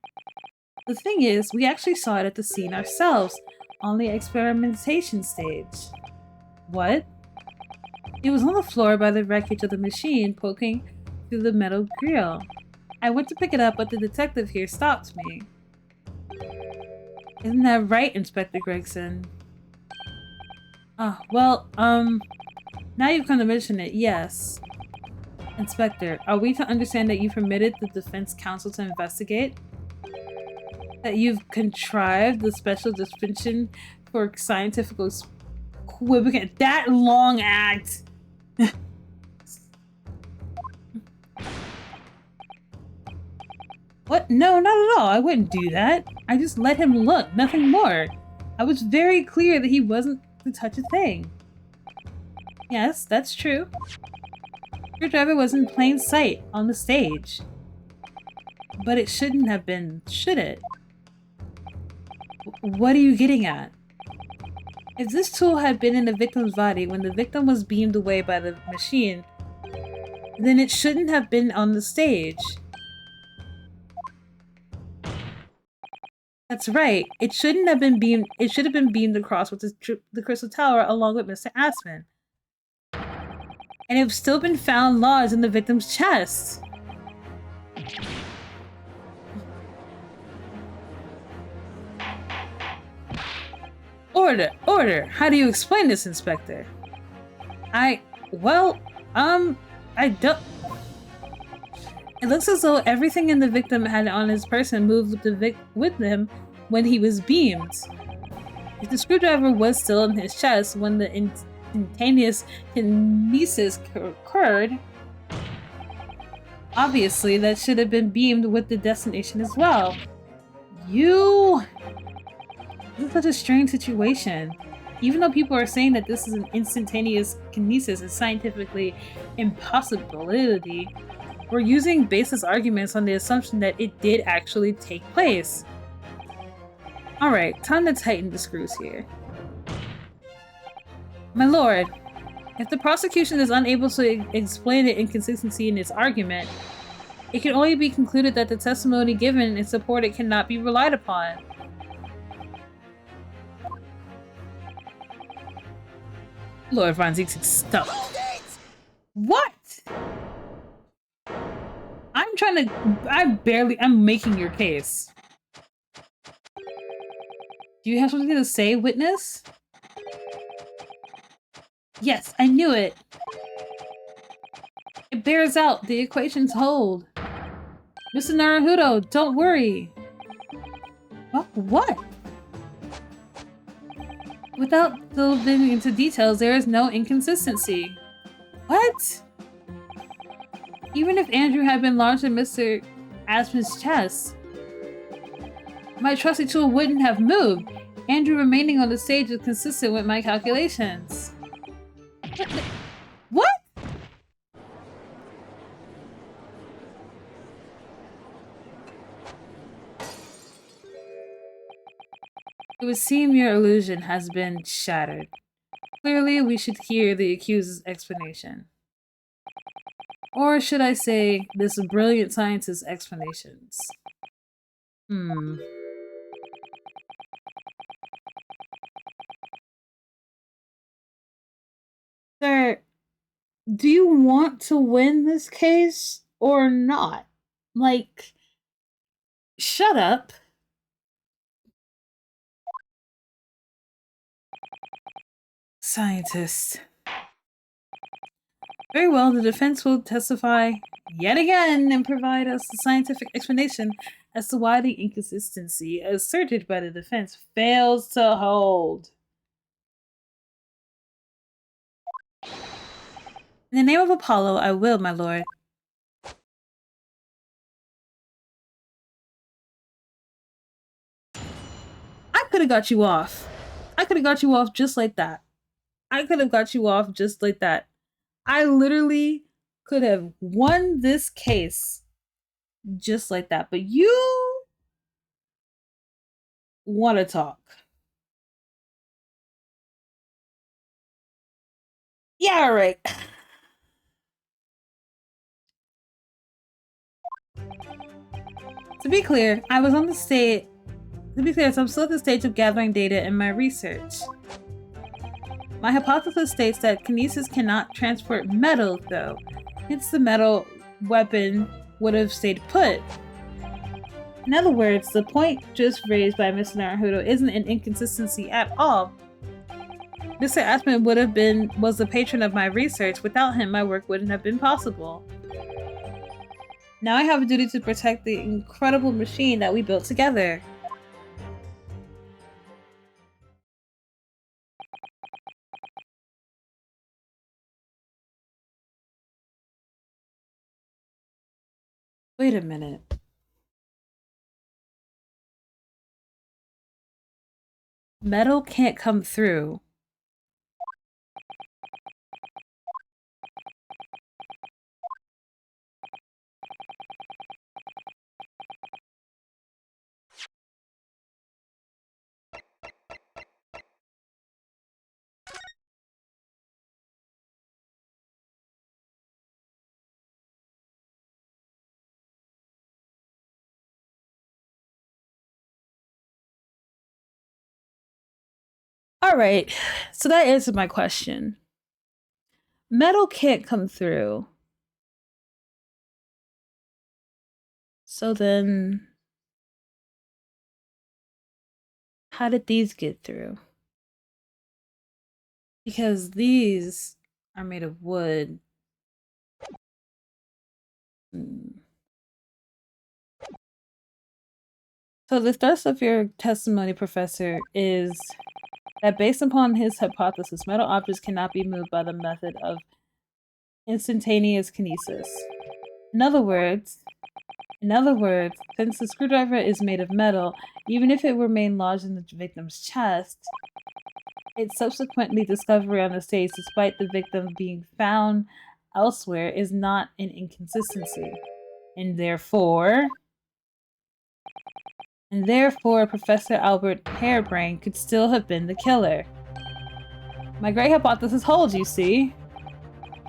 The thing is, we actually saw it at the scene ourselves, on the experimentation stage. What? It was on the floor by the wreckage of the machine, poking through the metal grill. I went to pick it up, but the detective here stopped me. Isn't that right, Inspector Gregson? Well, now you've come to mention it, yes. Inspector, are we to understand that you permitted the defense counsel to investigate? That you've contrived the special distinction for scientific equivocation? That long act! What? No, not at all. I wouldn't do that. I just let him look, nothing more. I was very clear that he wasn't to touch a thing. Yes, that's true. Your driver was in plain sight on the stage. But it shouldn't have been, should it? What are you getting at? If this tool had been in the victim's body when the victim was beamed away by the machine, then it shouldn't have been on the stage. That's right. It shouldn't have been beamed. It should have been beamed across with the Crystal Tower along with Mr. Aspen. And it would still been found lodged in the victim's chest. Order! Order! How do you explain this, Inspector? I don't... It looks as though everything in the victim had on his person moved with him when he was beamed. If the screwdriver was still in his chest when the instantaneous kinesis occurred, obviously that should have been beamed with the destination as well. This is such a strange situation. Even though people are saying that this is an instantaneous kinesis and scientifically impossibility, we're using baseless arguments on the assumption that it did actually take place. Alright, time to tighten the screws here. My lord, if the prosecution is unable to explain the inconsistency in its argument, it can only be concluded that the testimony given in support it cannot be relied upon. Lord Von Zieg's stuff. What? I'm making your case. Do you have something to say, witness? Yes, I knew it. It bears out. The equations hold. Mr. Naruhodo, don't worry. What? Without delving into details, there is no inconsistency. What? Even if Andrew had been launched in Mr. Aspen's chest, my trusty tool wouldn't have moved. Andrew remaining on the stage is consistent with my calculations. What? It would seem your illusion has been shattered. Clearly, we should hear the accused's explanation. Or should I say, this brilliant scientist's explanations. Sir, do you want to win this case or not? Like, shut up. Scientist. Very well, the defense will testify yet again and provide us a scientific explanation as to why the inconsistency asserted by the defense fails to hold. In the name of Apollo, I will, my lord. I could have got you off. I could have got you off just like that. I could have got you off just like that. I literally could have won this case just like that. But you want to talk. Yeah, all right. To be clear, I was on the stage. To be clear, so I'm still at the stage of gathering data in my research. My hypothesis states that kinesis cannot transport metal, though. Hence, the metal weapon would have stayed put. In other words, the point just raised by Mr. Naruhodo isn't an inconsistency at all. Mr. 𝕒𝕒𝕤 was the patron of my research. Without him, my work wouldn't have been possible. Now I have a duty to protect the incredible machine that we built together. Wait a minute. Metal can't come through. All right, so that answered my question. Metal can't come through. So then, how did these get through? Because these are made of wood. So the thrust of your testimony, Professor, is that based upon his hypothesis, metal objects cannot be moved by the method of instantaneous kinesis. In other words, since the screwdriver is made of metal, even if it remained lodged in the victim's chest, its subsequently discovery on the stage, despite the victim being found elsewhere, is not an inconsistency. And therefore, Professor Albert Harebrained could still have been the killer. My great hypothesis holds, you see.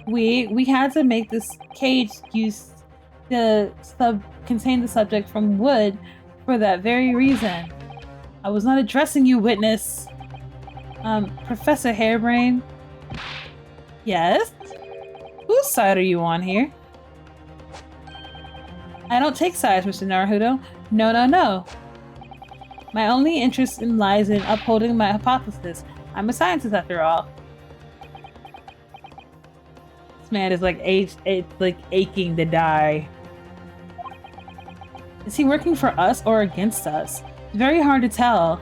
We had to make this cage contain the subject from wood for that very reason. I was not addressing you, witness. Professor Harebrained? Yes? Whose side are you on here? I don't take sides, Mr. Naruhodo. No. My only interest lies in upholding my hypothesis. I'm a scientist after all. This man is like aching to die. Is he working for us or against us? It's very hard to tell.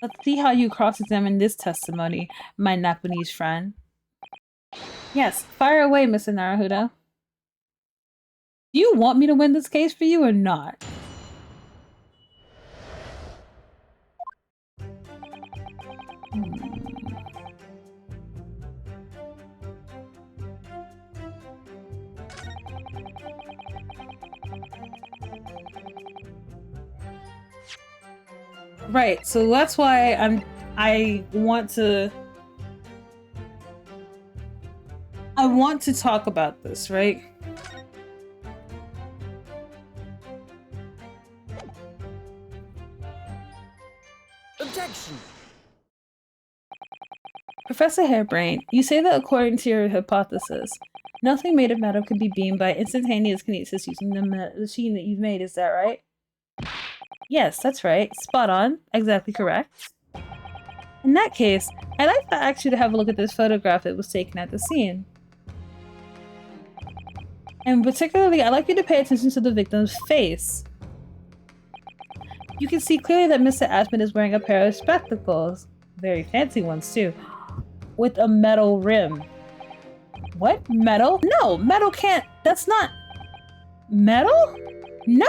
Let's see how you cross-examine this testimony, my Japanese friend. Yes, fire away, Mr. Naruhodo. Do you want me to win this case for you or not? Right, so that's why I want to talk about this, right? Objection! Professor Harebrained, you say that according to your hypothesis, nothing made of metal can be beamed by instantaneous kinesis using the machine that you've made, is that right? Yes, that's right. Spot on. Exactly correct. In that case, I'd like to ask you to have a look at this photograph that was taken at the scene. And particularly, I'd like you to pay attention to the victim's face. You can see clearly that Mr. 𝕒𝕒𝕤 is wearing a pair of spectacles. Very fancy ones, too. With a metal rim. What? Metal? No! Metal can't... That's not... Metal? No!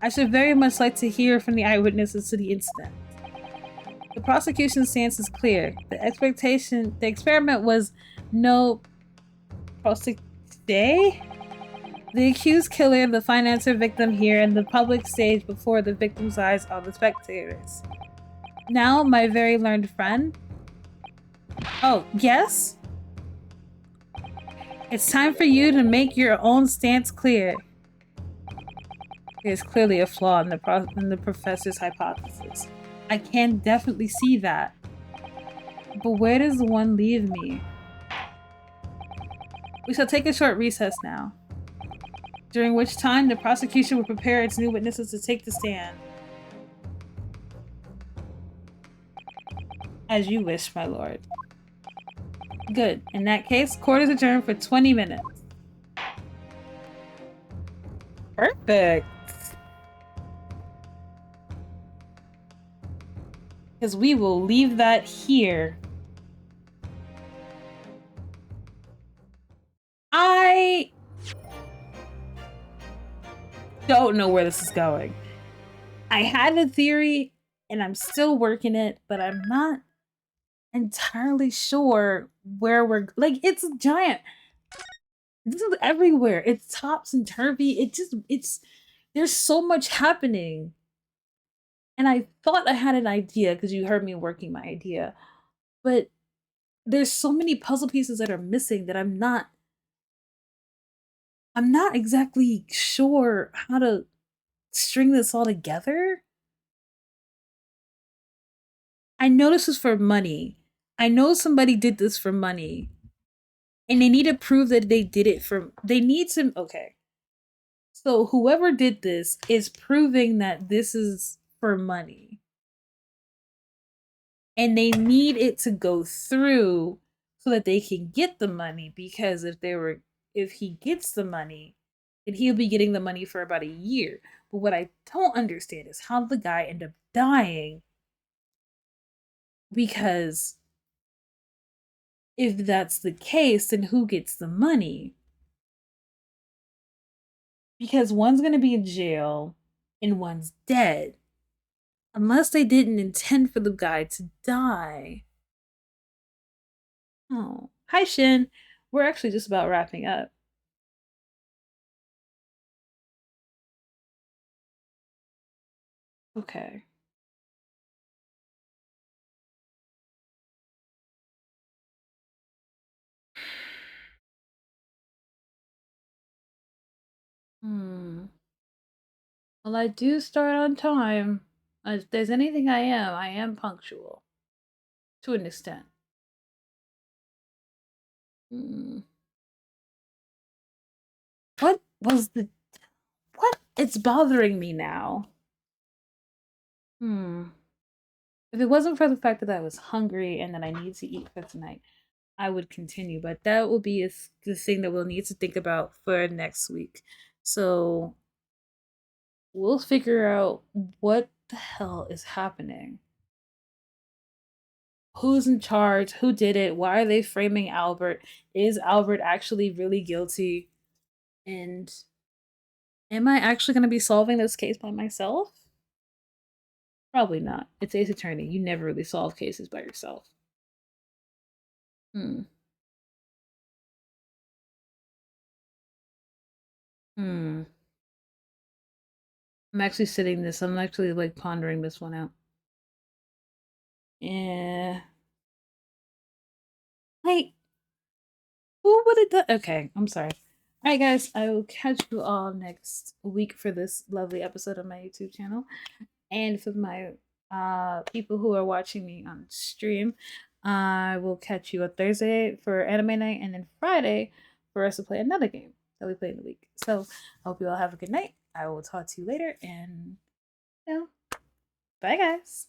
I should very much like to hear from the eyewitnesses to the incident. The prosecution's stance is clear. The experiment was no prosecute. The accused killer, the financier victim here, and the public stage before the victim's eyes are the spectators. Now, my very learned friend. Oh, yes? It's time for you to make your own stance clear. There's clearly a flaw in the professor's hypothesis. I can definitely see that. But where does the one leave me? We shall take a short recess now, during which time the prosecution will prepare its new witnesses to take the stand. As you wish, my lord. Good. In that case, court is adjourned for 20 minutes. Perfect. Because we will leave that here. I don't know where this is going. I had a theory and I'm still working it, but I'm not entirely sure where we're like. It's a giant. This is everywhere. It's topsy-turvy. There's so much happening. And I thought I had an idea because you heard me working my idea, but there's so many puzzle pieces that are missing that I'm not exactly sure how to string this all together. I know this is for money. I know somebody did this for money. And they need to prove that they did it for, okay. So whoever did this is proving that this is for money. And they need it to go through so that they can get the money, because if he gets the money, then he'll be getting the money for about a year. But what I don't understand is how the guy ended up dying, because if that's the case, then who gets the money? Because one's going to be in jail and one's dead. Unless they didn't intend for the guy to die. Oh, hi Shin. We're actually just about wrapping up. Okay. Well, I do start on time. If there's anything I am punctual. To an extent. What? It's bothering me now. If it wasn't for the fact that I was hungry and that I need to eat for tonight, I would continue. But that will be the thing that we'll need to think about for next week. So we'll figure out what the hell is happening. Who's in charge? Who did it? Why are they framing Albert? Is Albert actually really guilty? And am I actually going to be solving this case by myself? Probably not. It's Ace Attorney. You never really solve cases by yourself. I'm actually I'm actually like pondering this one out. Yeah. Like, who would have done? Okay, I'm sorry. All right, guys, I will catch you all next week for this lovely episode of my YouTube channel. And for my people who are watching me on stream, I will catch you on Thursday for anime night, and then Friday for us to play another game that we play in the week. So I hope you all have a good night. I will talk to you later, and bye guys.